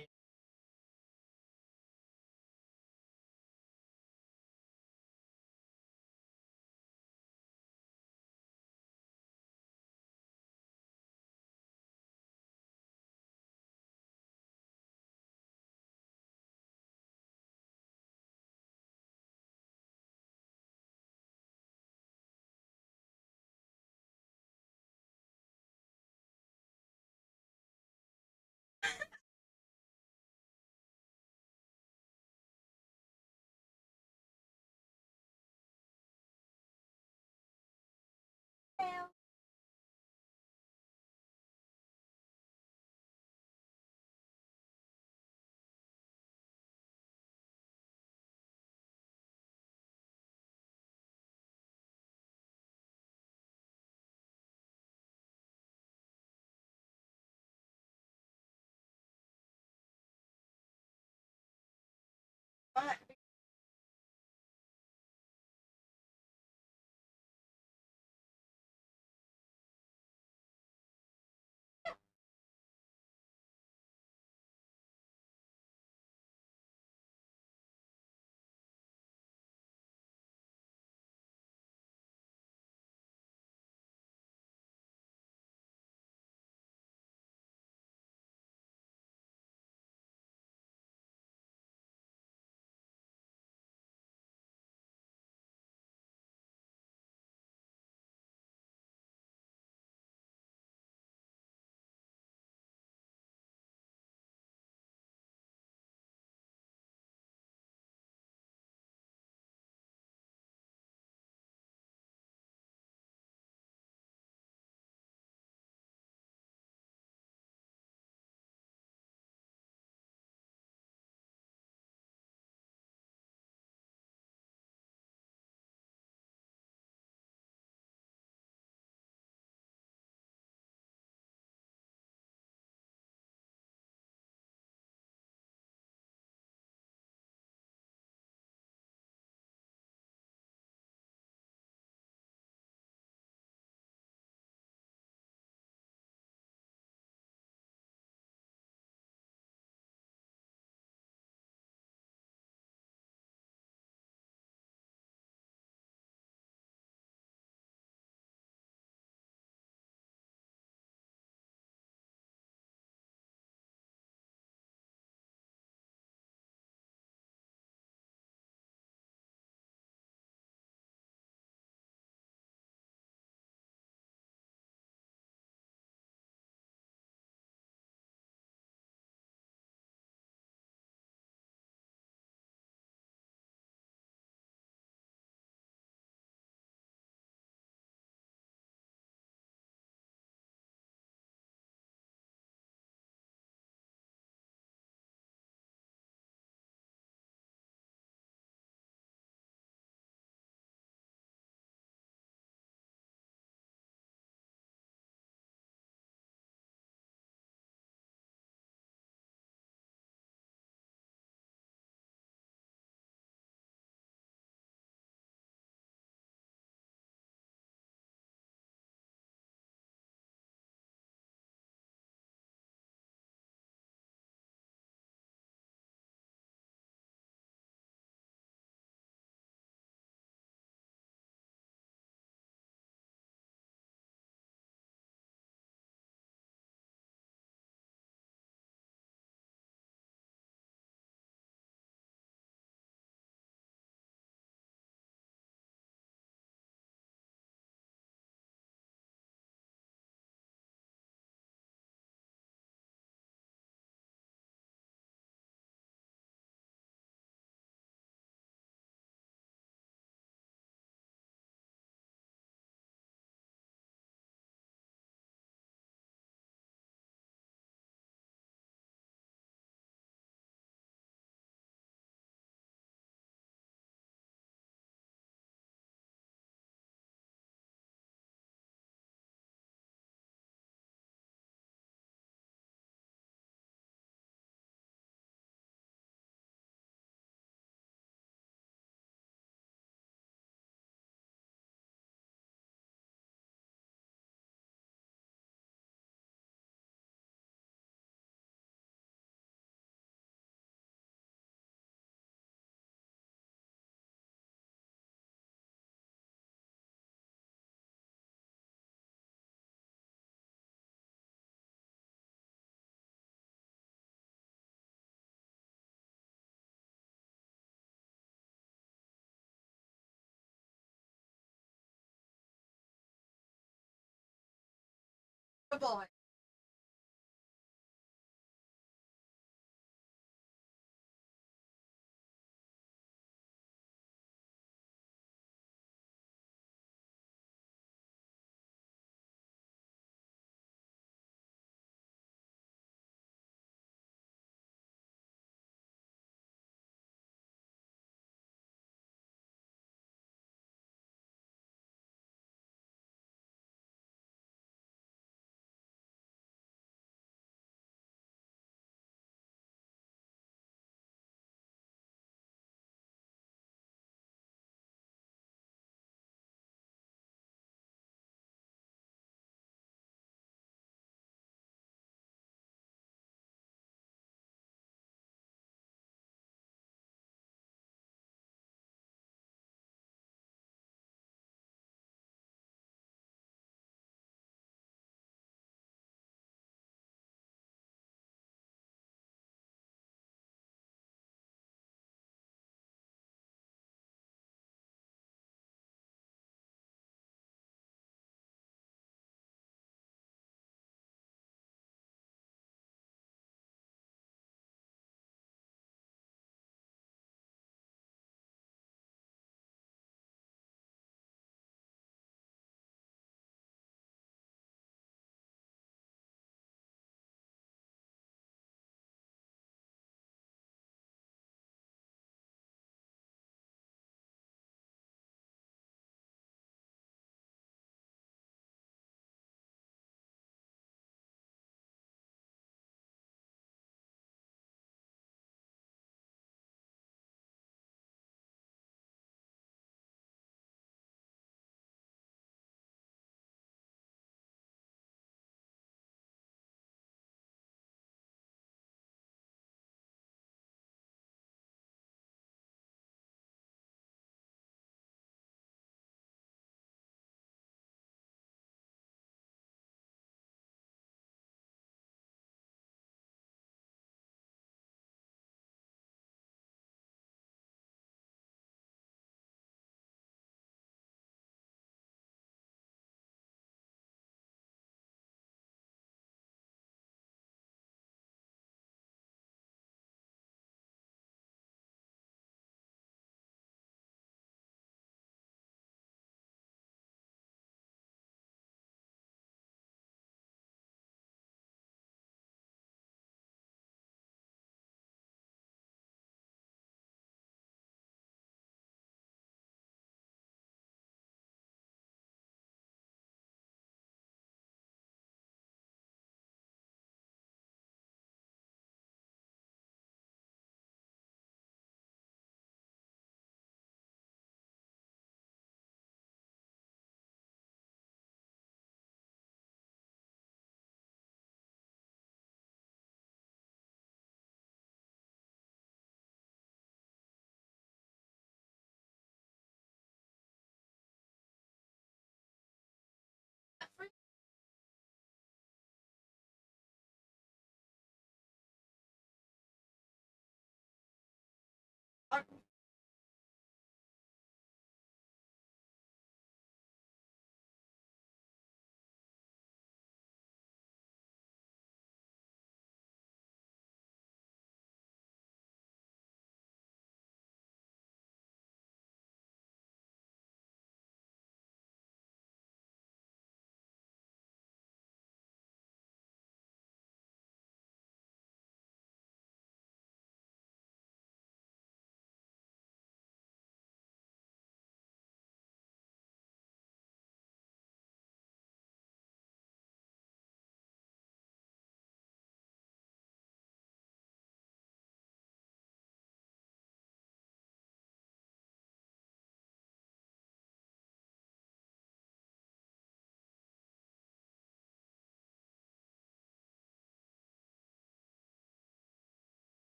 Good boy.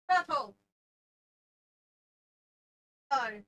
Purple. No.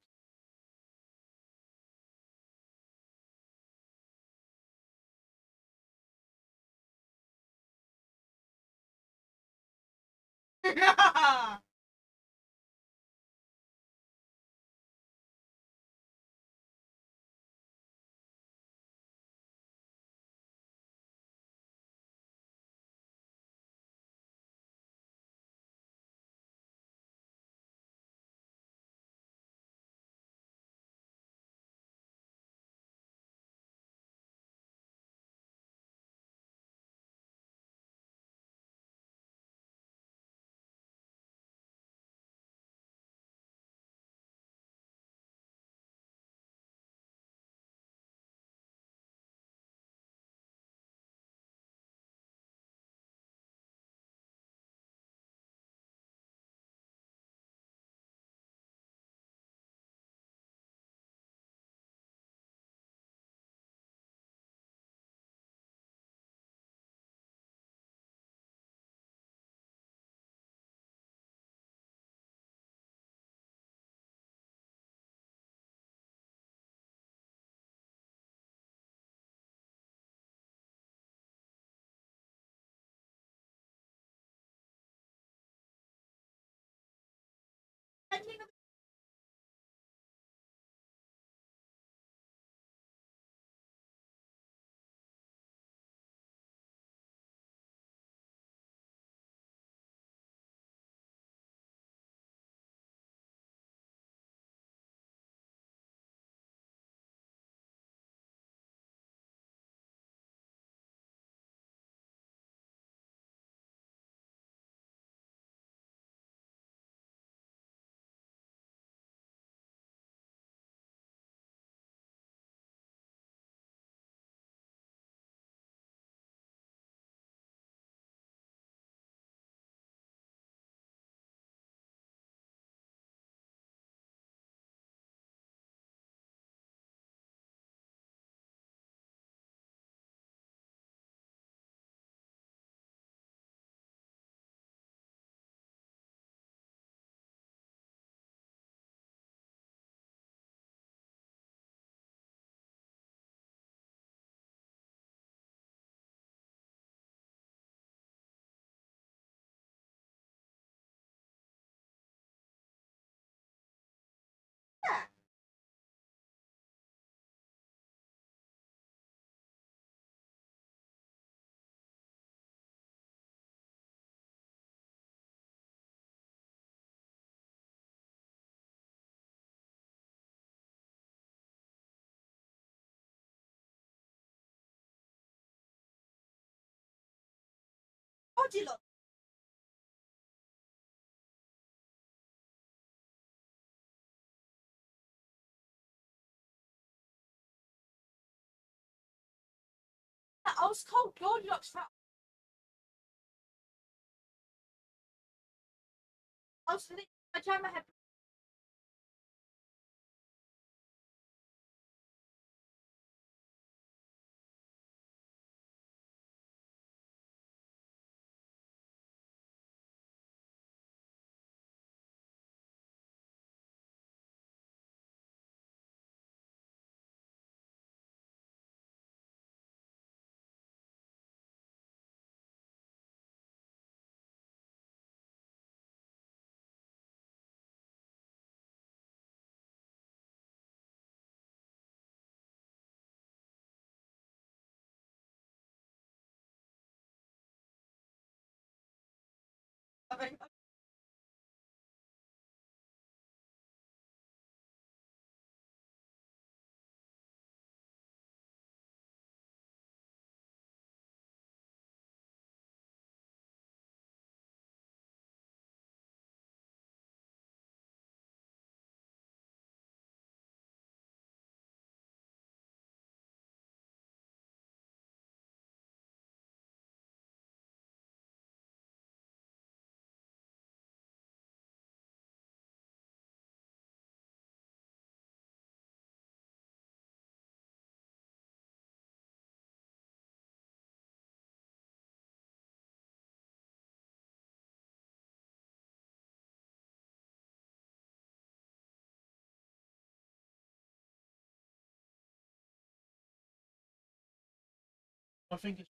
I think it's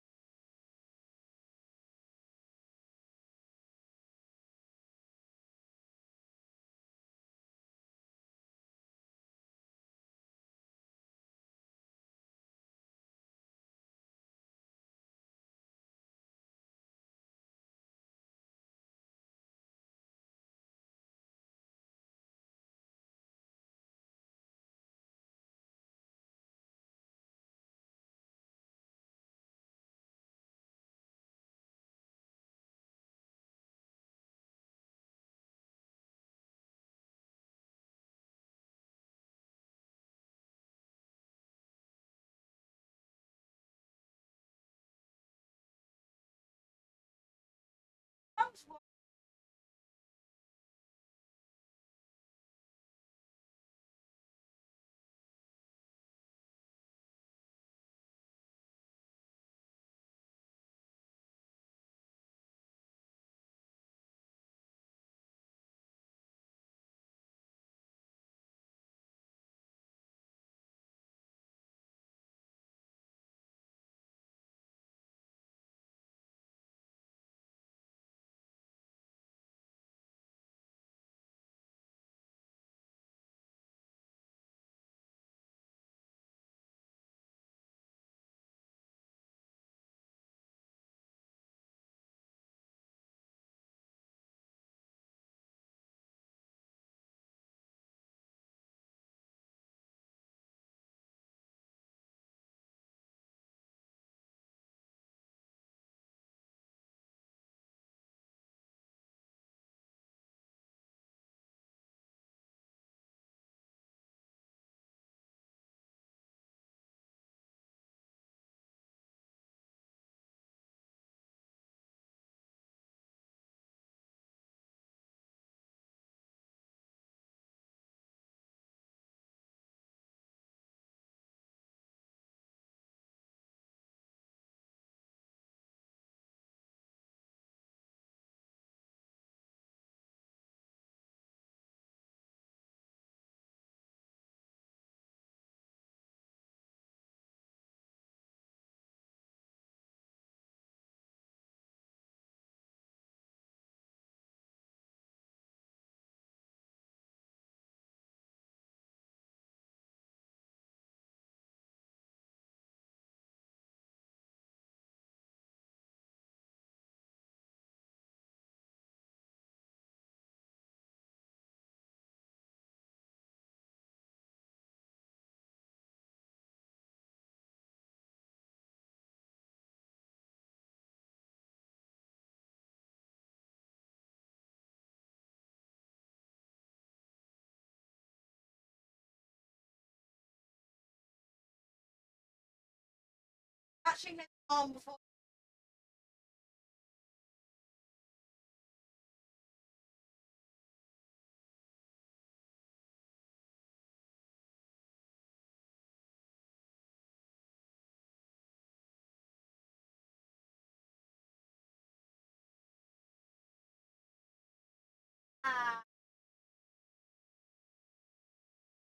Catching his arm before.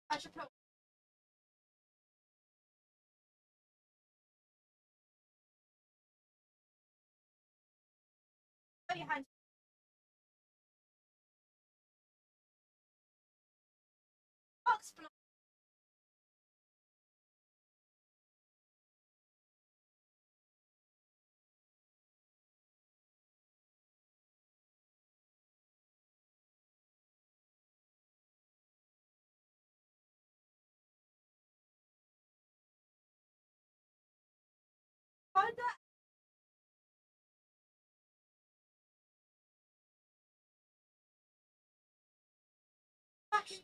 I should put. Put your hands. Box block. Find that. Fucking.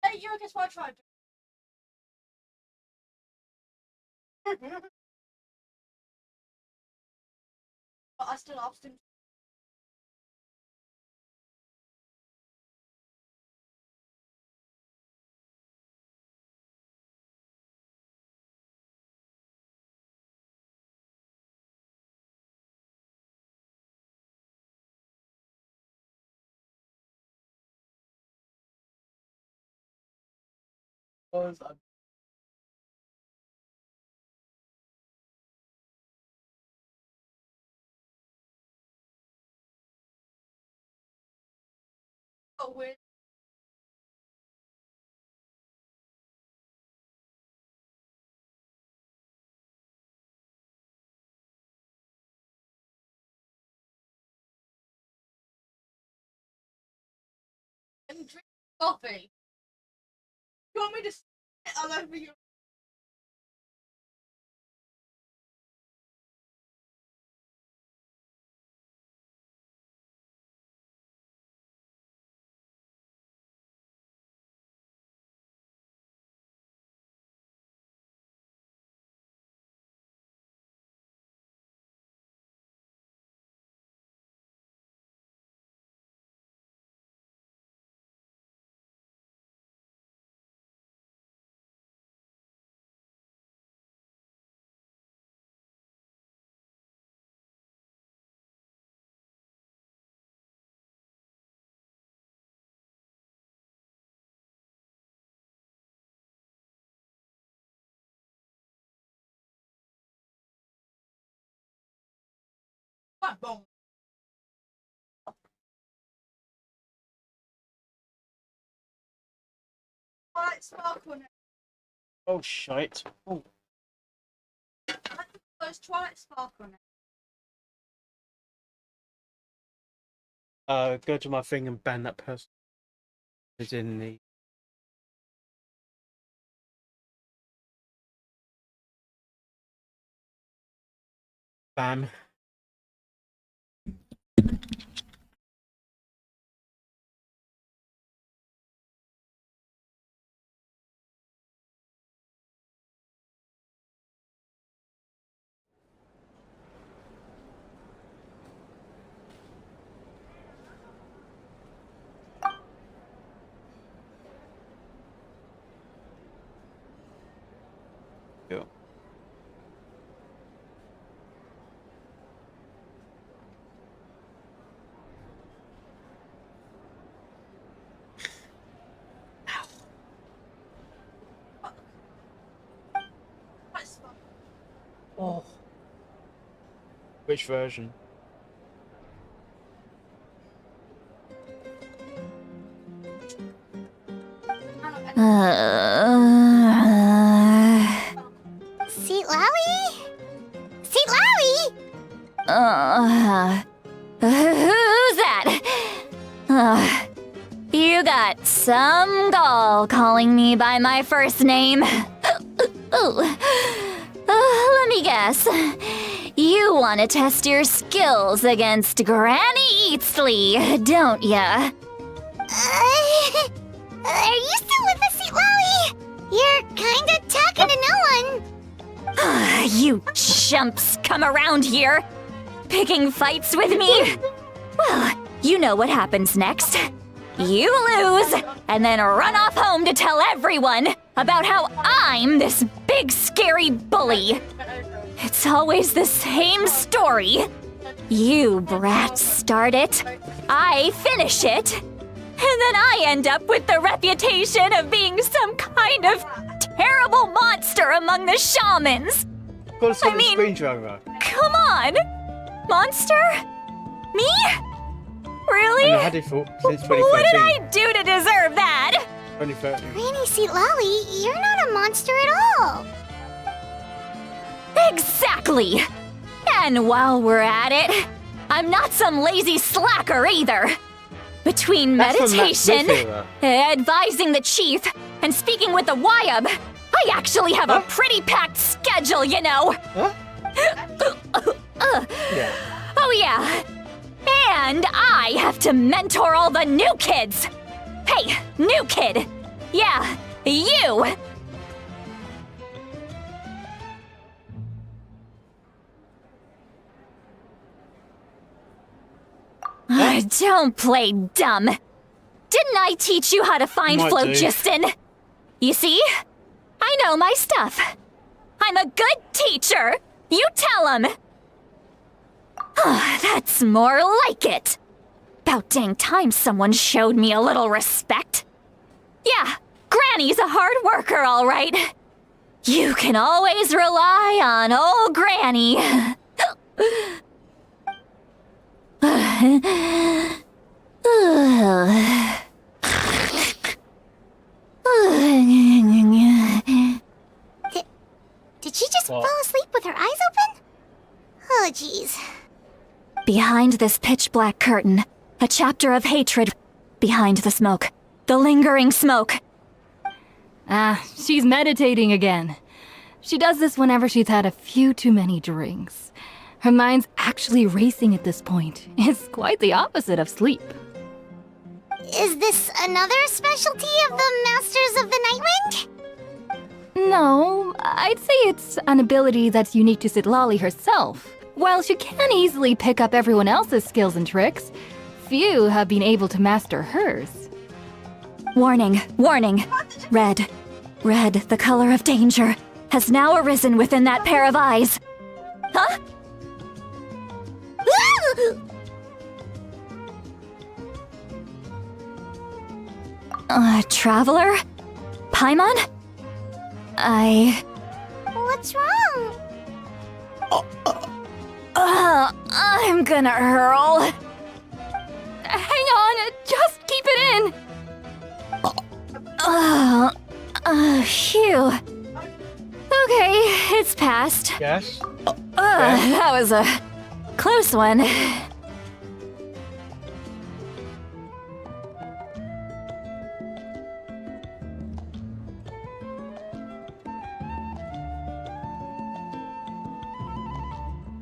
Hey, you guess what I tried. But I still asked him. Oh, weird. And drink coffee. You want me to sit all over you? What bomb? Twilight Sparkle on it. Oh shite. Oh. There's Twilight Sparkle on it. Go to my thing and ban that person. Is in the. Bam. Yeah. Oh. Which version? Seat Lowy? Seat Lowy? Who's that? You got some gall calling me by my first name. Let me guess. You want to test your skills against Granny Eatsley, don't ya? Are you still You're kinda talking to no one. You chumps come around here, picking fights with me? Well, you know what happens next. You lose, and then run off home to tell everyone about how I'm this big scary bully. It's always the same story. You brats start it, I finish it, and then I end up with the reputation of being some kind of terrible monster among the shamans. I mean, screen driver. Come on! Monster? Me? Really? I've had it for since 2013. What did I do to deserve that? 2013. Granny Seat Lolly, you're not a monster at all. Exactly! And while we're at it, I'm not some lazy slacker either. Between That's from Matt meditation, Smith advising the chief, and speaking with the Wyab, I actually have a pretty packed schedule, you know. Huh? Yeah. Oh yeah. And I have to mentor all the new kids. Hey, new kid. Yeah, you. Don't play dumb. Didn't I teach you how to find Might do. phlogiston? You see? I know my stuff. I'm a good teacher. You tell him. That's more like it. About dang time someone showed me a little respect. Yeah, Granny's a hard worker, all right. You can always rely on old Granny. Did she just fall asleep with her eyes open? Oh, jeez. Behind this pitch-black curtain, a chapter of hatred. Behind the smoke, the lingering smoke. She's meditating again. She does this whenever she's had a few too many drinks. Her mind's actually racing at this point. It's quite the opposite of sleep. Is this another specialty of the Masters of the Nightwind? No, I'd say it's an ability that's unique to Citlali herself. While she can easily pick up everyone else's skills and tricks, few have been able to master hers. Warning, warning. Red, the color of danger, has now arisen within that pair of eyes. Huh? Traveler? Paimon? What's wrong? I'm gonna hurl. Hang on, just keep it in. Phew. Okay, it's passed. Yes. That was a close one.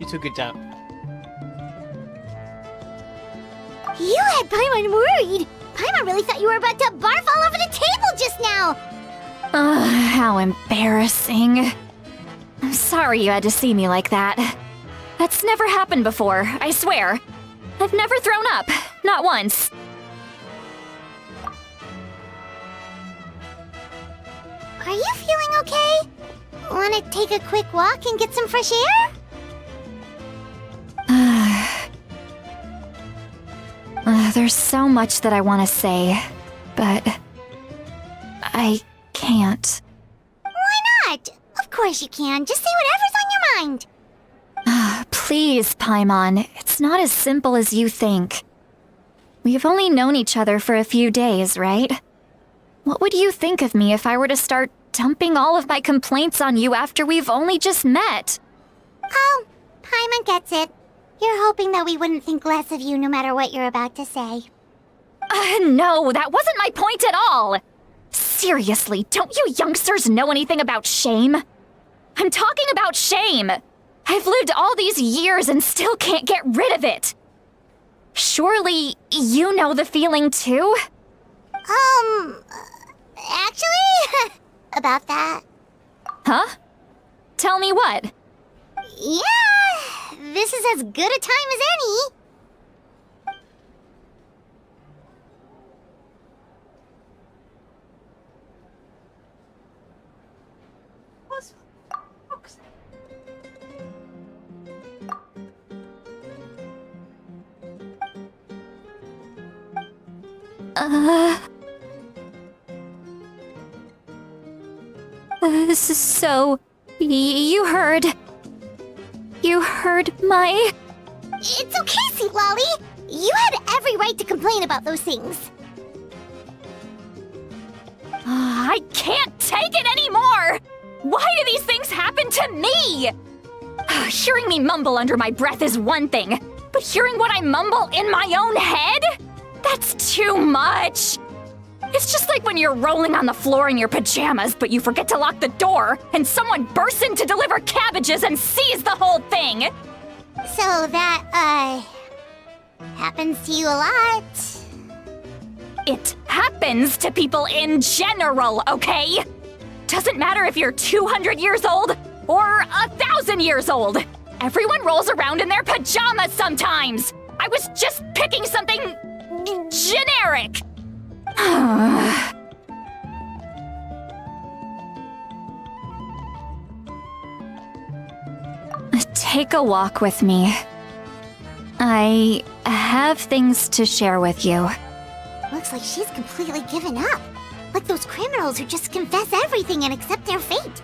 You took it down. You had Paimon worried. Paimon really thought you were about to barf all over the table just now. How embarrassing. I'm sorry you had to see me like that. That's never happened before, I swear. I've never thrown up, not once. Are you feeling okay? Want to take a quick walk and get some fresh air? There's so much that I want to say, but I can't. Why not? Of course you can. Just say whatever's on your mind. Please, Paimon, it's not as simple as you think. We've only known each other for a few days, right? What would you think of me if I were to start dumping all of my complaints on you after we've only just met? Oh, Paimon gets it. You're hoping that we wouldn't think less of you no matter what you're about to say. No, that wasn't my point at all! Seriously, don't you youngsters know anything about shame? I'm talking about shame! I've lived all these years and still can't get rid of it! Surely, you know the feeling too? Actually, about that. Huh? Tell me what? Yeah, this is as good a time as any. So, you heard my... It's okay, Sweet Lolly. You had every right to complain about those things. I can't take it anymore! Why do these things happen to me? Hearing me mumble under my breath is one thing, but hearing what I mumble in my own head? That's too much! It's just like when you're rolling on the floor in your pajamas, but you forget to lock the door, and someone bursts in to deliver cabbages and sees the whole thing! So that, happens to you a lot. It happens to people in general, okay? Doesn't matter if you're 200 years old or 1,000 years old. Everyone rolls around in their pajamas sometimes. I was just picking something generic. Take a walk with me. I have things to share with you. Looks like she's completely given up. Like those criminals who just confess everything and accept their fate.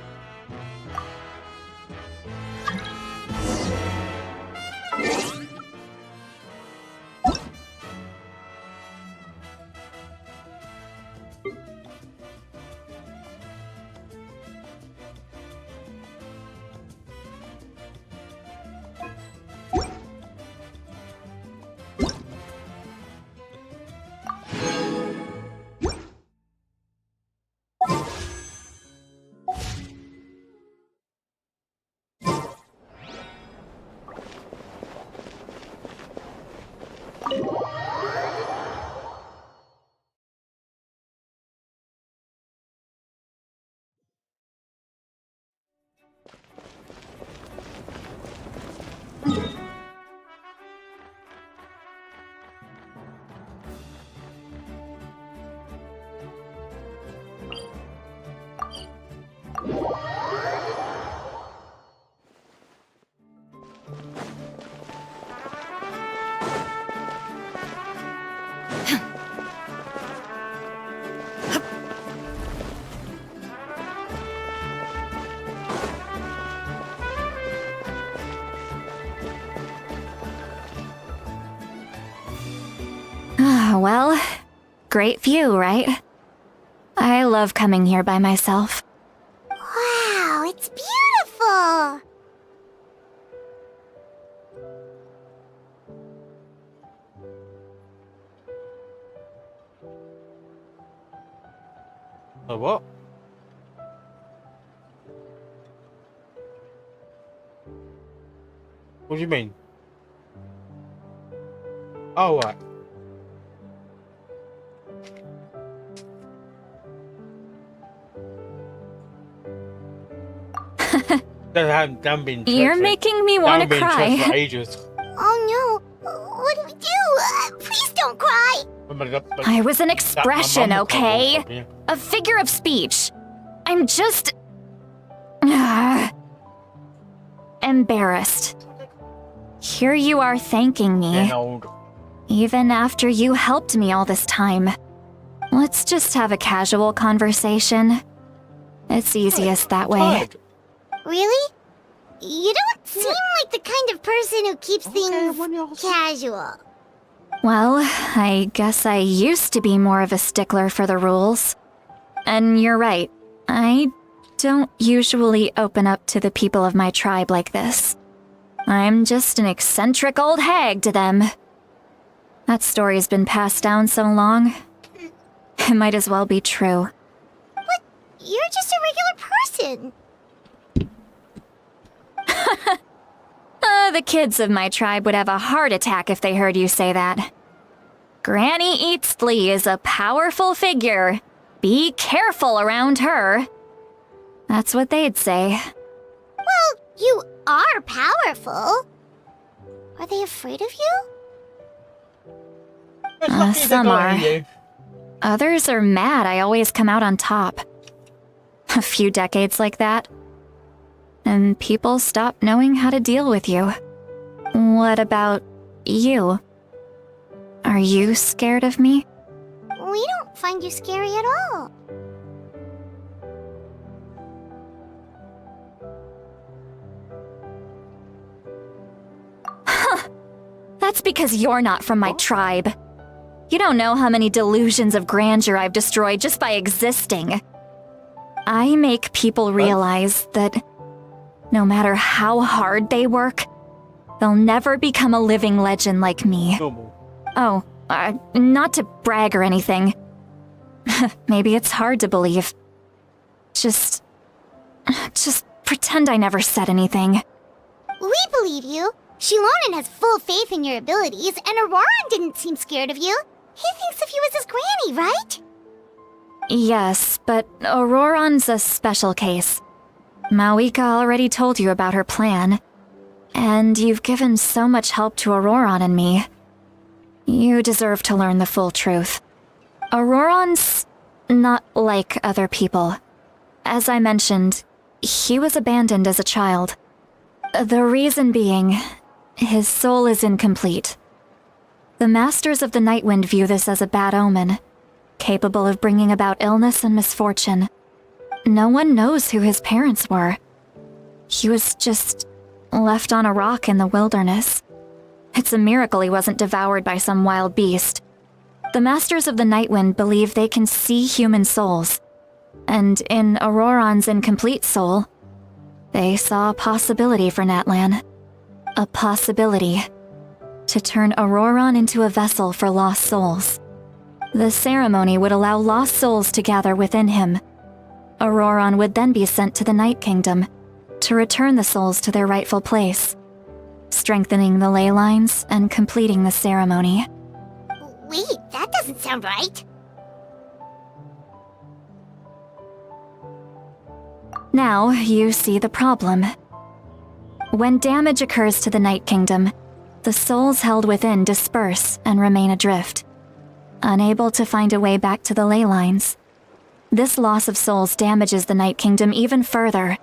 Well, great view, right? I love coming here by myself. Wow, it's beautiful! A what? What do you mean? Oh, right. You're making me want to cry. For ages. Oh no, what do we do? Please don't cry! I was an expression, okay? A figure of speech. I'm just... embarrassed. Here you are thanking me. Even after you helped me all this time. Let's just have a casual conversation. It's easiest that way. Really? You don't seem like the kind of person who keeps things casual. Well, I guess I used to be more of a stickler for the rules. And you're right, I don't usually open up to the people of my tribe like this. I'm just an eccentric old hag to them. That story's been passed down so long, it might as well be true. But you're just a regular person. The kids of my tribe would have a heart attack if they heard you say that. Granny Eatsley is a powerful figure. Be careful around her. That's what they'd say. Well, you are powerful. Are they afraid of you? It's lucky they Some got are. you. Others are mad I always come out on top. A few decades like that, and people stop knowing how to deal with you. What about you? Are you scared of me? We don't find you scary at all. That's because you're not from my tribe. You don't know how many delusions of grandeur I've destroyed just by existing. I make people realize that no matter how hard they work, they'll never become a living legend like me. Normal. Oh, not to brag or anything. Maybe it's hard to believe. Just pretend I never said anything. We believe you. Shilonen has full faith in your abilities, and Auroran didn't seem scared of you. He thinks of you as his granny, right? Yes, but Auroran's a special case. Mawika already told you about her plan. And you've given so much help to Auroran and me. You deserve to learn the full truth. Auroran's not like other people. As I mentioned, he was abandoned as a child. The reason being, his soul is incomplete. The Masters of the Nightwind view this as a bad omen, capable of bringing about illness and misfortune. No one knows who his parents were. He was just left on a rock in the wilderness. It's a miracle he wasn't devoured by some wild beast. The Masters of the Nightwind believe they can see human souls, and in Auroran's incomplete soul, they saw a possibility for Natlan. A possibility to turn Auroran into a vessel for lost souls. The ceremony would allow lost souls to gather within him. Auroran would then be sent to the Night Kingdom to return the souls to their rightful place, strengthening the ley lines and completing the ceremony. Wait, that doesn't sound right. Now you see the problem. When damage occurs to the Night Kingdom, the souls held within disperse and remain adrift, unable to find a way back to the ley lines. This loss of souls damages the Night Kingdom even further.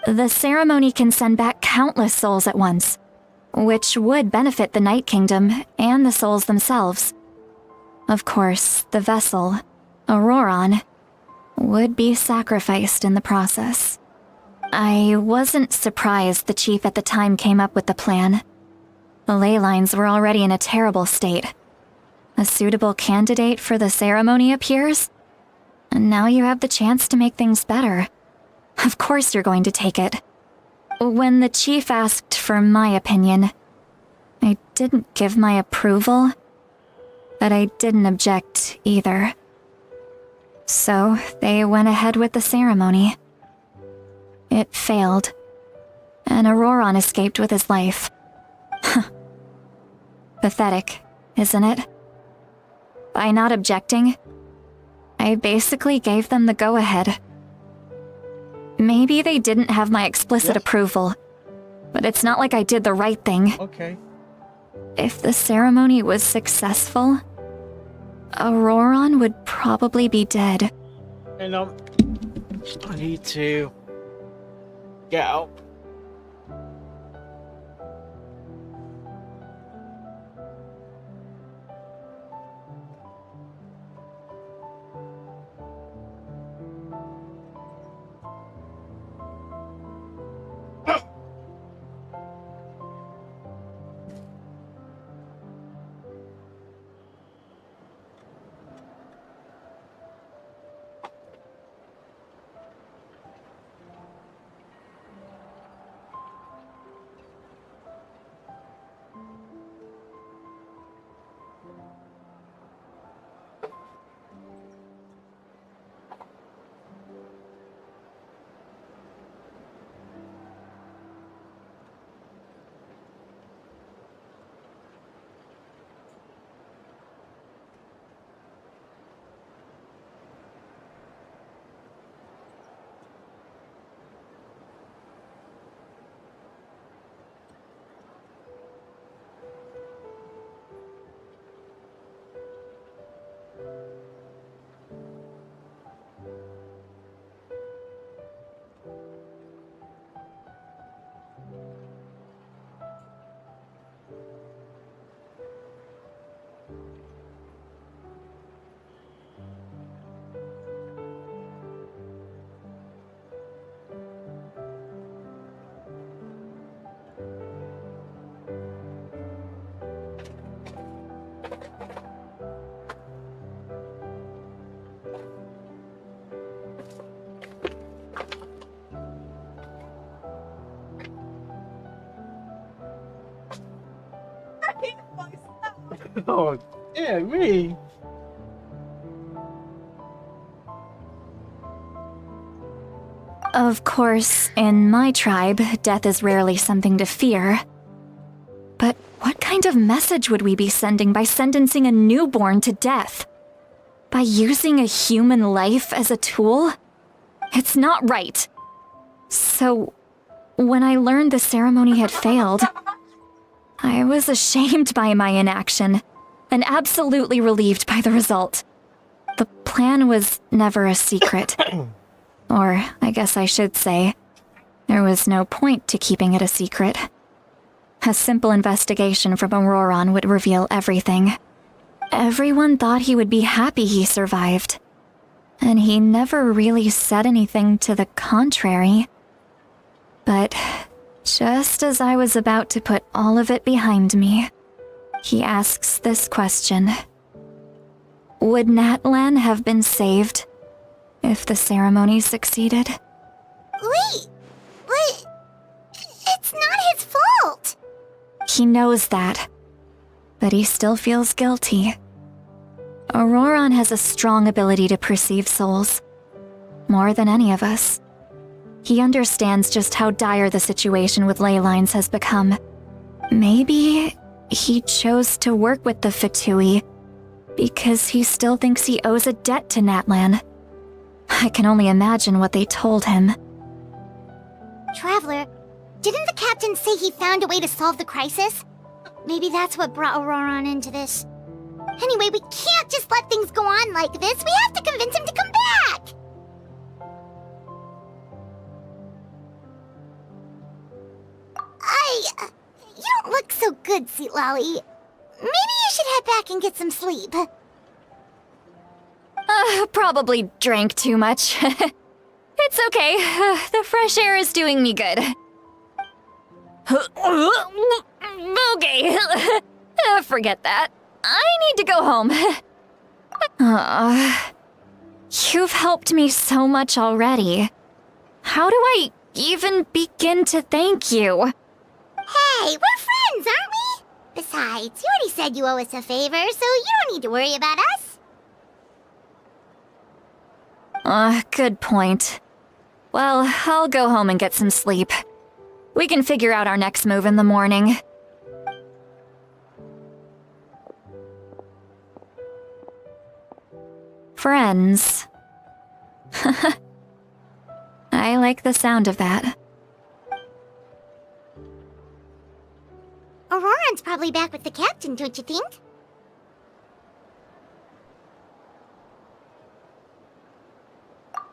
The ceremony can send back countless souls at once, which would benefit the Night Kingdom and the souls themselves. Of course, the vessel, Auroran, would be sacrificed in the process. I wasn't surprised the chief at the time came up with the plan. The ley lines were already in a terrible state. A suitable candidate for the ceremony appears, and now you have the chance to make things better. Of course you're going to take it. When the chief asked for my opinion, I didn't give my approval, but I didn't object either. So they went ahead with the ceremony. It failed, and Auroran escaped with his life. Pathetic, isn't it? By not objecting, I basically gave them the go-ahead. Maybe they didn't have my explicit approval, but it's not like I did the right thing. Okay. If the ceremony was successful, Auroran would probably be dead. And I need to get out. Oh, yeah, me. Of course, in my tribe, death is rarely something to fear. But what kind of message would we be sending by sentencing a newborn to death? By using a human life as a tool? It's not right. So, when I learned the ceremony had failed, I was ashamed by my inaction, and absolutely relieved by the result. The plan was never a secret. Or, I guess I should say, there was no point to keeping it a secret. A simple investigation from Auroron would reveal everything. Everyone thought he would be happy he survived. And he never really said anything to the contrary. But just as I was about to put all of it behind me, he asks this question. Would Natlan have been saved if the ceremony succeeded? Wait, but it's not his fault. He knows that, but he still feels guilty. Auroron has a strong ability to perceive souls, more than any of us. He understands just how dire the situation with ley lines has become. Maybe he chose to work with the Fatui because he still thinks he owes a debt to Natlan. I can only imagine what they told him. Traveler, didn't the captain say he found a way to solve the crisis? Maybe that's what brought Auroron into this. Anyway, we can't just let things go on like this. We have to convince him to come back! You don't look so good, Sweet Lolly. Maybe you should head back and get some sleep. Probably drank too much. It's okay. The fresh air is doing me good. Okay. Forget that. I need to go home. You've helped me so much already. How do I even begin to thank you? Hey, we're friends, aren't we? Besides, you already said you owe us a favor, so you don't need to worry about us. Good point. Well, I'll go home and get some sleep. We can figure out our next move in the morning. Friends. I like the sound of that. Auroron's probably back with the captain, don't you think?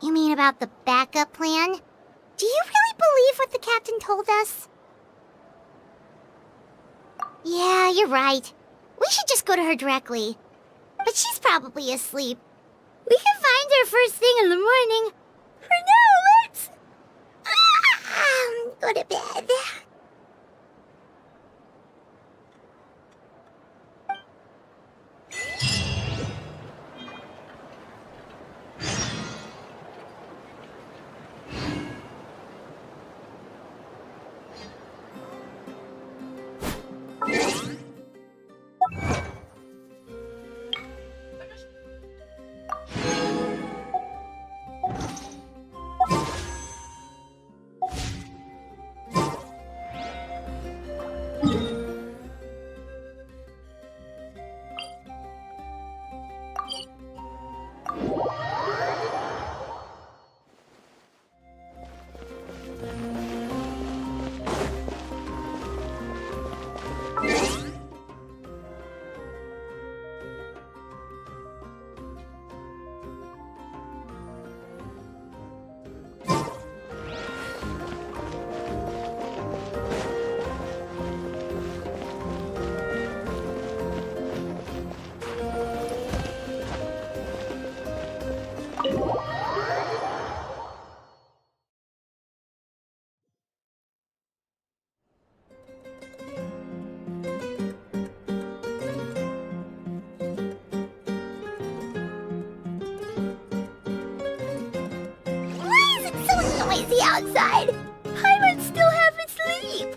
You mean about the backup plan? Do you really believe what the captain told us? Yeah, you're right. We should just go to her directly. But she's probably asleep. We can find her first thing in the morning. For now, let's... go to bed. Noisy outside. Paimon still half asleep.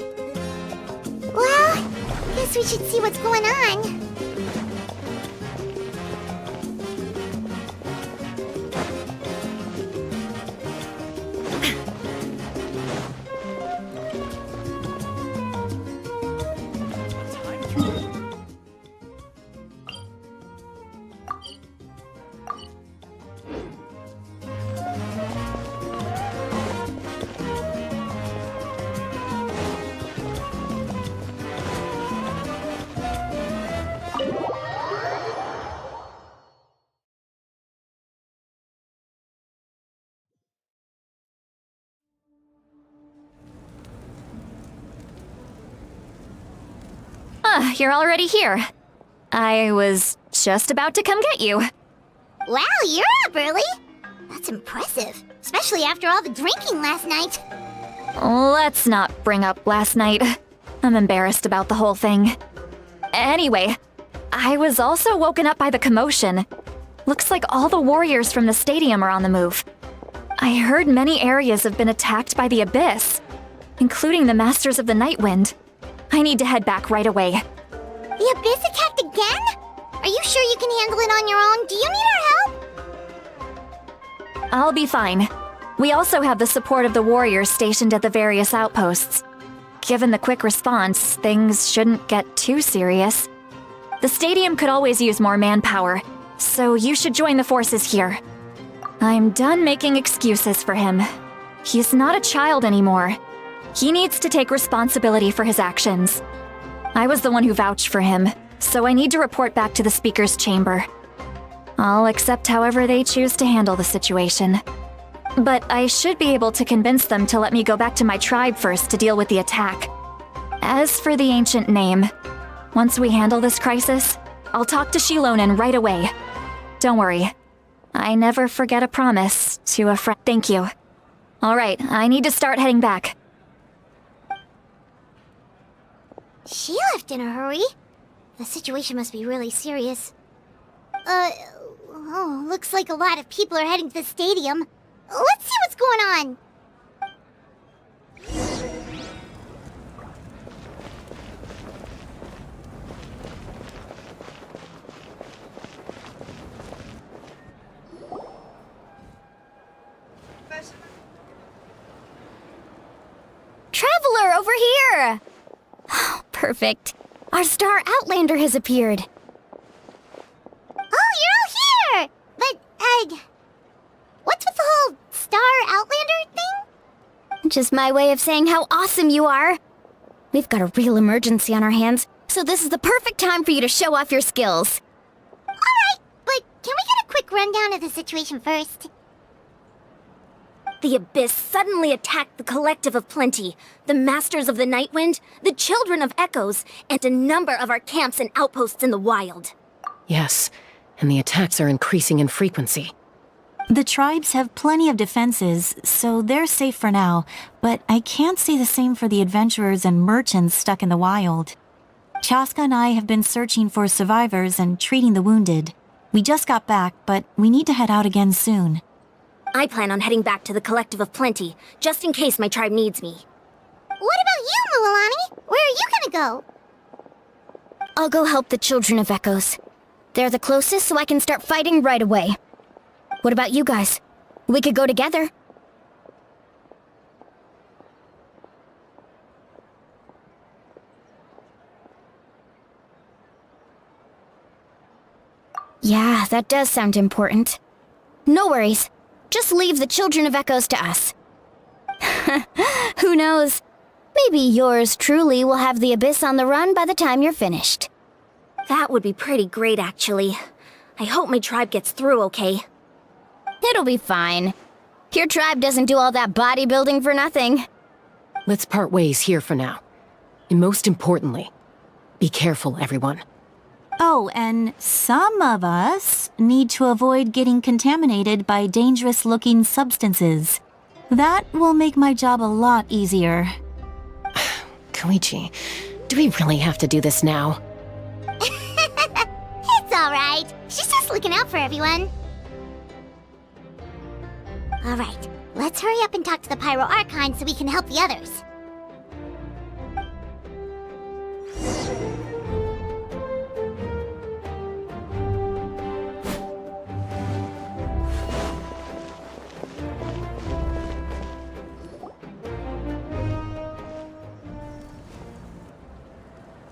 Well, guess guess we should see what's going on. You're already here. I was just about to come get you. Wow, you're up early. That's impressive, especially after all the drinking last night. Let's not bring up last night. I'm embarrassed about the whole thing. Anyway, I was also woken up by the commotion. Looks like all the warriors from the stadium are on the move. I heard many areas have been attacked by the Abyss, including the Masters of the Nightwind. I need to head back right away. The Abyss attacked again? Are you sure you can handle it on your own? Do you need our help? I'll be fine. We also have the support of the warriors stationed at the various outposts. Given the quick response, things shouldn't get too serious. The stadium could always use more manpower, so you should join the forces here. I'm done making excuses for him. He's not a child anymore. He needs to take responsibility for his actions. I was the one who vouched for him, so I need to report back to the Speaker's Chamber. I'll accept however they choose to handle the situation. But I should be able to convince them to let me go back to my tribe first to deal with the attack. As for the ancient name, once we handle this crisis, I'll talk to Shilonen right away. Don't worry. I never forget a promise to a friend. Thank you. Alright, I need to start heading back. She left in a hurry. The situation must be really serious. Looks like a lot of people are heading to the stadium. Let's see what's going on. Traveler, over here! Perfect. Our Star Outlander has appeared. Oh, you're all here! But, what's with the whole Star Outlander thing? Just my way of saying how awesome you are. We've got a real emergency on our hands, so this is the perfect time for you to show off your skills. Alright, but can we get a quick rundown of the situation first? The Abyss suddenly attacked the Collective of Plenty, the Masters of the Nightwind, the Children of Echoes, and a number of our camps and outposts in the wild. Yes, and the attacks are increasing in frequency. The tribes have plenty of defenses, so they're safe for now, but I can't say the same for the adventurers and merchants stuck in the wild. Chaska and I have been searching for survivors and treating the wounded. We just got back, but we need to head out again soon. I plan on heading back to the Collective of Plenty, just in case my tribe needs me. What about you, Mualani? Where are you gonna go? I'll go help the Children of Echoes. They're the closest, so I can start fighting right away. What about you guys? We could go together. Yeah, that does sound important. No worries. Just leave the Children of Echoes to us. Who knows? Maybe yours truly will have the Abyss on the run by the time you're finished. That would be pretty great, actually. I hope my tribe gets through okay. It'll be fine. Your tribe doesn't do all that bodybuilding for nothing. Let's part ways here for now. And most importantly, be careful, everyone. Oh, and some of us need to avoid getting contaminated by dangerous-looking substances. That will make my job a lot easier. Koichi, do we really have to do this now? It's alright. She's just looking out for everyone. Alright, let's hurry up and talk to the Pyro Archon so we can help the others.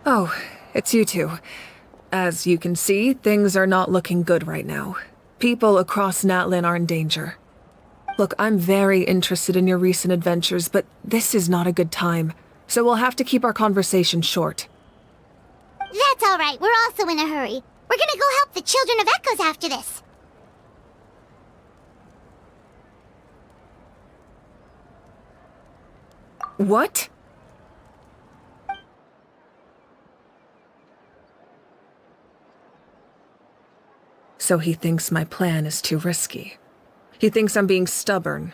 Oh, it's you two. As you can see, things are not looking good right now. People across Natlan are in danger. Look, I'm very interested in your recent adventures, but this is not a good time, so we'll have to keep our conversation short. That's all right. We're also in a hurry. We're gonna go help the Children of Echoes after this. What? So he thinks my plan is too risky. He thinks I'm being stubborn.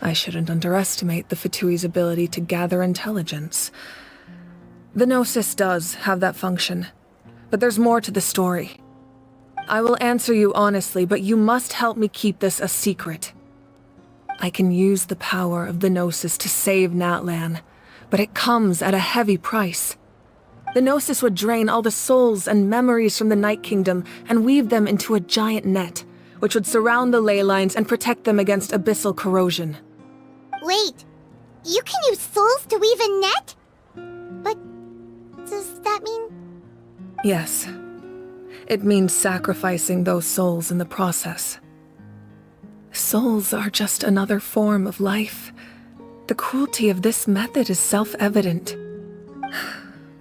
I shouldn't underestimate the Fatui's ability to gather intelligence. The Gnosis does have that function, but there's more to the story. I will answer you honestly, but you must help me keep this a secret. I can use the power of the Gnosis to save Natlan, but it comes at a heavy price. The Gnosis would drain all the souls and memories from the Night Kingdom and weave them into a giant net, which would surround the ley lines and protect them against abyssal corrosion. Wait, you can use souls to weave a net? But does that mean... Yes. It means sacrificing those souls in the process. Souls are just another form of life. The cruelty of this method is self-evident.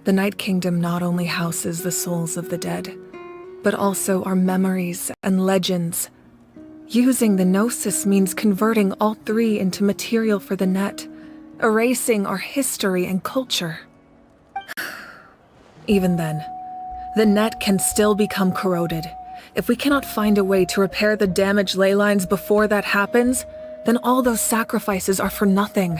The Night Kingdom not only houses the souls of the dead, but also our memories and legends. Using the Gnosis means converting all three into material for the net, erasing our history and culture. Even then, the net can still become corroded. If we cannot find a way to repair the damaged ley lines before that happens, then all those sacrifices are for nothing.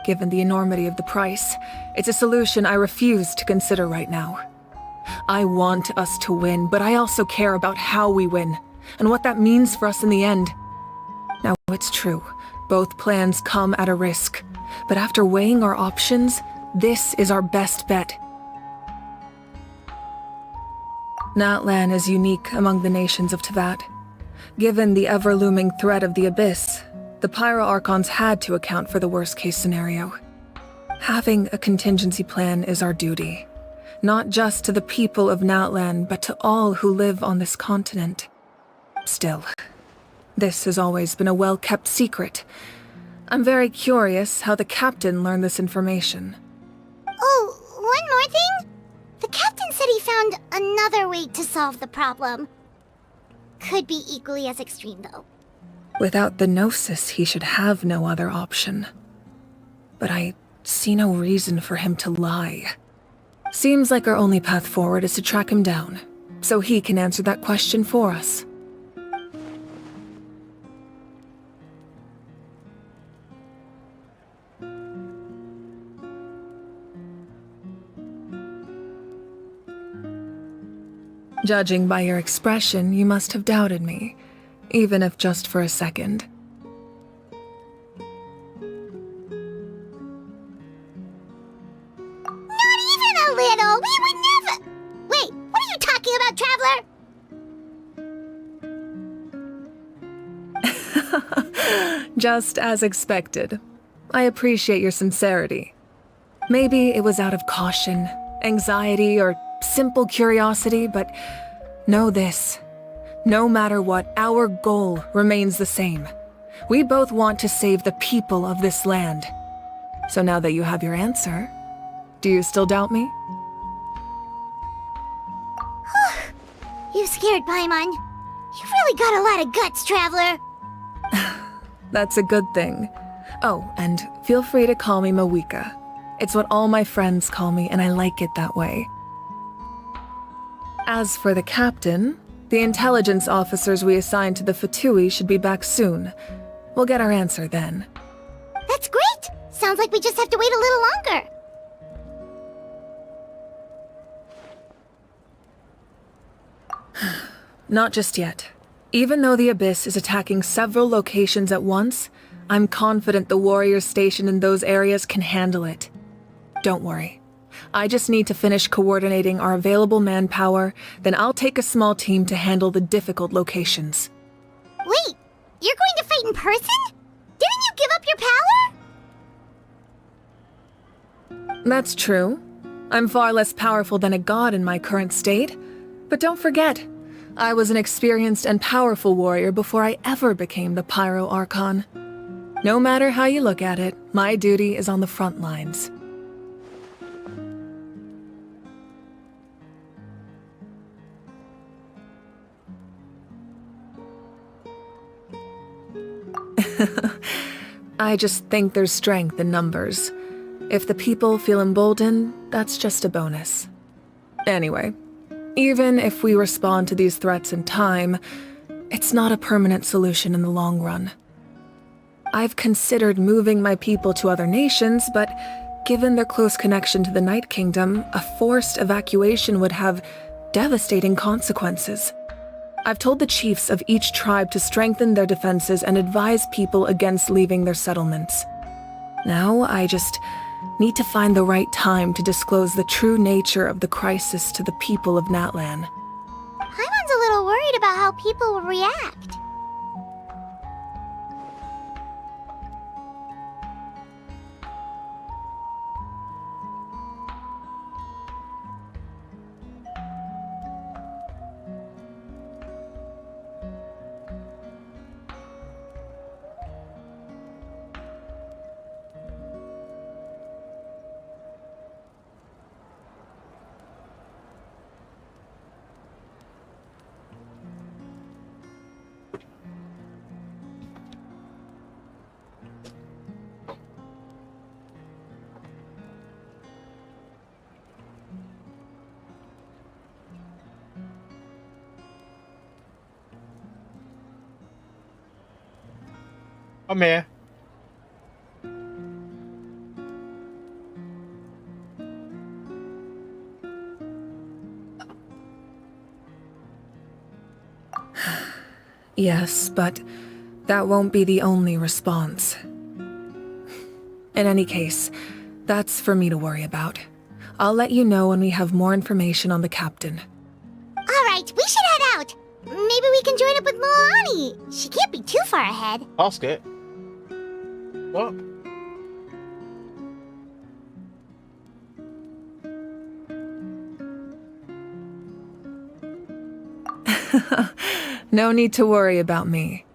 Given the enormity of the price, it's a solution I refuse to consider right now. I want us to win, but I also care about how we win, and what that means for us in the end. Now, it's true, both plans come at a risk, but after weighing our options, this is our best bet. Natlan is unique among the nations of Teyvat. Given the ever-looming threat of the Abyss, the Pyro Archons had to account for the worst-case scenario. Having a contingency plan is our duty, not just to the people of Natlan, but to all who live on this continent. Still, this has always been a well-kept secret. I'm very curious how the captain learned this information. Oh, one more thing? The captain said he found another way to solve the problem. Could be equally as extreme, though. Without the Gnosis, he should have no other option. But I see no reason for him to lie. Seems like our only path forward is to track him down, so he can answer that question for us. Judging by your expression, you must have doubted me, even if just for a second. Not even a little! We would never... Wait, what are you talking about, Traveler? Just as expected. I appreciate your sincerity. Maybe it was out of caution, anxiety, or simple curiosity, but know this. No matter what, our goal remains the same. We both want to save the people of this land. So now that you have your answer, do you still doubt me? You scared Paimon. You've really got a lot of guts, Traveler. That's a good thing. Oh, and feel free to call me Mawika. It's what all my friends call me, and I like it that way. As for the captain, the intelligence officers we assigned to the Fatui should be back soon. We'll get our answer then. That's great! Sounds like we just have to wait a little longer. Not just yet. Even though the Abyss is attacking several locations at once, I'm confident the warriors stationed in those areas can handle it. Don't worry. I just need to finish coordinating our available manpower, then I'll take a small team to handle the difficult locations. Wait, you're going to fight in person? Didn't you give up your power? That's true. I'm far less powerful than a god in my current state. But don't forget, I was an experienced and powerful warrior before I ever became the Pyro Archon. No matter how you look at it, my duty is on the front lines. I just think there's strength in numbers. If the people feel emboldened, that's just a bonus. Anyway, even if we respond to these threats in time, it's not a permanent solution in the long run. I've considered moving my people to other nations, but given their close connection to the Night Kingdom, a forced evacuation would have devastating consequences. I've told the chiefs of each tribe to strengthen their defenses and advise people against leaving their settlements. Now I just need to find the right time to disclose the true nature of the crisis to the people of Natlan. Paimon's a little worried about how people will react. I'm here. Yes, but that won't be the only response. In any case, that's for me to worry about. I'll let you know when we have more information on the captain. Alright, we should head out. Maybe we can join up with Milani. She can't be too far ahead. Ask it. What? No need to worry about me.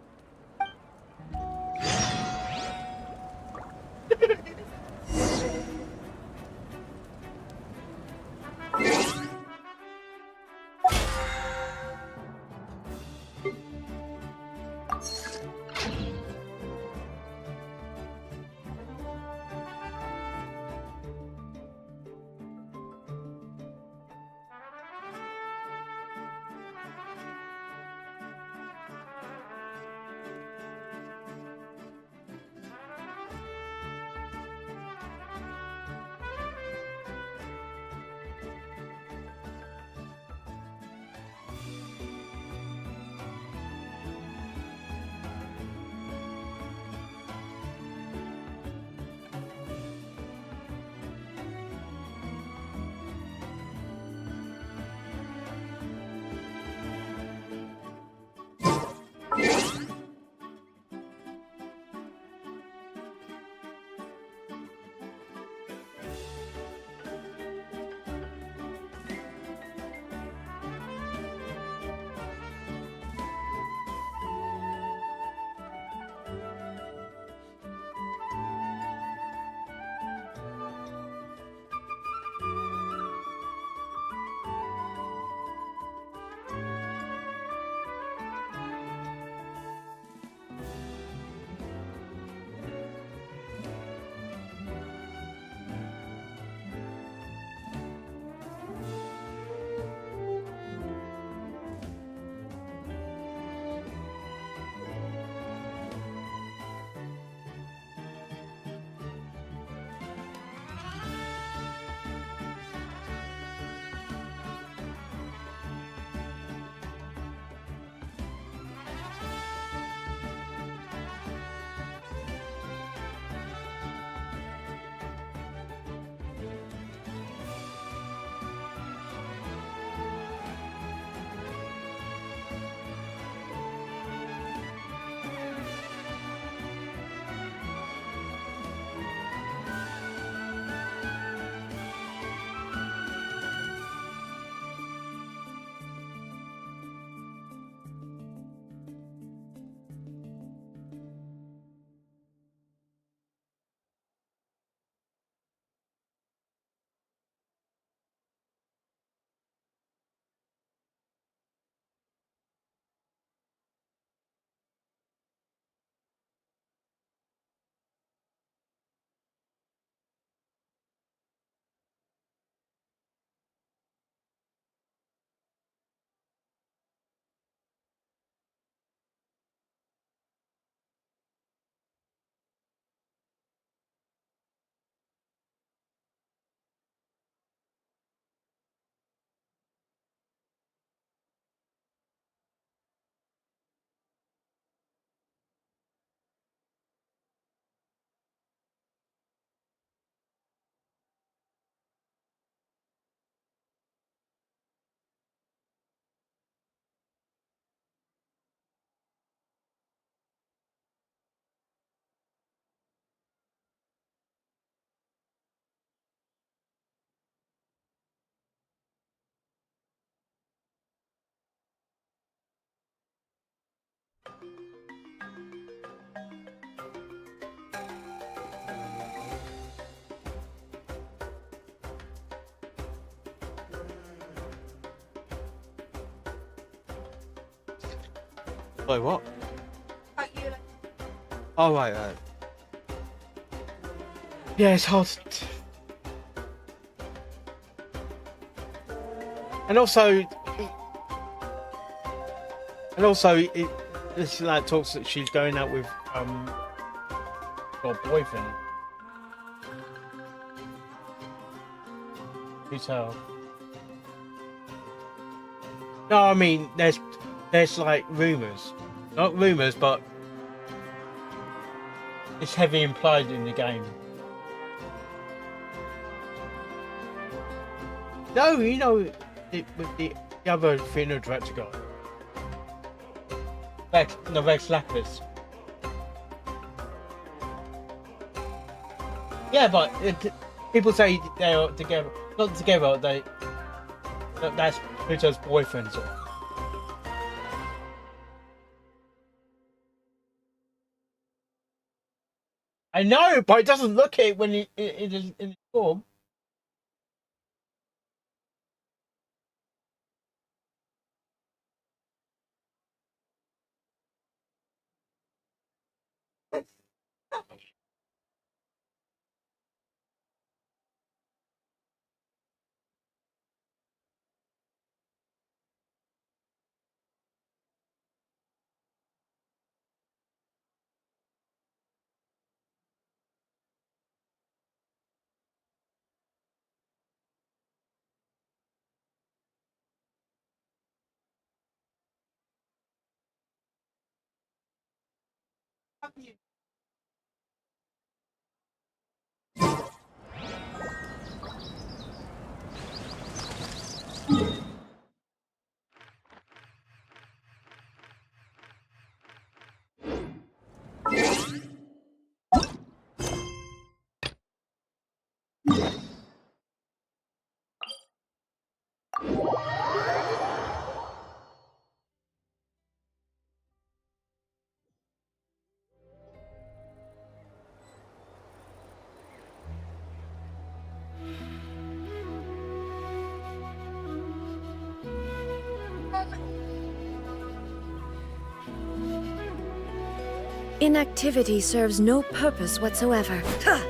Sorry, what? Oh, right. Yeah, it's hard. And also, this lad talks that she's going out with her boyfriend. Who's her? No, I mean there's like rumors, not rumors, but it's heavily implied in the game. No, you know, with the other funeral director guy. Rex Lapis. Yeah, but people say they're together. Not together, that's Pluto's boyfriend. So. I know, but it doesn't look it when it is in the form. Inactivity serves no purpose whatsoever. Huh?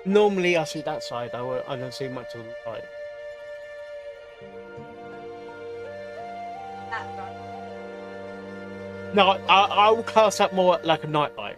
Normally I see that side. I don't see much of the light. No, I will class that more like a night light.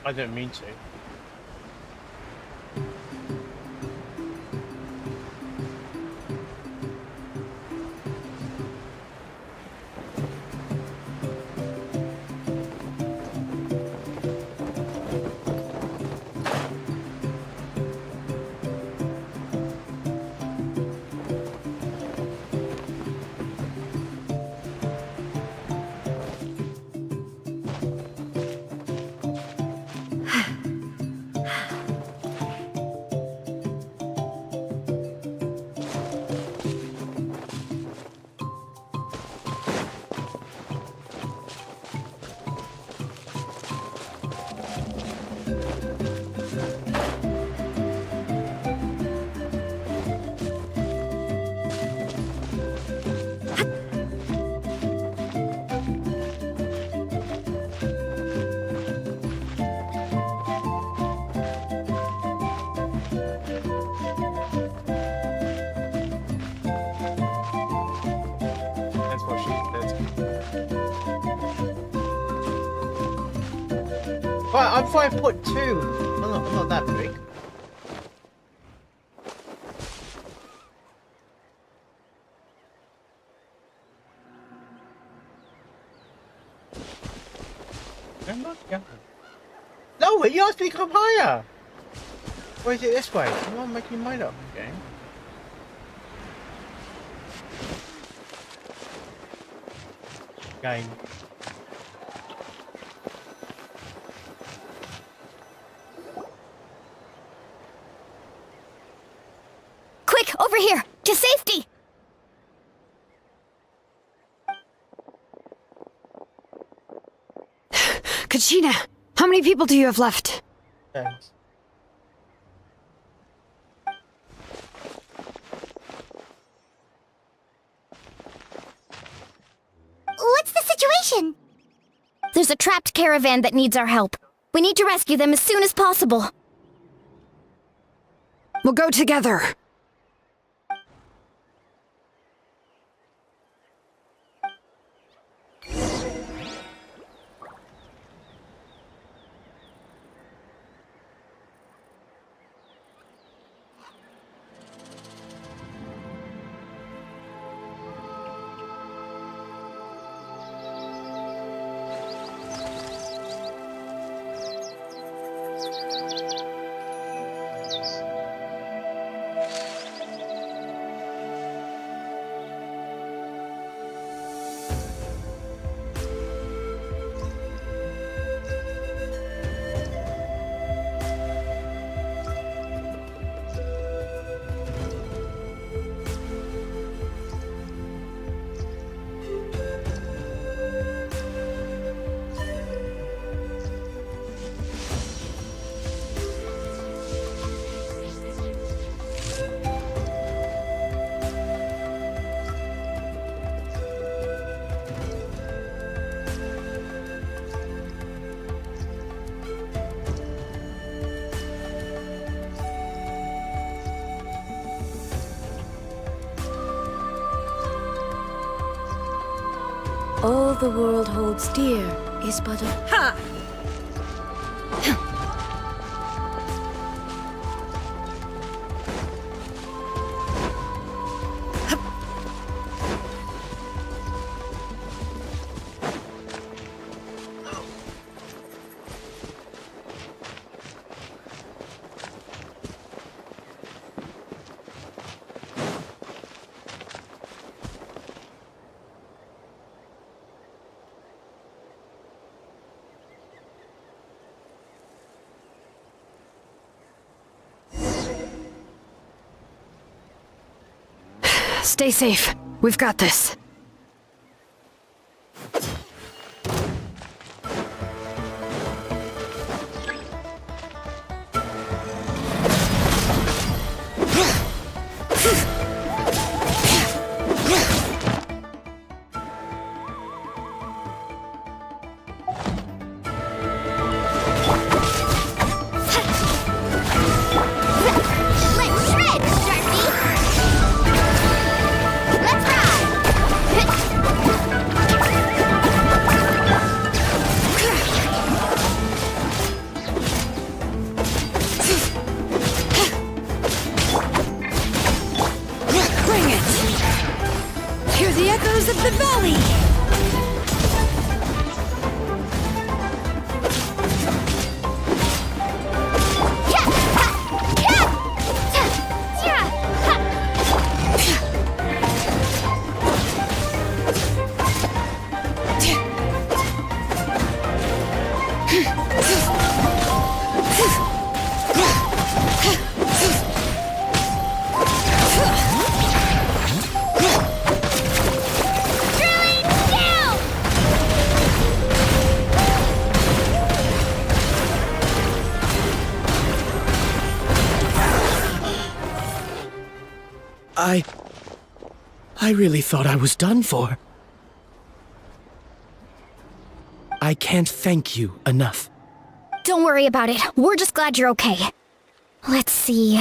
I didn't mean to. Right, I'm 5'2". I'm not that big. I'm not young. No, you asked me to come higher. Or is it this way? I'm not making mine up, okay? Game. Quick, over here! To safety! Kachina, how many people do you have left? Thanks. What's the situation? There's a trapped caravan that needs our help. We need to rescue them as soon as possible. We'll go together. All the world holds dear is but a... Ha! Stay safe. We've got this. Let's shred, Sharpie! Let's Bring it! Hear the echoes of the valley! I really thought I was done for. I can't thank you enough. Don't worry about it. We're just glad you're okay. Let's see.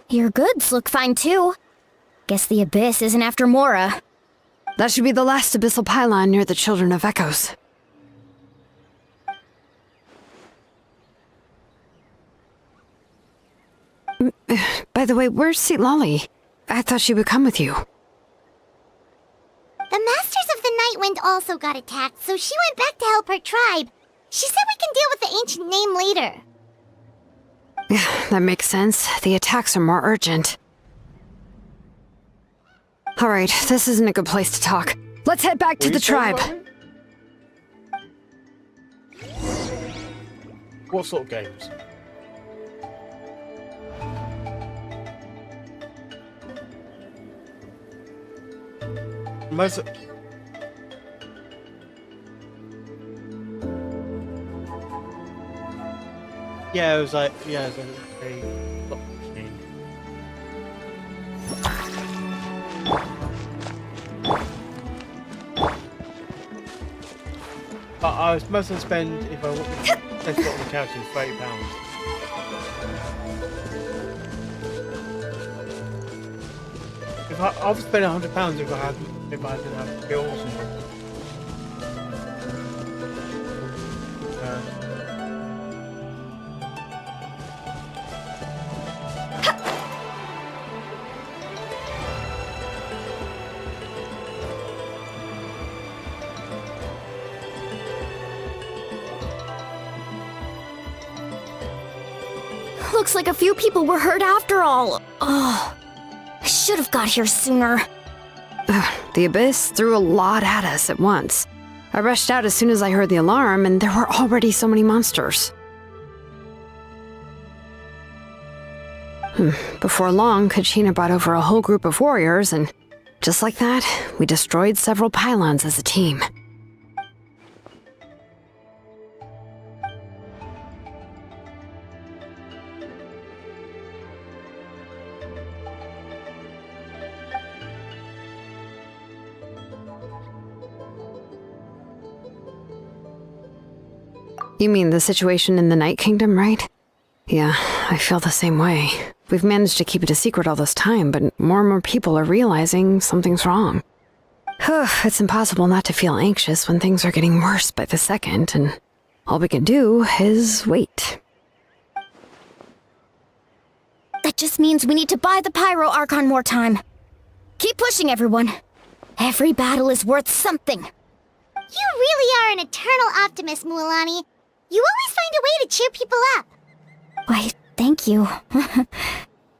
Your goods look fine too. Guess the Abyss isn't after Mora. That should be the last abyssal pylon near the Children of Echoes. By the way, where's Lolly? I thought she would come with you. The Masters of the Nightwind also got attacked, so she went back to help her tribe. She said we can deal with the ancient name later. That makes sense. The attacks are more urgent. Alright, this isn't a good place to talk. Let's head back to the tribe. What sort of games? Most. Yeah, it was like it was a slot machine. But I was mostly spend if I spend it on the couch is £30. If I would spend £100 if I didn't have bills and Looks like a few people were hurt after all. Oh, I should have got here sooner. The Abyss threw a lot at us at once. I rushed out as soon as I heard the alarm, and there were already so many monsters. Before long, Kachina brought over a whole group of warriors, and just like that, we destroyed several pylons as a team. You mean the situation in the Night Kingdom, right? Yeah, I feel the same way. We've managed to keep it a secret all this time, but more and more people are realizing something's wrong. It's impossible not to feel anxious when things are getting worse by the second, and all we can do is wait. That just means we need to buy the Pyro Archon more time. Keep pushing, everyone. Every battle is worth something. You really are an eternal optimist, Mualani. You always find a way to cheer people up. Why, thank you.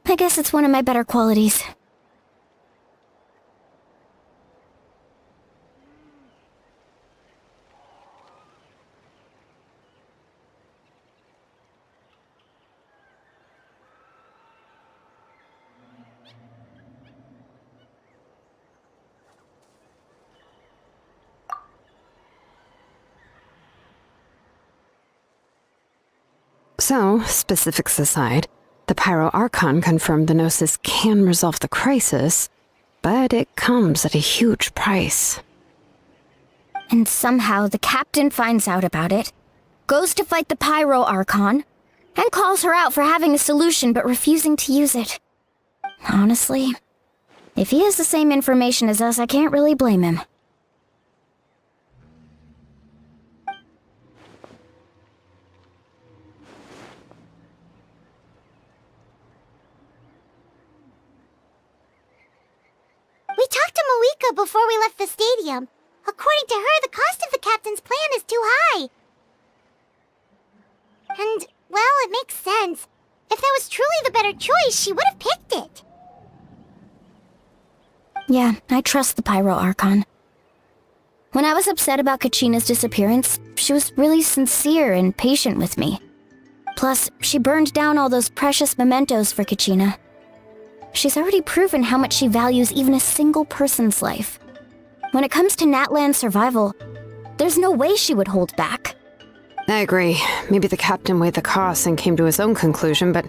I guess it's one of my better qualities. So, specifics aside, the Pyro Archon confirmed the Gnosis can resolve the crisis, but it comes at a huge price. And somehow the captain finds out about it, goes to fight the Pyro Archon, and calls her out for having a solution but refusing to use it. Honestly, if he has the same information as us, I can't really blame him. We talked to Moika before we left the stadium. According to her, the cost of the captain's plan is too high. And, well, it makes sense. If that was truly the better choice, she would have picked it. Yeah, I trust the Pyro Archon. When I was upset about Kachina's disappearance, she was really sincere and patient with me. Plus, she burned down all those precious mementos for Kachina. She's already proven how much she values even a single person's life. When it comes to Natlan's survival, there's no way she would hold back. I agree. Maybe the captain weighed the costs and came to his own conclusion, but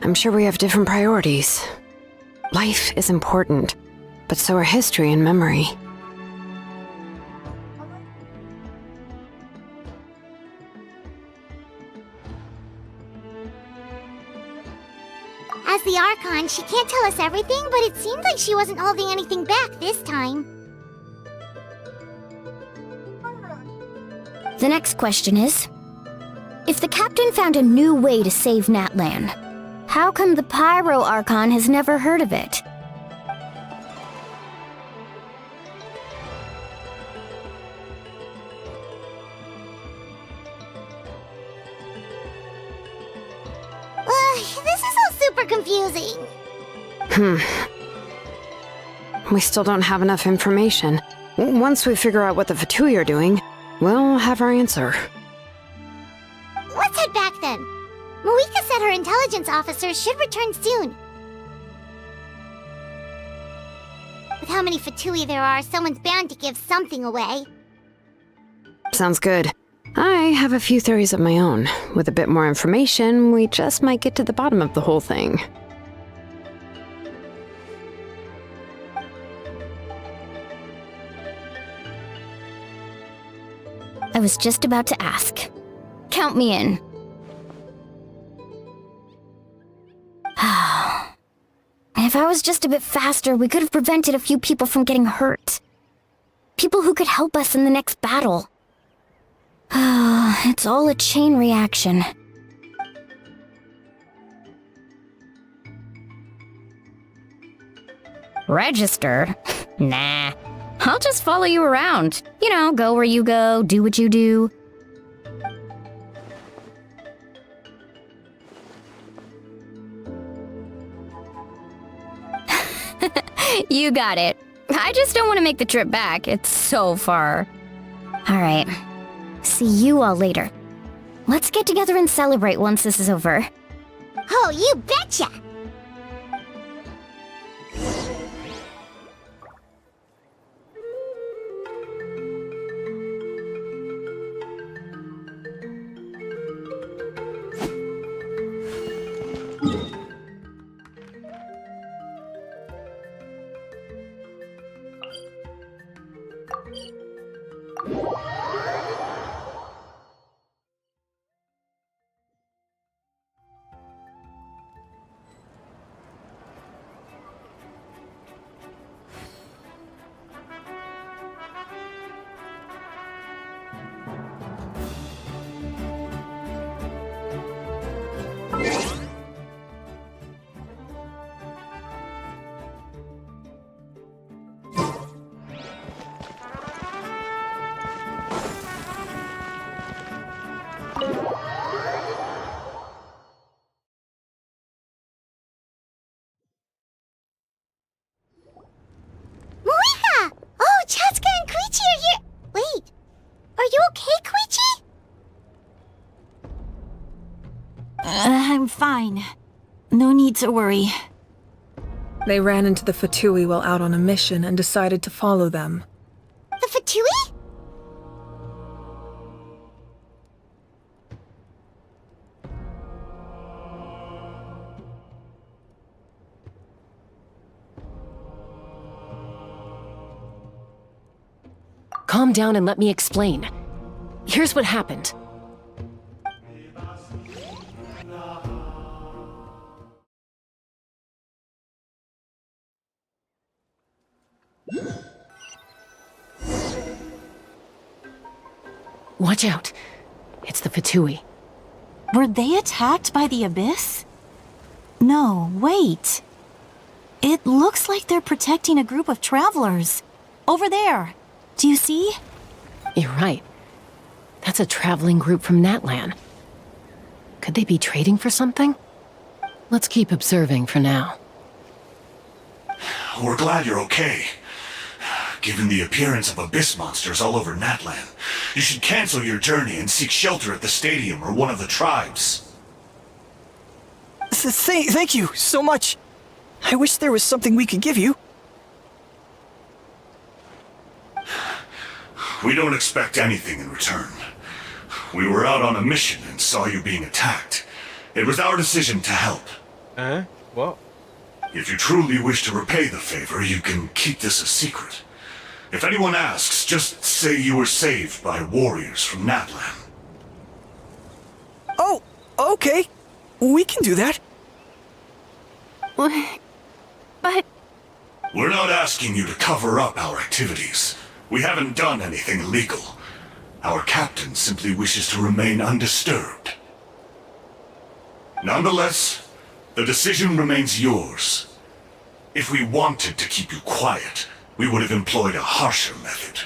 I'm sure we have different priorities. Life is important, but so are history and memory. As the Archon, she can't tell us everything, but it seemed like she wasn't holding anything back this time. The next question is, if the captain found a new way to save Natlan, how come the Pyro Archon has never heard of it? This is all super confusing. We still don't have enough information. Once we figure out what the Fatui are doing, we'll have our answer. Let's head back then. Moika said her intelligence officers should return soon. With how many Fatui there are, someone's bound to give something away. Sounds good. I have a few theories of my own. With a bit more information, we just might get to the bottom of the whole thing. I was just about to ask. Count me in. If I was just a bit faster, we could have prevented a few people from getting hurt. People who could help us in the next battle. It's all a chain reaction. Register? Nah. I'll just follow you around. You know, go where you go, do what you do. You got it. I just don't want to make the trip back. It's so far. Alright. See you all later. Let's get together and celebrate once this is over. Oh, you betcha! I'm fine. No need to worry. They ran into the Fatui while out on a mission and decided to follow them. The Fatui? Calm down and let me explain. Here's what happened. Watch out. It's the Fatui. Were they attacked by the Abyss? No, wait. It looks like they're protecting a group of travelers. Over there. Do you see? You're right. That's a traveling group from Natlan. Could they be trading for something? Let's keep observing for now. We're glad you're okay. Given the appearance of abyss monsters all over Natlan, you should cancel your journey and seek shelter at the stadium or one of the tribes. Thank you so much. I wish there was something we could give you. We don't expect anything in return. We were out on a mission and saw you being attacked. It was our decision to help. What? If you truly wish to repay the favor, you can keep this a secret. If anyone asks, just say you were saved by warriors from Natlan. Oh, okay. We can do that. But... We're not asking you to cover up our activities. We haven't done anything illegal. Our captain simply wishes to remain undisturbed. Nonetheless, the decision remains yours. If we wanted to keep you quiet, we would have employed a harsher method.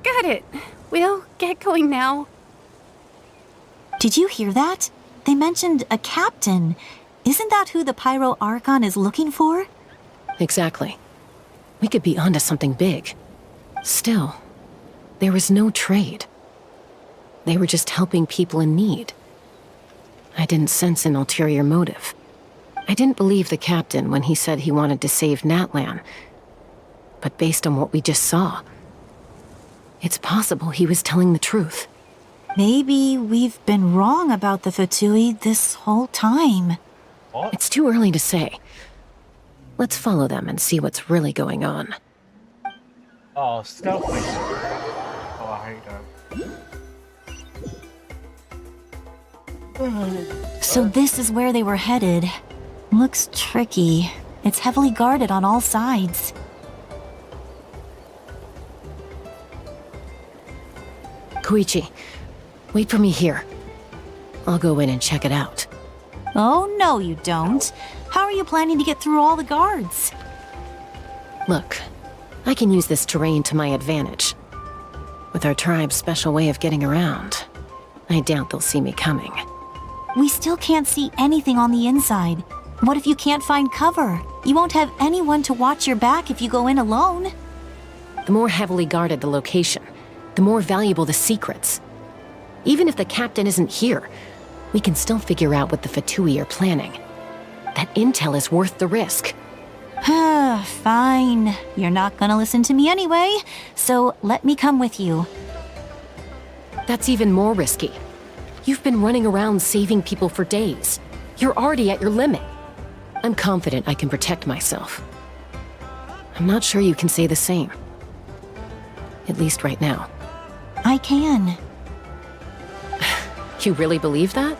Got it. We'll get going now. Did you hear that? They mentioned a captain. Isn't that who the Pyro Archon is looking for? Exactly. We could be onto something big. Still, there was no trade. They were just helping people in need. I didn't sense an ulterior motive. I didn't believe the captain when he said he wanted to save Natlan. But based on what we just saw, it's possible he was telling the truth. Maybe we've been wrong about the Fatui this whole time. What? It's too early to say. Let's follow them and see what's really going on. Oh, stealth mission. Oh, I hate that. So this is where they were headed. Looks tricky. It's heavily guarded on all sides. Koichi, wait for me here. I'll go in and check it out. Oh, no, you don't. How are you planning to get through all the guards? Look, I can use this terrain to my advantage. With our tribe's special way of getting around, I doubt they'll see me coming. We still can't see anything on the inside. What if you can't find cover? You won't have anyone to watch your back if you go in alone. The more heavily guarded the location, the more valuable the secrets. Even if the captain isn't here, we can still figure out what the Fatui are planning. That intel is worth the risk. Fine. You're not gonna listen to me anyway, so let me come with you. That's even more risky. You've been running around saving people for days. You're already at your limit. I'm confident I can protect myself. I'm not sure you can say the same. At least right now. I can. You really believe that?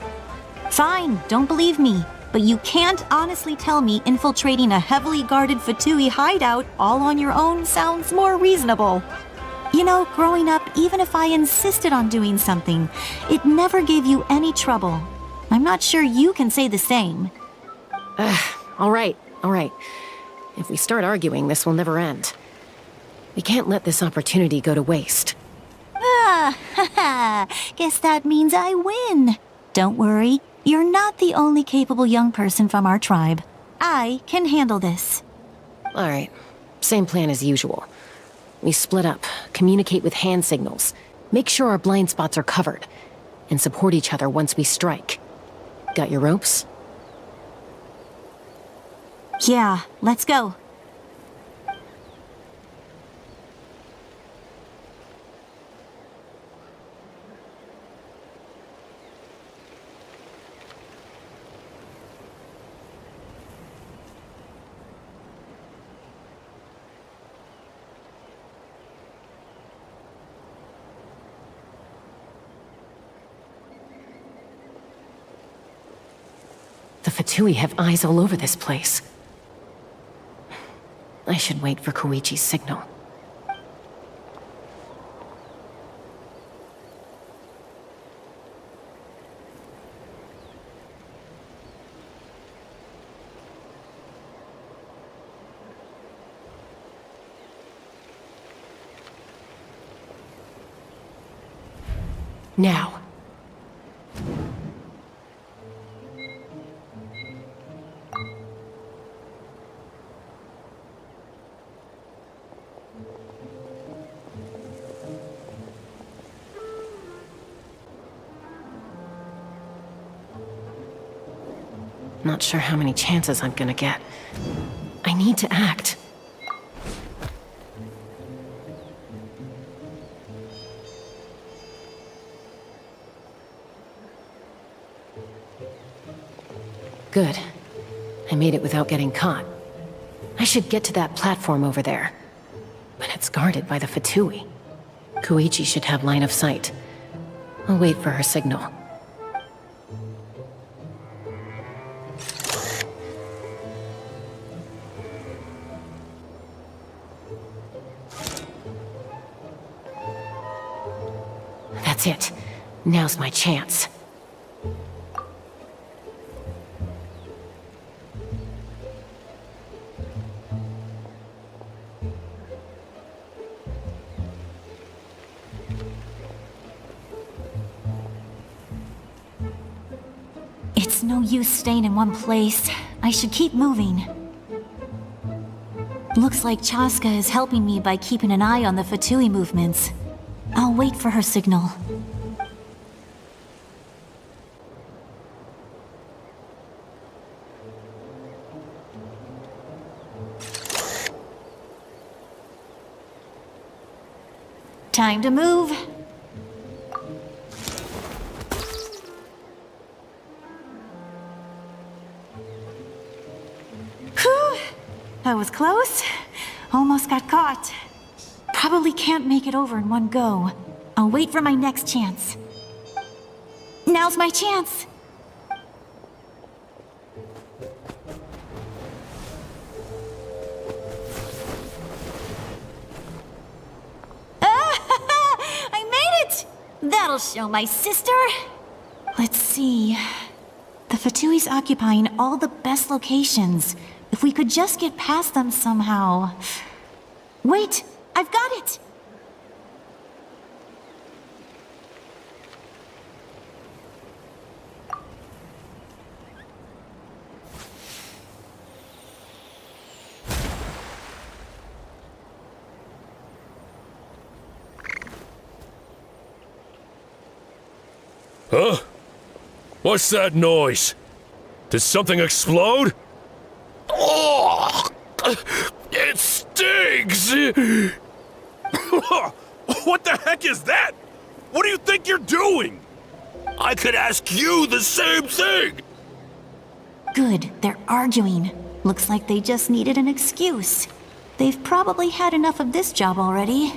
Fine, don't believe me. But you can't honestly tell me infiltrating a heavily guarded Fatui hideout all on your own sounds more reasonable. You know, growing up, even if I insisted on doing something, it never gave you any trouble. I'm not sure you can say the same. All right. If we start arguing, this will never end. We can't let this opportunity go to waste. Guess that means I win. Don't worry, you're not the only capable young person from our tribe. I can handle this. All right, same plan as usual. We split up, communicate with hand signals, make sure our blind spots are covered, and support each other once we strike. Got your ropes? Yeah, let's go. The Fatui have eyes all over this place. I should wait for Koichi's signal. Now. Not sure how many chances I'm gonna get. I need to act. Good. I made it without getting caught. I should get to that platform over there. But it's guarded by the Fatui. Koichi should have line of sight. I'll wait for her signal. That's it. Now's my chance. It's no use staying in one place. I should keep moving. Looks like Chaska is helping me by keeping an eye on the Fatui movements. I'll wait for her signal. Time to move. Whew! That was close. Almost got caught. Probably can't make it over in one go. I'll wait for my next chance. Now's my chance. I made it! That'll show my sister. Let's see. The Fatui's occupying all the best locations. If we could just get past them somehow. Wait! I've got it! Huh? What's that noise? Did something explode? Oh! It stinks! What the heck is that? What do you think you're doing? I could ask you the same thing! Good, they're arguing. Looks like they just needed an excuse. They've probably had enough of this job already.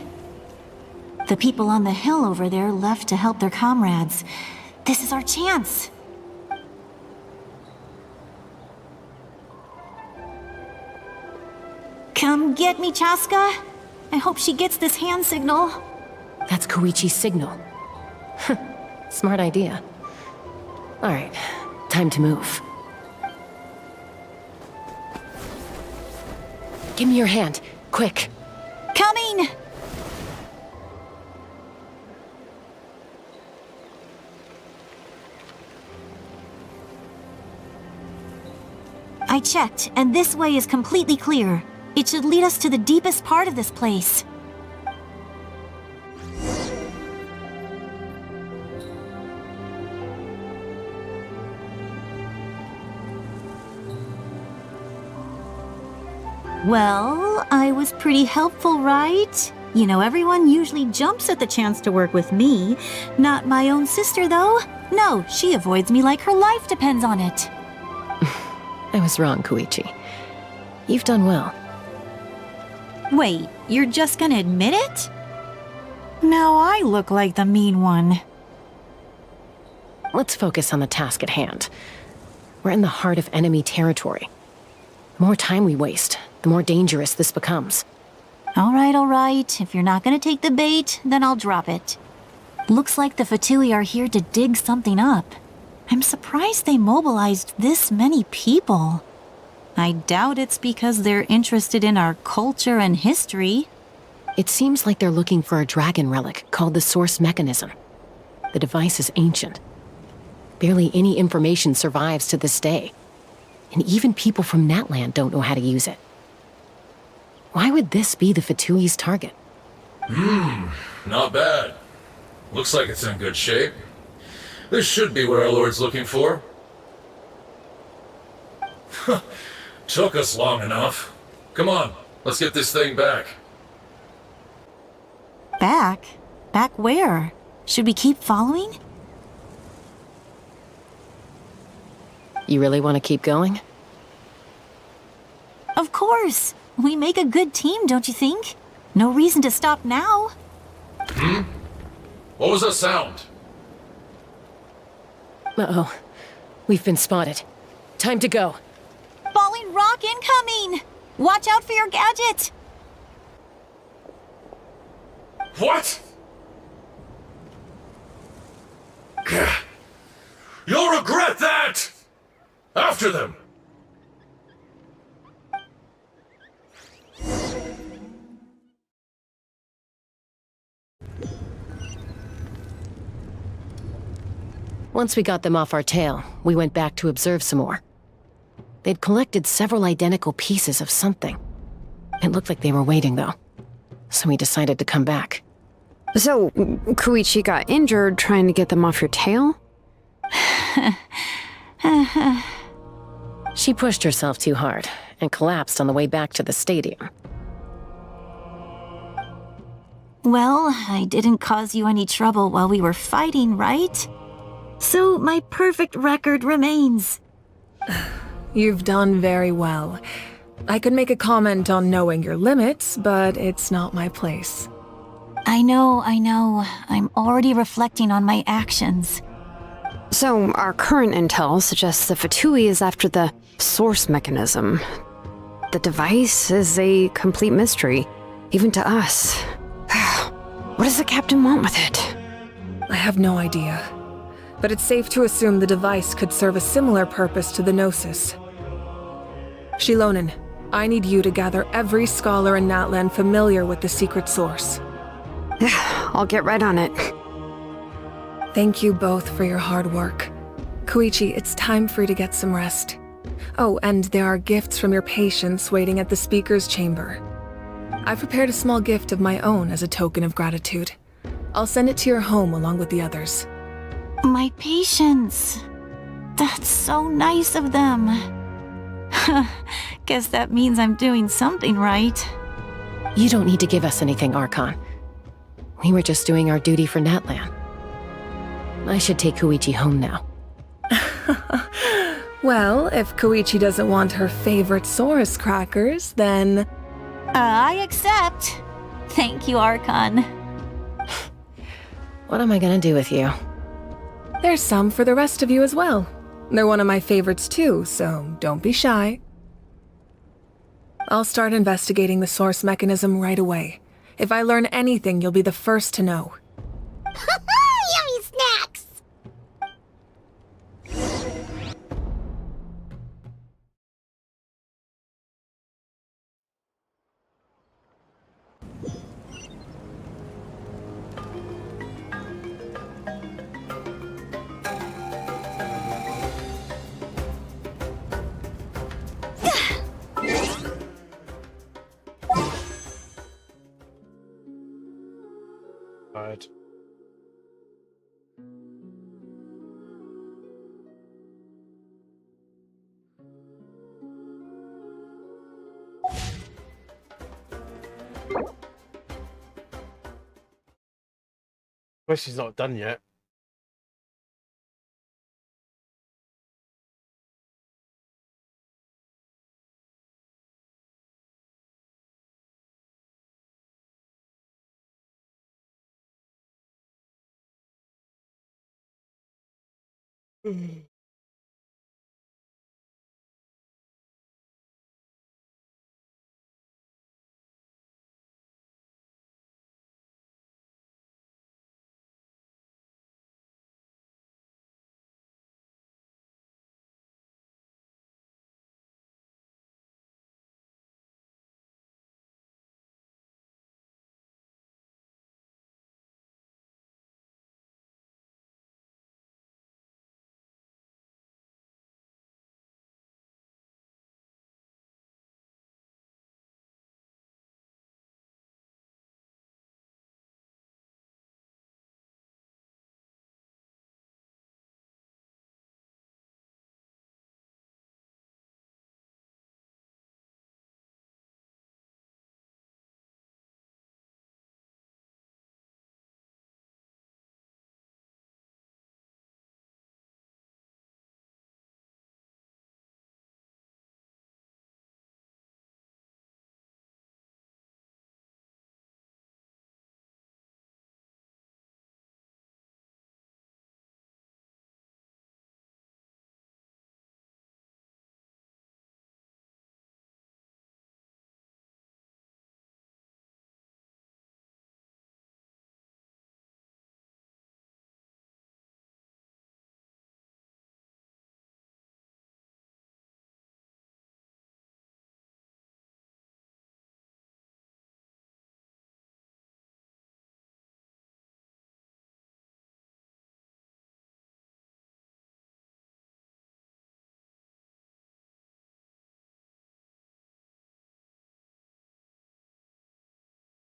The people on the hill over there left to help their comrades. This is our chance. Come get me, Chaska. I hope she gets this hand signal. That's Koichi's signal. Smart idea. Alright, time to move. Give me your hand, quick. Coming! I checked, and this way is completely clear. It should lead us to the deepest part of this place. Well, I was pretty helpful, right? You know, everyone usually jumps at the chance to work with me. Not my own sister, though. No, she avoids me like her life depends on it. I was wrong, Koichi. You've done well. Wait, you're just gonna admit it? Now I look like the mean one. Let's focus on the task at hand. We're in the heart of enemy territory. The more time we waste, the more dangerous this becomes. All right. If you're not gonna take the bait, then I'll drop it. Looks like the Fatui are here to dig something up. I'm surprised they mobilized this many people. I doubt it's because they're interested in our culture and history. It seems like they're looking for a dragon relic called the Source Mechanism. The device is ancient. Barely any information survives to this day. And even people from Natlan don't know how to use it. Why would this be the Fatui's target? Not bad. Looks like it's in good shape. This should be what our Lord's looking for. Took us long enough. Come on, let's get this thing back. Back? Back where? Should we keep following? You really want to keep going? Of course. We make a good team, don't you think? No reason to stop now. What was that sound? Uh-oh. We've been spotted. Time to go. Falling rock incoming! Watch out for your gadget! What? You'll regret that! After them! Once we got them off our tail, we went back to observe some more. They'd collected several identical pieces of something. It looked like they were waiting, though. So we decided to come back. So, Koichi got injured trying to get them off your tail? She pushed herself too hard and collapsed on the way back to the stadium. Well, I didn't cause you any trouble while we were fighting, right? So my perfect record remains. You've done very well. I could make a comment on knowing your limits, but it's not my place. I know. I'm already reflecting on my actions. So, our current intel suggests the Fatui is after the Source Mechanism. The device is a complete mystery, even to us. What does the captain want with it? I have no idea. But it's safe to assume the device could serve a similar purpose to the Gnosis. Shilonen, I need you to gather every scholar in Natlan familiar with the secret source. I'll get right on it. Thank you both for your hard work. Koichi, it's time for you to get some rest. Oh, and there are gifts from your patients waiting at the speaker's chamber. I've prepared a small gift of my own as a token of gratitude. I'll send it to your home along with the others. My patience. That's so nice of them. Guess that means I'm doing something right. You don't need to give us anything, Archon. We were just doing our duty for Natlan. I should take Koichi home now. Well, if Koichi doesn't want her favorite Saurus crackers, then... I accept. Thank you, Archon. What am I gonna do with you? There's some for the rest of you as well. They're one of my favorites too, so don't be shy. I'll start investigating the Source Mechanism right away. If I learn anything, you'll be the first to know. Yummy snacks! Right. Quest is not done yet.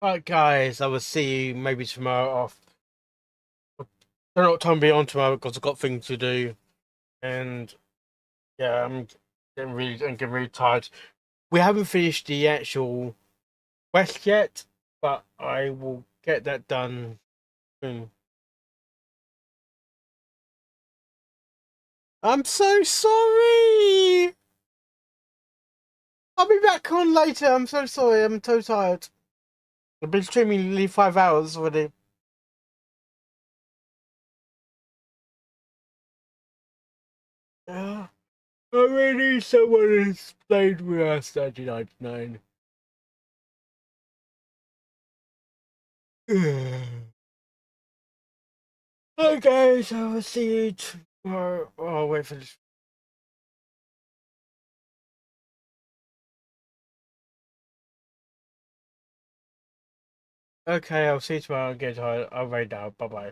Right, guys, I will see you maybe tomorrow off. I don't know what time I'll be on tomorrow because I've got things to do. And yeah, I'm getting really tired. We haven't finished the actual quest yet, but I will get that done soon. I'm so sorry! I'll be back on later. I'm so sorry. I'm so tired. I've been streaming nearly 5 hours already. I really need someone who's played with us 1999. Okay, so I'll see you tomorrow. Oh, I'll wait for this. Okay, I'll see you tomorrow. Get tired. I'll wait now. Bye bye.